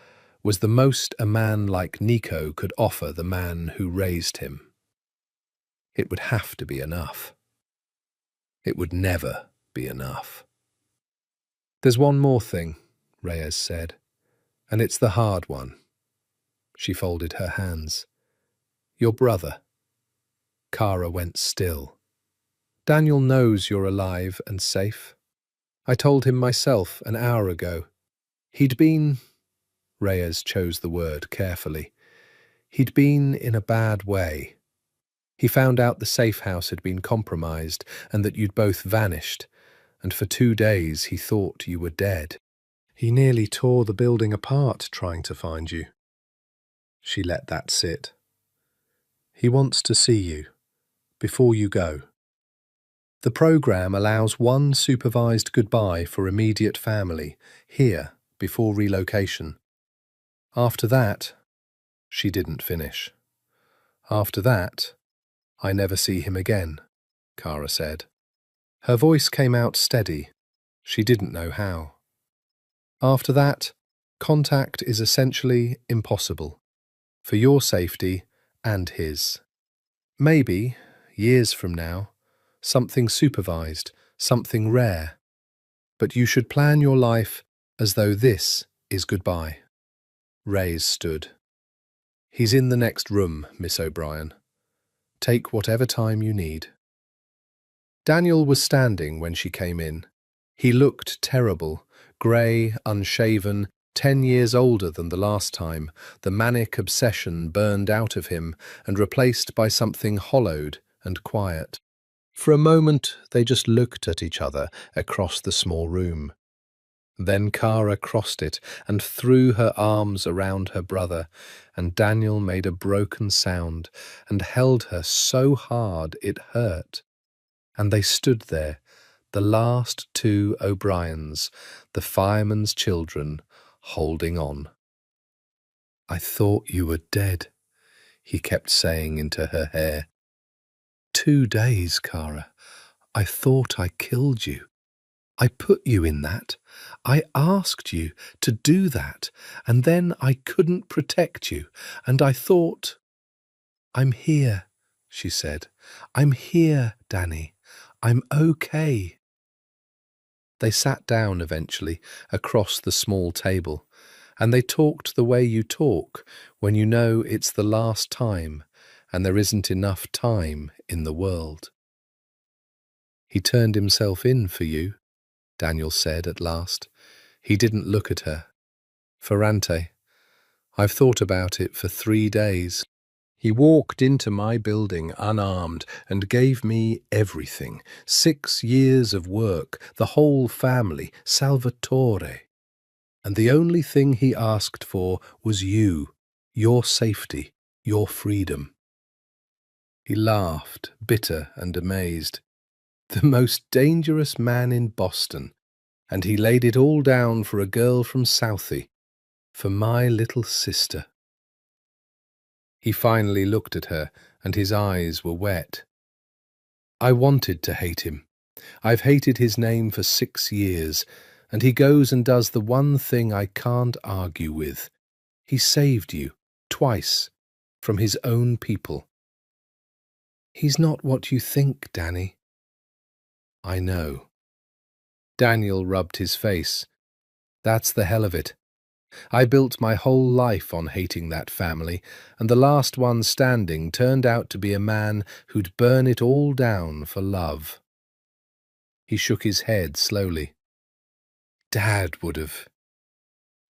was the most a man like Nico could offer the man who raised him. It would have to be enough. It would never be enough. There's one more thing, Reyes said, and it's the hard one. She folded her hands. Your brother. Kara went still. Daniel knows you're alive and safe. I told him myself an hour ago. He'd been... Reyes chose the word carefully. He'd been in a bad way. He found out the safe house had been compromised and that you'd both vanished, and for 2 days he thought you were dead. He nearly tore the building apart trying to find you. She let that sit. He wants to see you, before you go. The program allows one supervised goodbye for immediate family, here, before relocation. After that, she didn't finish. After that, I never see him again, Kara said. Her voice came out steady. She didn't know how. After that, contact is essentially impossible, for your safety and his. Maybe, years from now, something supervised, something rare. But you should plan your life as though this is goodbye. Reyes stood. He's in the next room, Miss O'Brien. Take whatever time you need. Daniel was standing when she came in. He looked terrible, grey, unshaven, 10 years older than the last time, the manic obsession burned out of him and replaced by something hollowed and quiet. For a moment, they just looked at each other across the small room. Then Kara crossed it and threw her arms around her brother, and Daniel made a broken sound and held her so hard it hurt. And they stood there, the last two O'Briens, the fireman's children, holding on. "I thought you were dead," he kept saying into her hair. "2 days, Kara. I thought I killed you. I put you in that. I asked you to do that, and then I couldn't protect you, and I thought—" "I'm here," she said. "I'm here, Danny. I'm okay." They sat down eventually across the small table, and they talked the way you talk when you know it's the last time and there isn't enough time in the world. "He turned himself in for you," Daniel said at last. He didn't look at her. "Ferrante, I've thought about it for 3 days. He walked into my building unarmed and gave me everything. 6 years of work, the whole family, Salvatore. And the only thing he asked for was you, your safety, your freedom." He laughed, bitter and amazed. "The most dangerous man in Boston, and he laid it all down for a girl from Southie, for my little sister." He finally looked at her, and his eyes were wet. "I wanted to hate him. I've hated his name for 6 years, and he goes and does the one thing I can't argue with. He saved you, twice, from his own people." "He's not what you think, Danny." "I know." Daniel rubbed his face. "That's the hell of it. I built my whole life on hating that family, and the last one standing turned out to be a man who'd burn it all down for love." He shook his head slowly. "Dad would have—"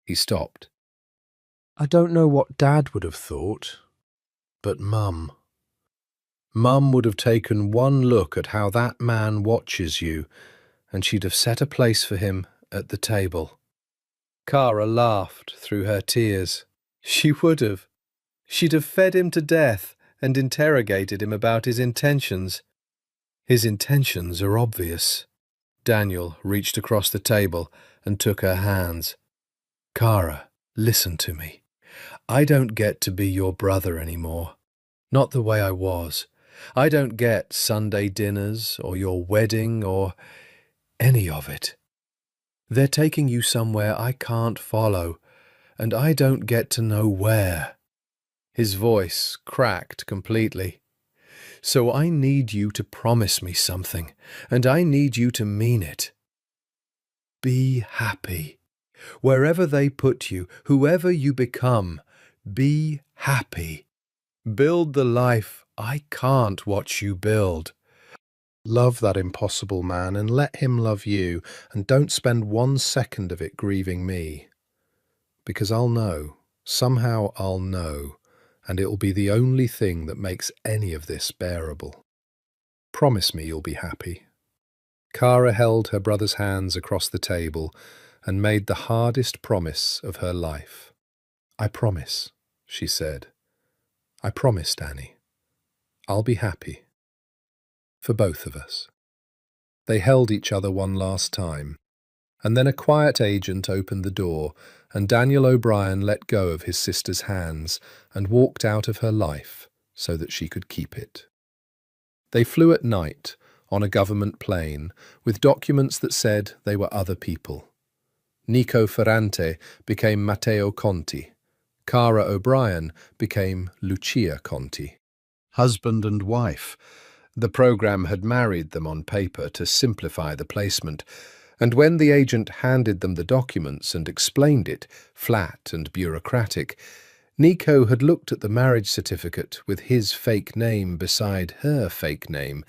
He stopped. "I don't know what Dad would have thought, but Mum. Mum would have taken one look at how that man watches you, and she'd have set a place for him at the table." Kara laughed through her tears. "She would have. She'd have fed him to death and interrogated him about his intentions. His intentions are obvious." Daniel reached across the table and took her hands. "Kara, listen to me. I don't get to be your brother anymore. Not the way I was. I don't get Sunday dinners or your wedding or any of it. They're taking you somewhere I can't follow, and I don't get to know where." His voice cracked completely. "So I need you to promise me something, and I need you to mean it. Be happy. Wherever they put you, whoever you become, be happy. Build the life I can't watch you build. Love that impossible man and let him love you, and don't spend 1 second of it grieving me. Because I'll know, somehow I'll know, and it'll be the only thing that makes any of this bearable. Promise me you'll be happy." Kara held her brother's hands across the table and made the hardest promise of her life. "I promise," she said. "I promise, Danny. I'll be happy. For both of us." They held each other one last time, and then a quiet agent opened the door, and Daniel O'Brien let go of his sister's hands and walked out of her life so that she could keep it. They flew at night on a government plane with documents that said they were other people. Nico Ferrante became Matteo Conti. Kara O'Brien became Lucia Conti. Husband and wife. The program had married them on paper to simplify the placement, and when the agent handed them the documents and explained it, flat and bureaucratic, Nico had looked at the marriage certificate with his fake name beside her fake name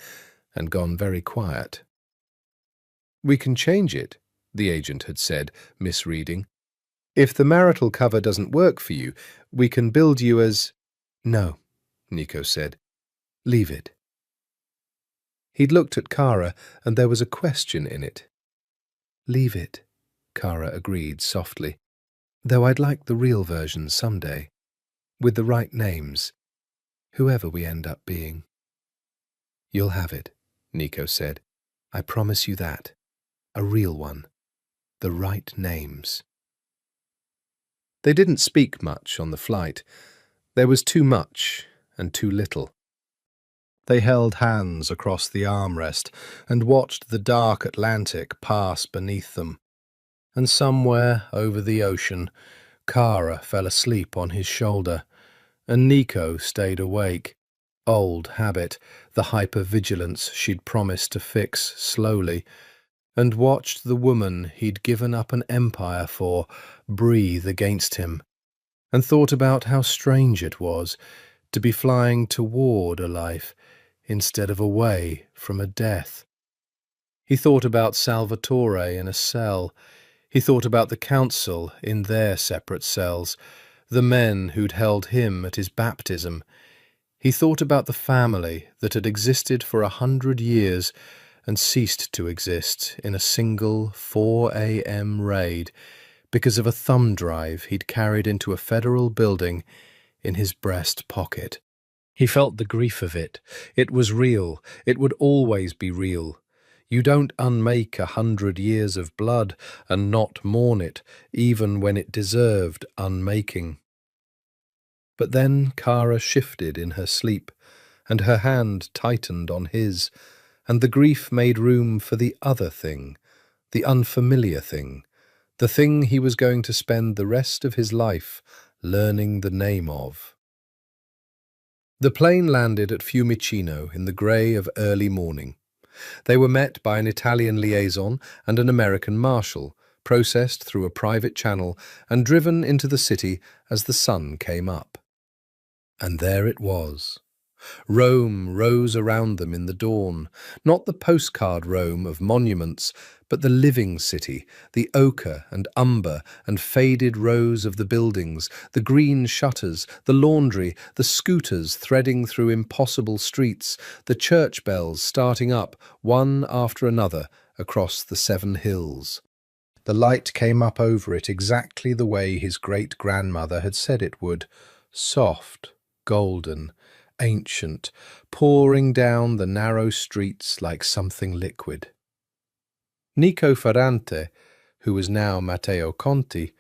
and gone very quiet. "We can change it," the agent had said, misreading. "If the marital cover doesn't work for you, we can build you as—" "No," Nico said. "Leave it." He'd looked at Kara, and there was a question in it. "Leave it," Kara agreed softly. "Though I'd like the real version someday, with the right names, whoever we end up being." "You'll have it," Nico said. "I promise you that. A real one. The right names." They didn't speak much on the flight. There was too much and too little. They held hands across the armrest and watched the dark Atlantic pass beneath them. And somewhere over the ocean, Kara fell asleep on his shoulder, and Nico stayed awake. Old habit, the hypervigilance she'd promised to fix slowly, and watched the woman he'd given up an empire for breathe against him, and thought about how strange it was to be flying toward a life instead of away from a death. He thought about Salvatore in a cell. He thought about the council in their separate cells, the men who'd held him at his baptism. He thought about the family that had existed for 100 years and ceased to exist in a single 4 a.m. raid because of a thumb drive he'd carried into a federal building in his breast pocket. He felt the grief of it. It was real. It would always be real. You don't unmake 100 years of blood and not mourn it, even when it deserved unmaking. But then Kara shifted in her sleep, and her hand tightened on his, and the grief made room for the other thing, the unfamiliar thing, the thing he was going to spend the rest of his life learning the name of. The plane landed at Fiumicino in the grey of early morning. They were met by an Italian liaison and an American marshal, processed through a private channel and driven into the city as the sun came up. And there it was. Rome rose around them in the dawn, not the postcard Rome of monuments, but the living city, the ochre and umber and faded rows of the buildings, the green shutters, the laundry, the scooters threading through impossible streets, the church bells starting up, one after another, across the 7 hills. The light came up over it exactly the way his great-grandmother had said it would, soft, golden, ancient, pouring down the narrow streets like something liquid. Nico Ferrante, who was now Matteo Conti,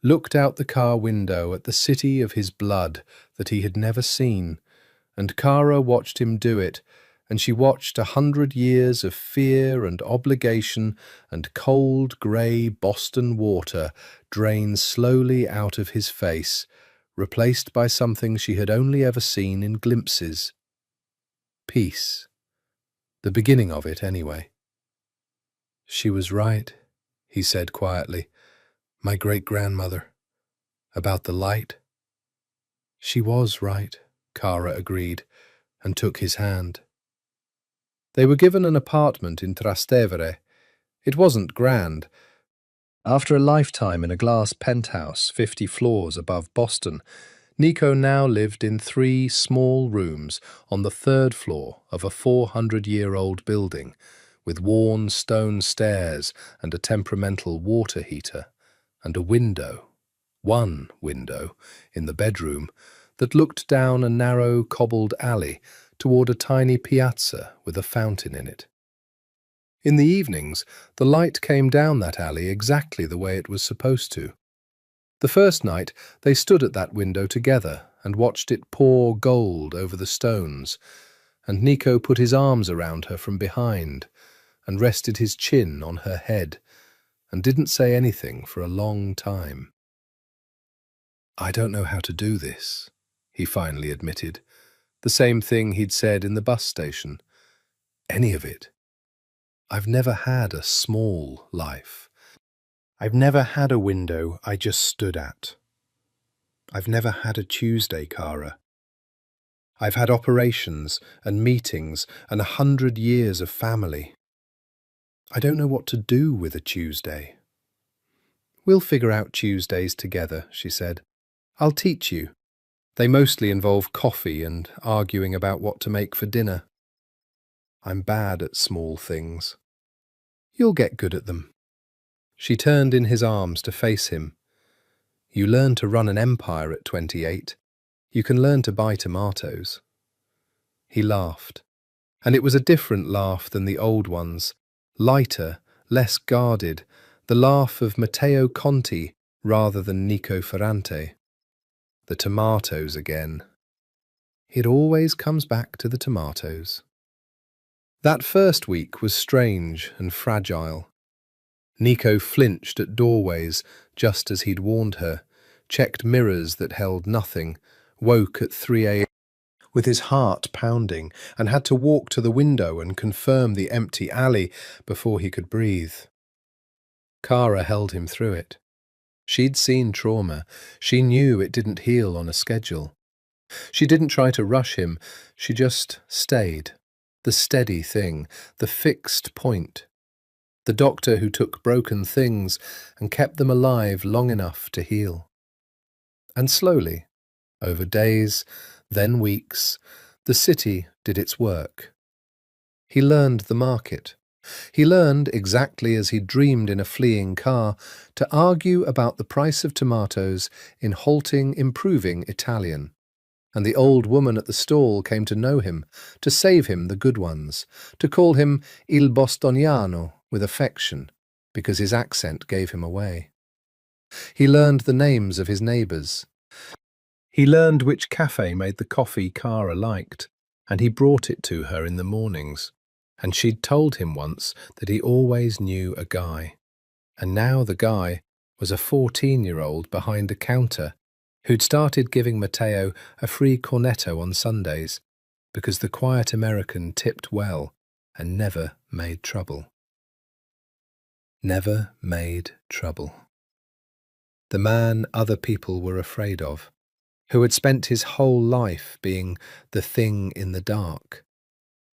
looked out the car window at the city of his blood that he had never seen, and Kara watched him do it, and she watched 100 years of fear and obligation and cold grey Boston water drain slowly out of his face, replaced by something she had only ever seen in glimpses. Peace. The beginning of it, anyway. "She was right," he said quietly. "My great-grandmother. About the light." "She was right," Kara agreed, and took his hand. They were given an apartment in Trastevere. It wasn't grand. After a lifetime in a glass penthouse 50 floors above Boston, Nico now lived in 3 small rooms on the 3rd floor of a 400-year-old building, with worn stone stairs and a temperamental water heater, and a window, one window, in the bedroom that looked down a narrow cobbled alley toward a tiny piazza with a fountain in it. In the evenings, the light came down that alley exactly the way it was supposed to. The first night, they stood at that window together and watched it pour gold over the stones, and Nico put his arms around her from behind and rested his chin on her head and didn't say anything for a long time. "I don't know how to do this," he finally admitted, the same thing he'd said in the bus station. "Any of it. I've never had a small life. I've never had a window I just stood at. I've never had a Tuesday, Kara. I've had operations and meetings and 100 years of family. I don't know what to do with a Tuesday. We'll figure out Tuesdays together, she said. I'll teach you. They mostly involve coffee and arguing about what to make for dinner. I'm bad at small things. You'll get good at them. She turned in his arms to face him. You learn to run an empire at 28. You can learn to buy tomatoes. He laughed, and it was a different laugh than the old ones, lighter, less guarded, the laugh of Matteo Conti rather than Nico Ferrante. The tomatoes again. It always comes back to the tomatoes. That first week was strange and fragile. Nico flinched at doorways just as he'd warned her, checked mirrors that held nothing, woke at 3 a.m. with his heart pounding, and had to walk to the window and confirm the empty alley before he could breathe. Kara held him through it. She'd seen trauma. She knew it didn't heal on a schedule. She didn't try to rush him. She just stayed. The steady thing, the fixed point. The doctor who took broken things and kept them alive long enough to heal. And slowly, over days, then weeks, the city did its work. He learned the market. He learned, exactly as he dreamed in a fleeing car, to argue about the price of tomatoes in halting, improving Italian. And the old woman at the stall came to know him, to save him the good ones, to call him Il Bostoniano with affection, because his accent gave him away. He learned the names of his neighbours. He learned which cafe made the coffee Kara liked, and he brought it to her in the mornings. And she'd told him once that he always knew a guy. And now the guy was a 14-year-old behind a counter who'd started giving Matteo a free cornetto on Sundays because the quiet American tipped well and never made trouble. Never made trouble. The man other people were afraid of, who had spent his whole life being the thing in the dark.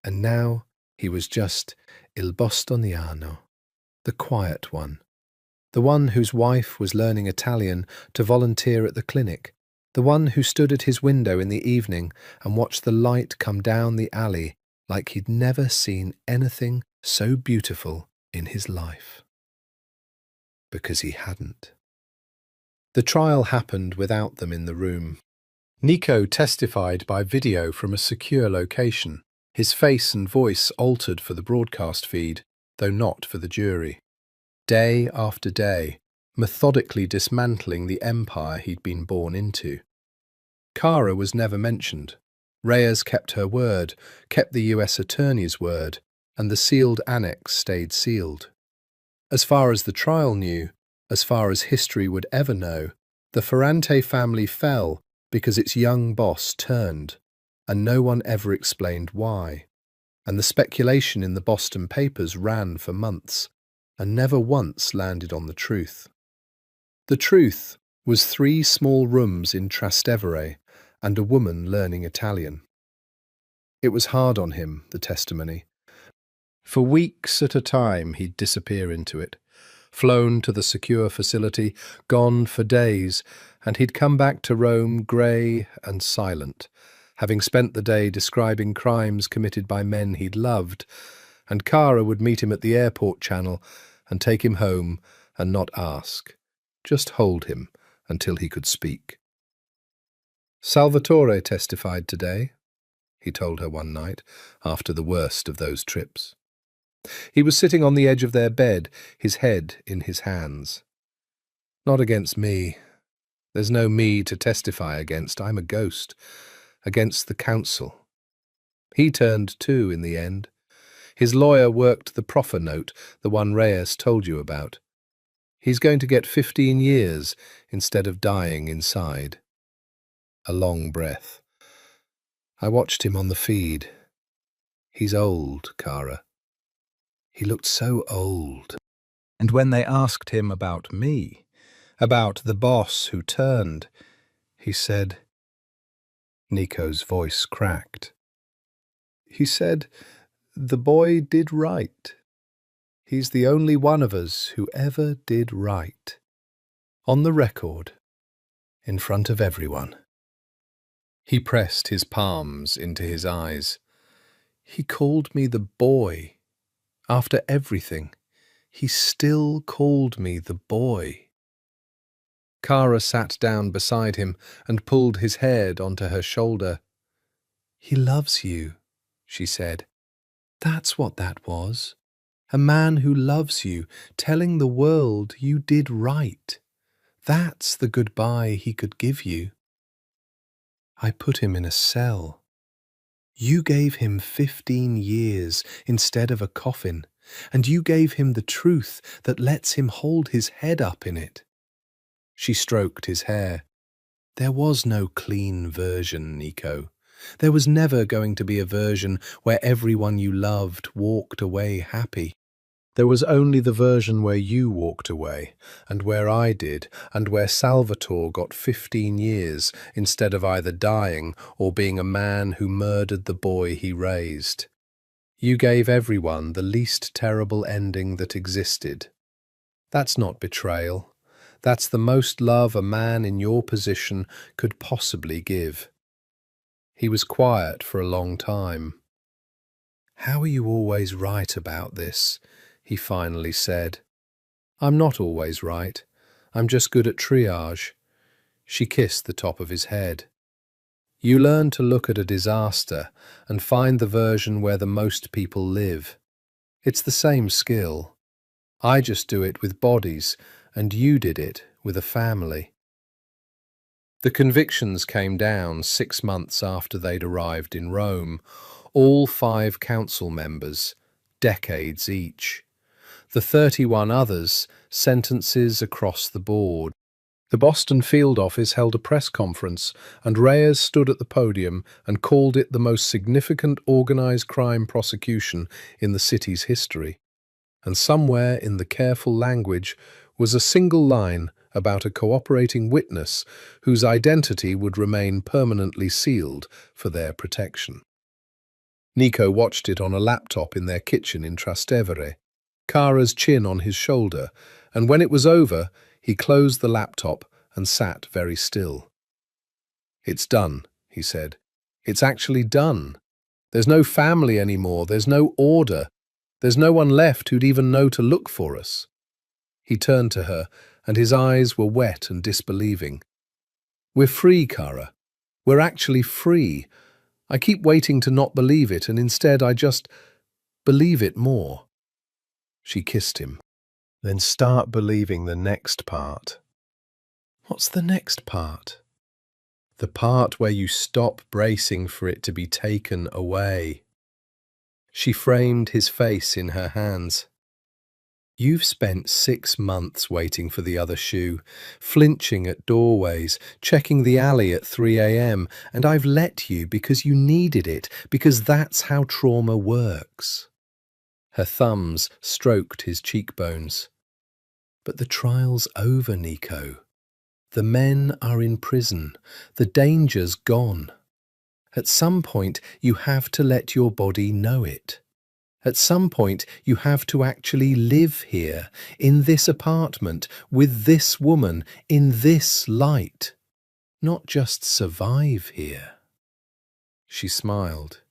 And now he was just Il Bostoniano, the quiet one, the one whose wife was learning Italian to volunteer at the clinic, the one who stood at his window in the evening and watched the light come down the alley like he'd never seen anything so beautiful in his life. Because he hadn't. The trial happened without them in the room. Nico testified by video from a secure location, his face and voice altered for the broadcast feed, though not for the jury. Day after day, methodically dismantling the empire he'd been born into. Kara was never mentioned. Reyes kept her word, kept the US attorney's word, and the sealed annex stayed sealed. As far as the trial knew, as far as history would ever know, the Ferrante family fell because its young boss turned, and no one ever explained why. And the speculation in the Boston papers ran for months, and never once landed on the truth. The truth was 3 small rooms in Trastevere and a woman learning Italian. It was hard on him, the testimony. For weeks at a time he'd disappear into it, flown to the secure facility, gone for days, and he'd come back to Rome grey and silent, having spent the day describing crimes committed by men he'd loved, and Kara would meet him at the airport channel and take him home and not ask, just hold him until he could speak. Salvatore testified today, he told her one night, after the worst of those trips. He was sitting on the edge of their bed, his head in his hands. Not against me. There's no me to testify against. I'm a ghost. Against the council. He turned too in the end. His lawyer worked the proffer note, the one Reyes told you about. He's going to get 15 years instead of dying inside. A long breath. I watched him on the feed. He's old, Kara. He looked so old. And when they asked him about me, about the boss who turned, he said, Nico's voice cracked. He said, "The boy did right. He's the only one of us who ever did right. On the record, in front of everyone." He pressed his palms into his eyes. "He called me the boy. After everything, he still called me the boy." Kara sat down beside him and pulled his head onto her shoulder. "He loves you," she said. "That's what that was. A man who loves you, telling the world you did right. That's the goodbye he could give you." "I put him in a cell. You gave him 15 years instead of a coffin, and you gave him the truth that lets him hold his head up in it." She stroked his hair. "There was no clean version, Nico. There was never going to be a version where everyone you loved walked away happy. There was only the version where you walked away, and where I did, and where Salvatore got 15 years instead of either dying or being a man who murdered the boy he raised. You gave everyone the least terrible ending that existed. That's not betrayal. That's the most love a man in your position could possibly give." He was quiet for a long time. "How are you always right about this?" he finally said. "I'm not always right. I'm just good at triage." She kissed the top of his head. "You learn to look at a disaster and find the version where the most people live. It's the same skill. I just do it with bodies, and you did it with a family." The convictions came down 6 months after they'd arrived in Rome. All 5 council members, decades each. The 31 others, sentences across the board. The Boston field office held a press conference, and Reyes stood at the podium and called it the most significant organized crime prosecution in the city's history. And somewhere in the careful language was a single line about a cooperating witness whose identity would remain permanently sealed for their protection. Nico watched it on a laptop in their kitchen in Trastevere, Kara's chin on his shoulder, and when it was over, he closed the laptop and sat very still. "It's done," he said. "It's actually done. There's no family anymore. There's no order. There's no one left who'd even know to look for us." He turned to her, and his eyes were wet and disbelieving. "We're free, Kara. We're actually free. I keep waiting to not believe it, and instead I just believe it more." She kissed him. "Then start believing the next part." "What's the next part?" "The part where you stop bracing for it to be taken away." She framed his face in her hands. "You've spent 6 months waiting for the other shoe, flinching at doorways, checking the alley at 3 a.m., and I've let you because you needed it, because that's how trauma works." Her thumbs stroked his cheekbones. "But the trial's over, Nico. The men are in prison. The danger's gone. At some point, you have to let your body know it. At some point, you have to actually live here, in this apartment, with this woman, in this light. Not just survive here." She smiled.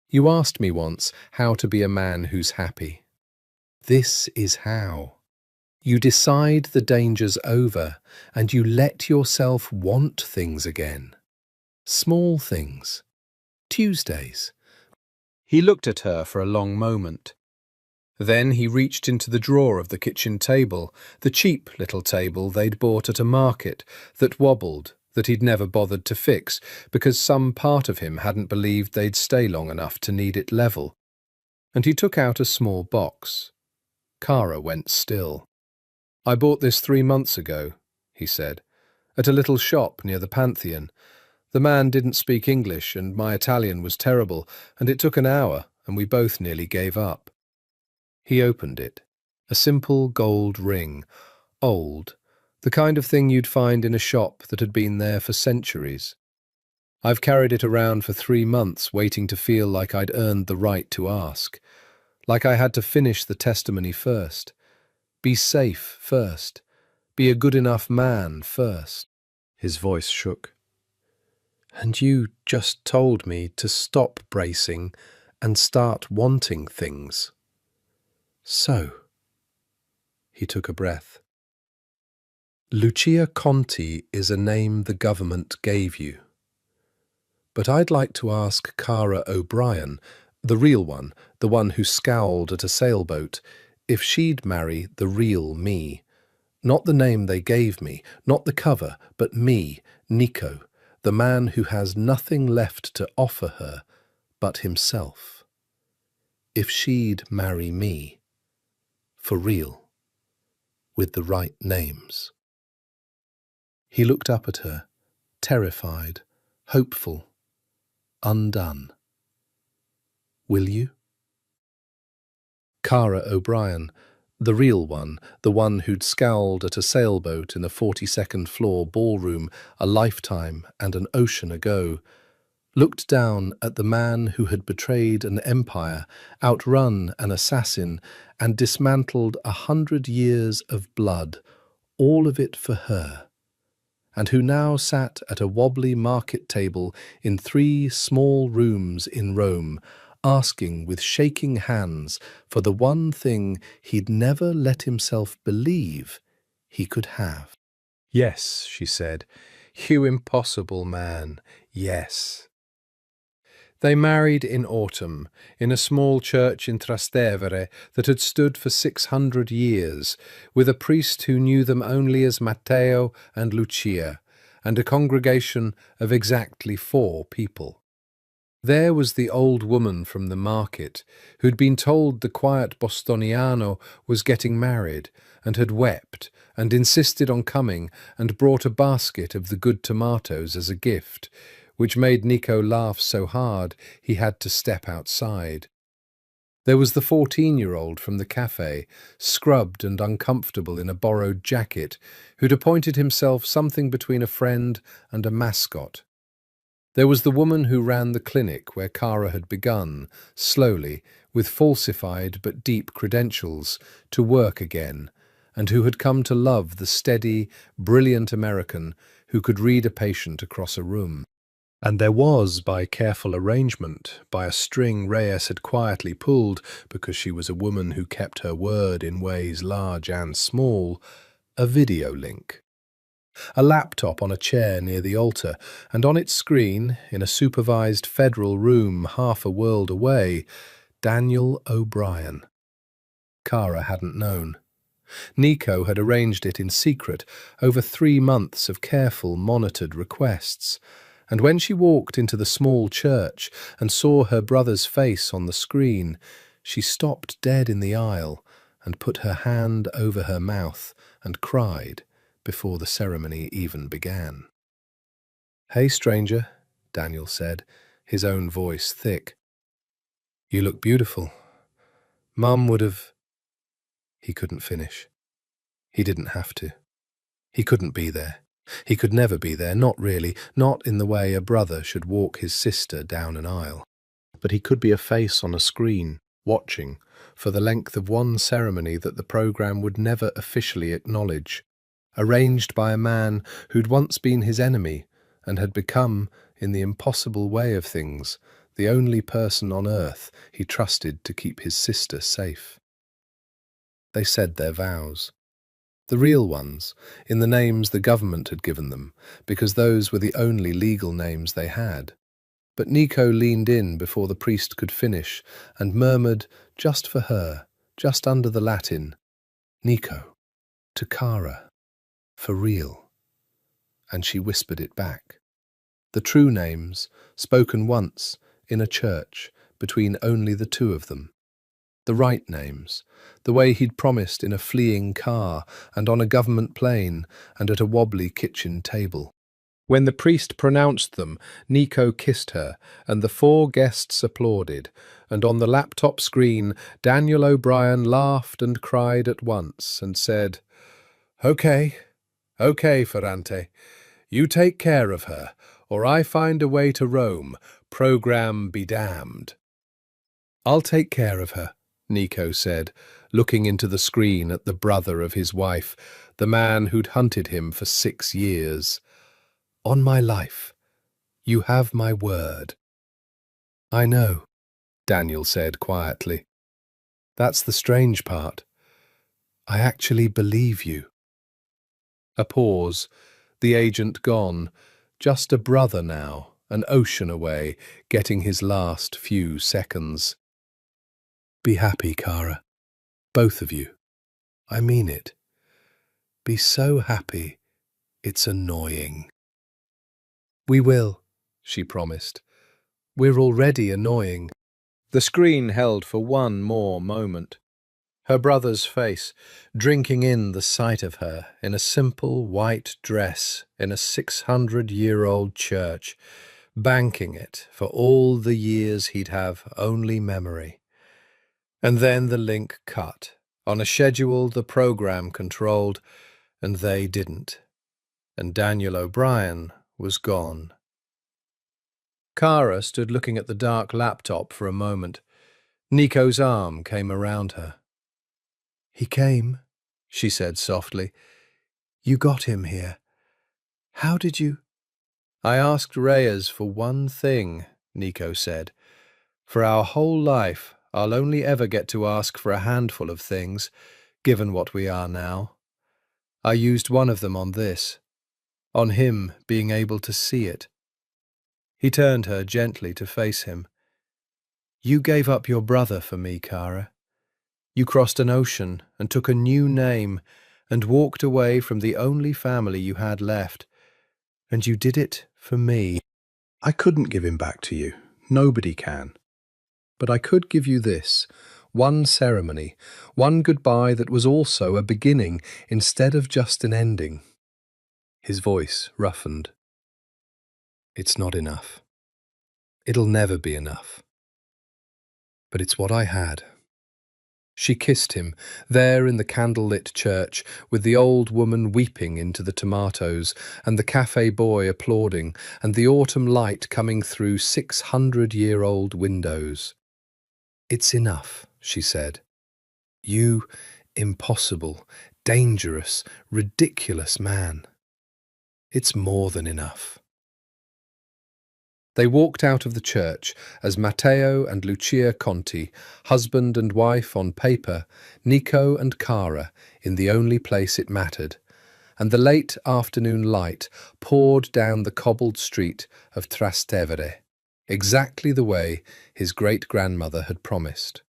"You asked me once how to be a man who's happy. This is how. You decide the danger's over, and you let yourself want things again. Small things. Tuesdays." He looked at her for a long moment. Then he reached into the drawer of the kitchen table, the cheap little table they'd bought at a market, that wobbled, that he'd never bothered to fix, because some part of him hadn't believed they'd stay long enough to need it level. And he took out a small box. Kara went still. "I bought this 3 months ago," he said, "at a little shop near the Pantheon. The man didn't speak English, and my Italian was terrible, and it took an hour, and we both nearly gave up." He opened it. A simple gold ring, old, the kind of thing you'd find in a shop that had been there for centuries. I've carried it around for 3 months, waiting to feel like I'd earned the right to ask. Like I had to finish the testimony first. Be safe first. Be a good enough man first. His voice shook. And you just told me to stop bracing and start wanting things. So, he took a breath. Lucia Conti is a name the government gave you. But I'd like to ask Cara O'Brien, the real one, the one who scowled at a sailboat, if she'd marry the real me. Not the name they gave me, not the cover, but me, Nico, the man who has nothing left to offer her but himself. If she'd marry me, for real, with the right names. He looked up at her, terrified, hopeful, undone. Will you? Cara O'Brien, the real one, the one who'd scowled at a sailboat in a 42nd floor ballroom a lifetime and an ocean ago, looked down at the man who had betrayed an empire, outrun an assassin, and dismantled 100 years of blood, all of it for her, and who now sat at a wobbly market table in 3 small rooms in Rome, asking with shaking hands for the one thing he'd never let himself believe he could have. Yes, she said. You impossible man, yes. They married in autumn, in a small church in Trastevere that had stood for 600 years, with a priest who knew them only as Matteo and Lucia, and a congregation of exactly 4 people. There was the old woman from the market, who'd been told the quiet Bostoniano was getting married, and had wept, and insisted on coming, and brought a basket of the good tomatoes as a gift, which made Nico laugh so hard he had to step outside. There was the 14-year-old from the cafe, scrubbed and uncomfortable in a borrowed jacket, who'd appointed himself something between a friend and a mascot. There was the woman who ran the clinic where Cara had begun, slowly, with falsified but deep credentials, to work again, and who had come to love the steady, brilliant American who could read a patient across a room. And there was, by careful arrangement, by a string Reyes had quietly pulled, because she was a woman who kept her word in ways large and small, a video link. A laptop on a chair near the altar, and on its screen, in a supervised federal room half a world away, Daniel O'Brien. Cara hadn't known. Nico had arranged it in secret over 3 months of careful, monitored requests, and when she walked into the small church and saw her brother's face on the screen, she stopped dead in the aisle and put her hand over her mouth and cried before the ceremony even began. "Hey, stranger," Daniel said, his own voice thick. "You look beautiful. Mum would have—" He couldn't finish. He didn't have to. He couldn't be there. He could never be there, not really, not in the way a brother should walk his sister down an aisle. But he could be a face on a screen, watching, for the length of one ceremony that the program would never officially acknowledge, arranged by a man who'd once been his enemy and had become, in the impossible way of things, the only person on earth he trusted to keep his sister safe. They said their vows. The real ones, in the names the government had given them, because those were the only legal names they had. But Nico leaned in before the priest could finish and murmured, just for her, just under the Latin, "Nico, to Cara, for real." And she whispered it back. The true names, spoken once, in a church, between only the 2 of them. The right names, the way he'd promised in a fleeing car and on a government plane and at a wobbly kitchen table. When the priest pronounced them, Nico kissed her, and the 4 guests applauded, and on the laptop screen, Daniel O'Brien laughed and cried at once and said, "Okay, Ferrante, you take care of her, or I find a way to Rome, program be damned. I'll take care of her, Nico said, looking into the screen at the brother of his wife, the man who'd hunted him for 6 years. On my life, you have my word. I know, Daniel said quietly. That's the strange part. I actually believe you. A pause, the agent gone, just a brother now, an ocean away, getting his last few seconds. Be happy, Kara. Both of you. I mean it. Be so happy, it's annoying. We will, she promised. We're already annoying. The screen held for one more moment. Her brother's face, drinking in the sight of her in a simple white dress in a 600-year-old church, banking it for all the years he'd have only memory. And then the link cut, on a schedule the program controlled, and they didn't. And Daniel O'Brien was gone. Kara stood looking at the dark laptop for a moment. Nico's arm came around her. He came, she said softly. You got him here. How did you? I asked Reyes for one thing, Nico said. For our whole life, I'll only ever get to ask for a handful of things, given what we are now. I used one of them on this, on him being able to see it. He turned her gently to face him. You gave up your brother for me, Kara. You crossed an ocean and took a new name and walked away from the only family you had left. And you did it for me. I couldn't give him back to you. Nobody can. But I could give you this, one ceremony, one goodbye that was also a beginning instead of just an ending. His voice roughened. It's not enough. It'll never be enough. But it's what I had. She kissed him, there in the candle-lit church, with the old woman weeping into the tomatoes, and the cafe boy applauding, and the autumn light coming through 600-year-old windows. It's enough, she said. You, impossible, dangerous, ridiculous man. It's more than enough. They walked out of the church as Matteo and Lucia Conti, husband and wife on paper, Nico and Kara in the only place it mattered, and the late afternoon light poured down the cobbled street of Trastevere, exactly the way his great-grandmother had promised,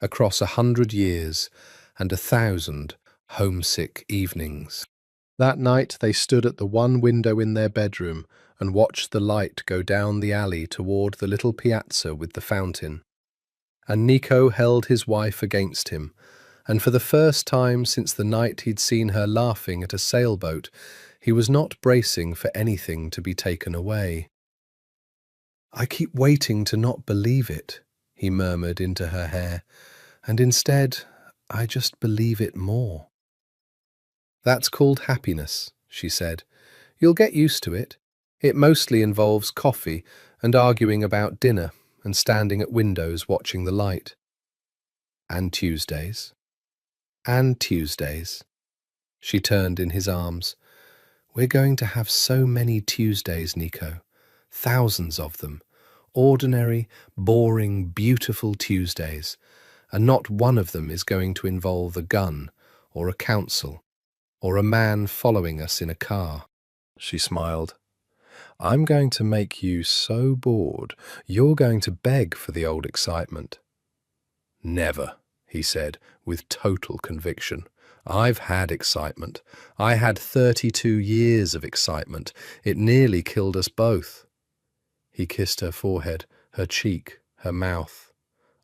across 100 years and 1,000 homesick evenings. That night they stood at the one window in their bedroom and watched the light go down the alley toward the little piazza with the fountain. And Nico held his wife against him, and for the first time since the night he'd seen her laughing at a sailboat, he was not bracing for anything to be taken away. I keep waiting to not believe it, he murmured into her hair, and instead I just believe it more. That's called happiness, she said. You'll get used to it. It mostly involves coffee and arguing about dinner and standing at windows watching the light. And Tuesdays. And Tuesdays. She turned in his arms. We're going to have so many Tuesdays, Nico. Thousands of them. Ordinary, boring, beautiful Tuesdays. And not one of them is going to involve a gun or a council or a man following us in a car. She smiled. I'm going to make you so bored, you're going to beg for the old excitement. Never, he said, with total conviction. I've had excitement. I had 32 years of excitement. It nearly killed us both. He kissed her forehead, her cheek, her mouth.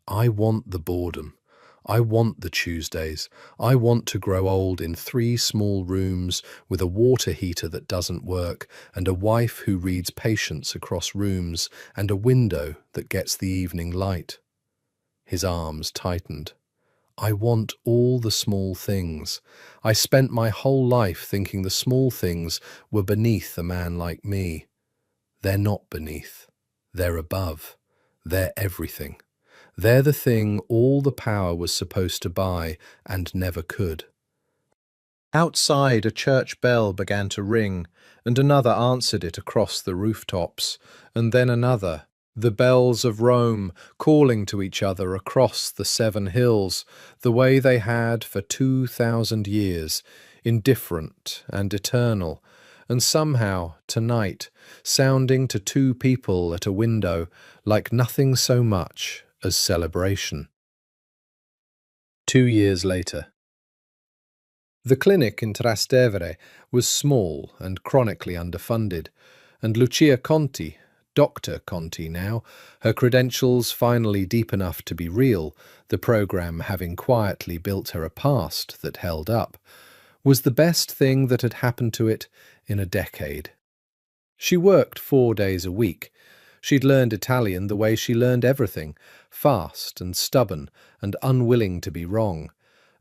I want the boredom. I want the Tuesdays. I want to grow old in 3 small rooms with a water heater that doesn't work and a wife who reads Patience across rooms and a window that gets the evening light. His arms tightened. I want all the small things. I spent my whole life thinking the small things were beneath a man like me. They're not beneath. They're above. They're everything. They're the thing all the power was supposed to buy and never could. Outside, a church bell began to ring, and another answered it across the rooftops, and then another, the bells of Rome calling to each other across the 7 hills, the way they had for 2,000 years, indifferent and eternal, and somehow, tonight, sounding to 2 people at a window like nothing so much as celebration. 2 years later. The clinic in Trastevere was small and chronically underfunded, and Lucia Conti, Dr. Conti now, her credentials finally deep enough to be real, the programme having quietly built her a past that held up, was the best thing that had happened to it in a decade. She worked 4 days a week. She'd learned Italian the way she learned everything, fast and stubborn and unwilling to be wrong.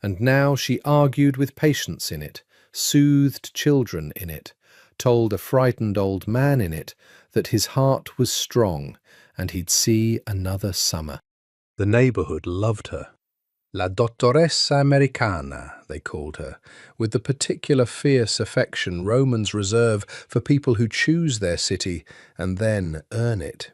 And now she argued with patients in it, soothed children in it, told a frightened old man in it that his heart was strong and he'd see another summer. The neighbourhood loved her. La Dottoressa Americana, they called her, with the particular fierce affection Romans reserve for people who choose their city and then earn it.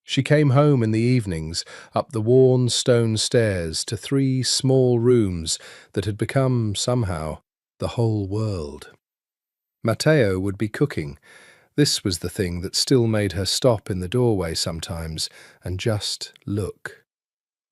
She came home in the evenings, up the worn stone stairs to 3 small rooms that had become, somehow, the whole world. Matteo would be cooking. This was the thing that still made her stop in the doorway sometimes and just look.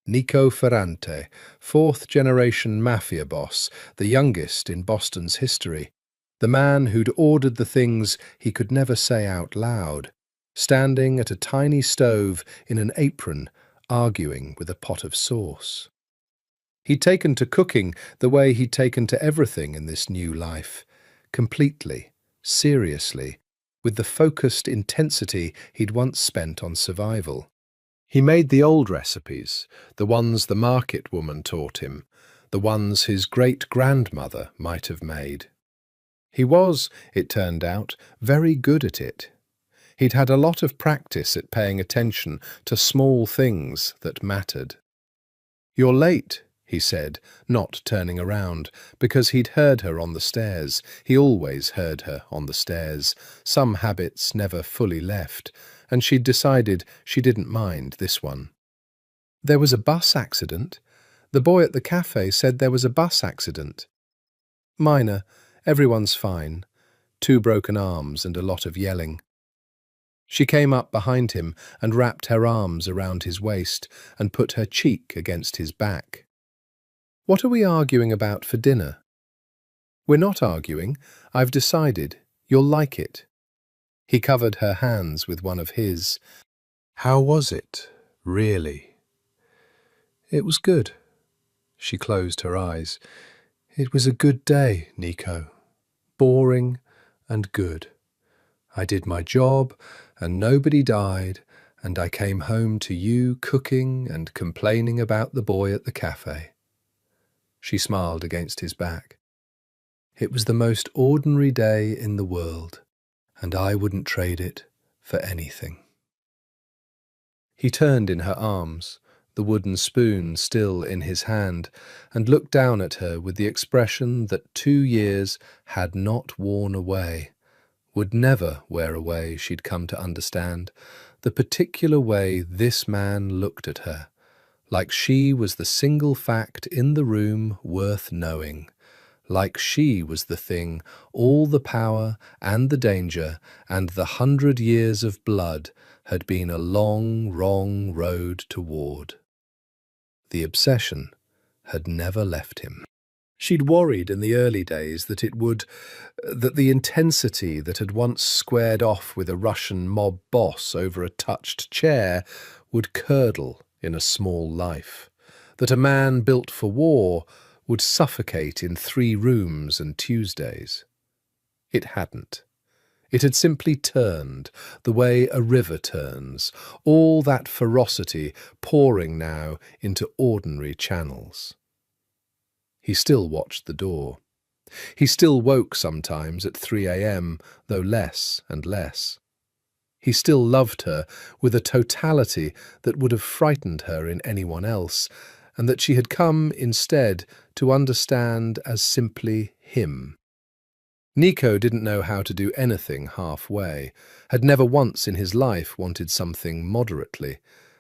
Nico Ferrante, 4th-generation Mafia boss, the youngest in Boston's history, the man who'd ordered the things he could never say out loud, standing at a tiny stove in an apron, arguing with a pot of sauce. He'd taken to cooking the way he'd taken to everything in this new life, completely, seriously, with the focused intensity he'd once spent on survival. He made the old recipes, the ones the market woman taught him, the ones his great-grandmother might have made. He was, it turned out, very good at it. He'd had a lot of practice at paying attention to small things that mattered. "You're late," he said, not turning around, because he'd heard her on the stairs. He always heard her on the stairs. Some habits never fully left, and she'd decided she didn't mind this one. "There was a bus accident. The boy at the cafe said there was a bus accident." "Minor. Everyone's fine. 2 broken arms and a lot of yelling." She came up behind him and wrapped her arms around his waist and put her cheek against his back. "What are we arguing about for dinner?" "We're not arguing. I've decided. You'll like it." He covered her hands with one of his. How was it, really? "It was good." She closed her eyes. "It was a good day, Nico. Boring and good. I did my job, and nobody died, and I came home to you cooking and complaining about the boy at the cafe." She smiled against his back. "It was the most ordinary day in the world, and I wouldn't trade it for anything." He turned in her arms, the wooden spoon still in his hand, and looked down at her with the expression that 2 years had not worn away, would never wear away, she'd come to understand, the particular way this man looked at her, like she was the single fact in the room worth knowing, like she was the thing all the power and the danger and the 100 years of blood had been a long, wrong road toward. The obsession had never left him. She'd worried in the early days that that the intensity that had once squared off with a Russian mob boss over a touched chair would curdle in a small life, that a man built for war would suffocate in 3 rooms and Tuesdays. It hadn't. It had simply turned, the way a river turns, all that ferocity pouring now into ordinary channels. He still watched the door. He still woke sometimes at 3 a.m., though less and less. He still loved her with a totality that would have frightened her in anyone else, and that she had come instead to understand as simply him. Nico didn't know how to do anything halfway, had never once in his life wanted something moderately,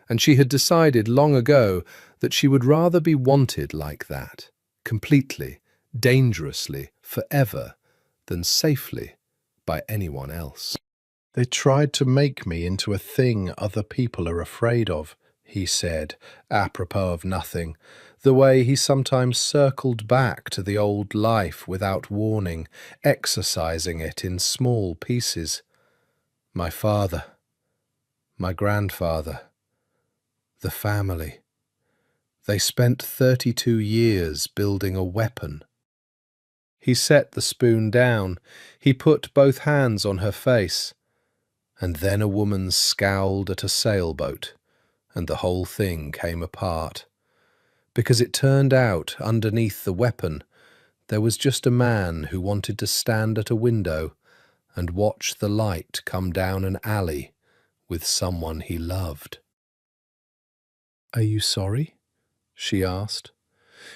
and she had decided long ago that she would rather be wanted like that, completely, dangerously, forever, than safely by anyone else. "They tried to make me into a thing other people are afraid of," he said, apropos of nothing, the way he sometimes circled back to the old life without warning, exercising it in small pieces. My father, my grandfather, the family. They spent 32 years building a weapon. He set the spoon down. He put both hands on her face. And then a woman scowled at a sailboat, and the whole thing came apart. Because it turned out, underneath the weapon, there was just a man who wanted to stand at a window and watch the light come down an alley with someone he loved. "Are you sorry?" she asked.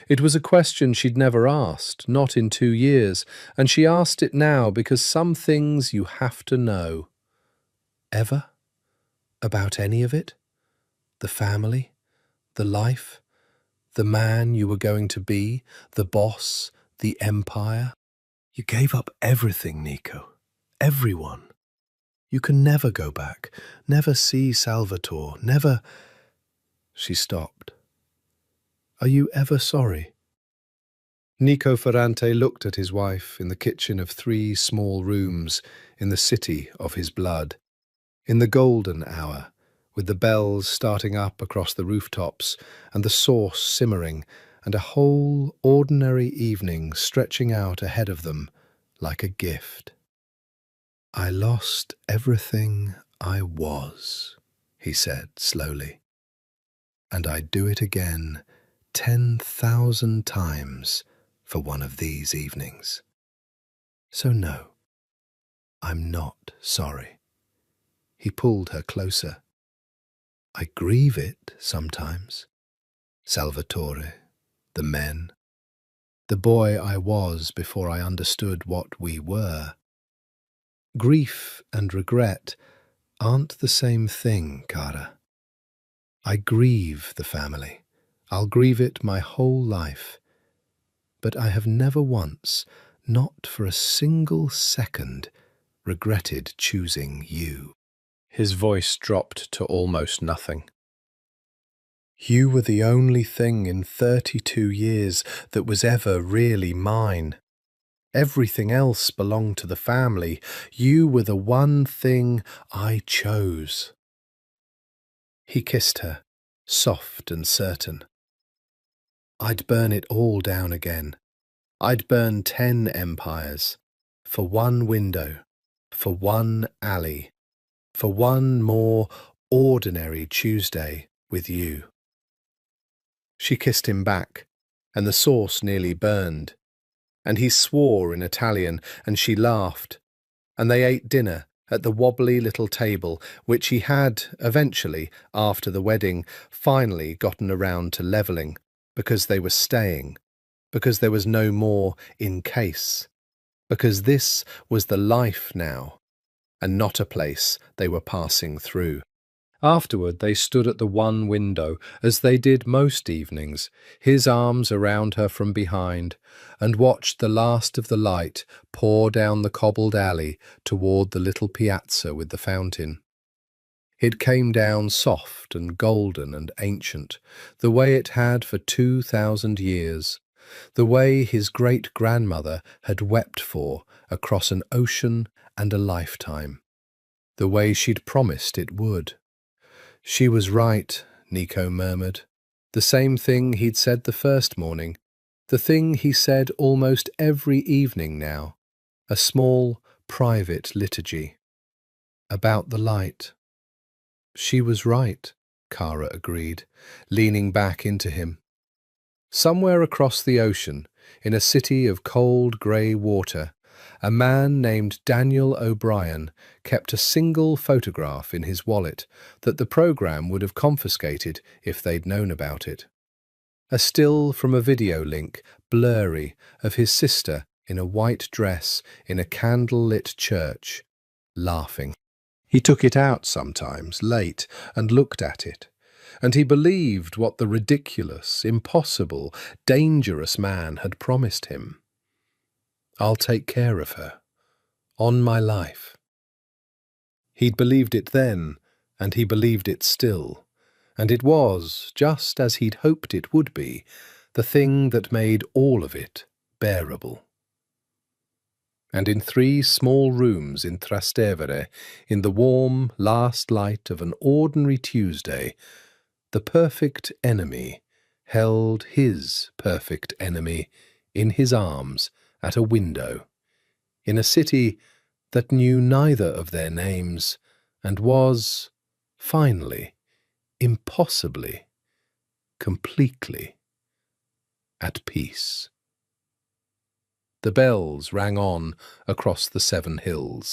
It was a question she'd never asked, not in 2 years, and she asked it now because some things you have to know. Ever? About any of it? The family? The life? The man you were going to be? The boss? The empire? You gave up everything, Nico. Everyone. You can never go back, never see Salvatore, never... She stopped. Are you ever sorry? Nico Ferrante looked at his wife in the kitchen of 3 small rooms in the city of his blood. In the golden hour, with the bells starting up across the rooftops and the sauce simmering and a whole ordinary evening stretching out ahead of them like a gift. I lost everything I was, he said slowly, and I'd do it again 10,000 times for one of these evenings. So no, I'm not sorry. He pulled her closer. I grieve it sometimes. Salvatore, the men, the boy I was before I understood what we were. Grief and regret aren't the same thing, cara. I grieve the family. I'll grieve it my whole life. But I have never once, not for a single second, regretted choosing you. His voice dropped to almost nothing. You were the only thing in 32 years that was ever really mine. Everything else belonged to the family. You were the one thing I chose. He kissed her, soft and certain. I'd burn it all down again. I'd burn 10 empires, for one window, for one alley, for one more ordinary Tuesday with you. She kissed him back, and the sauce nearly burned, and he swore in Italian, and she laughed, and they ate dinner at the wobbly little table which he had, eventually, after the wedding, finally gotten around to levelling, because they were staying, because there was no more in case, because this was the life now, and not a place they were passing through. Afterward they stood at the one window, as they did most evenings, his arms around her from behind, and watched the last of the light pour down the cobbled alley toward the little piazza with the fountain. It came down soft and golden and ancient, the way it had for 2,000 years, the way his great-grandmother had wept for across an ocean and a lifetime, the way she'd promised it would. She was right, Nico murmured. The same thing he'd said the first morning, the thing he said almost every evening now, a small, private liturgy. About the light. She was right, Cara agreed, leaning back into him. Somewhere across the ocean, in a city of cold grey water, A man named Daniel O'Brien kept a single photograph in his wallet that the program would have confiscated if they'd known about it. A still from a video link, blurry, of his sister in a white dress in a candle-lit church, laughing. He took it out sometimes, late, and looked at it, and he believed what the ridiculous, impossible, dangerous man had promised him. "I'll take care of her, on my life." He'd believed it then, and he believed it still, and it was, just as he'd hoped it would be, the thing that made all of it bearable. And in 3 small rooms in Trastevere, in the warm last light of an ordinary Tuesday, the perfect enemy held his perfect enemy in his arms at a window, in a city that knew neither of their names and was, finally, impossibly, completely at peace. The bells rang on across the 7 hills.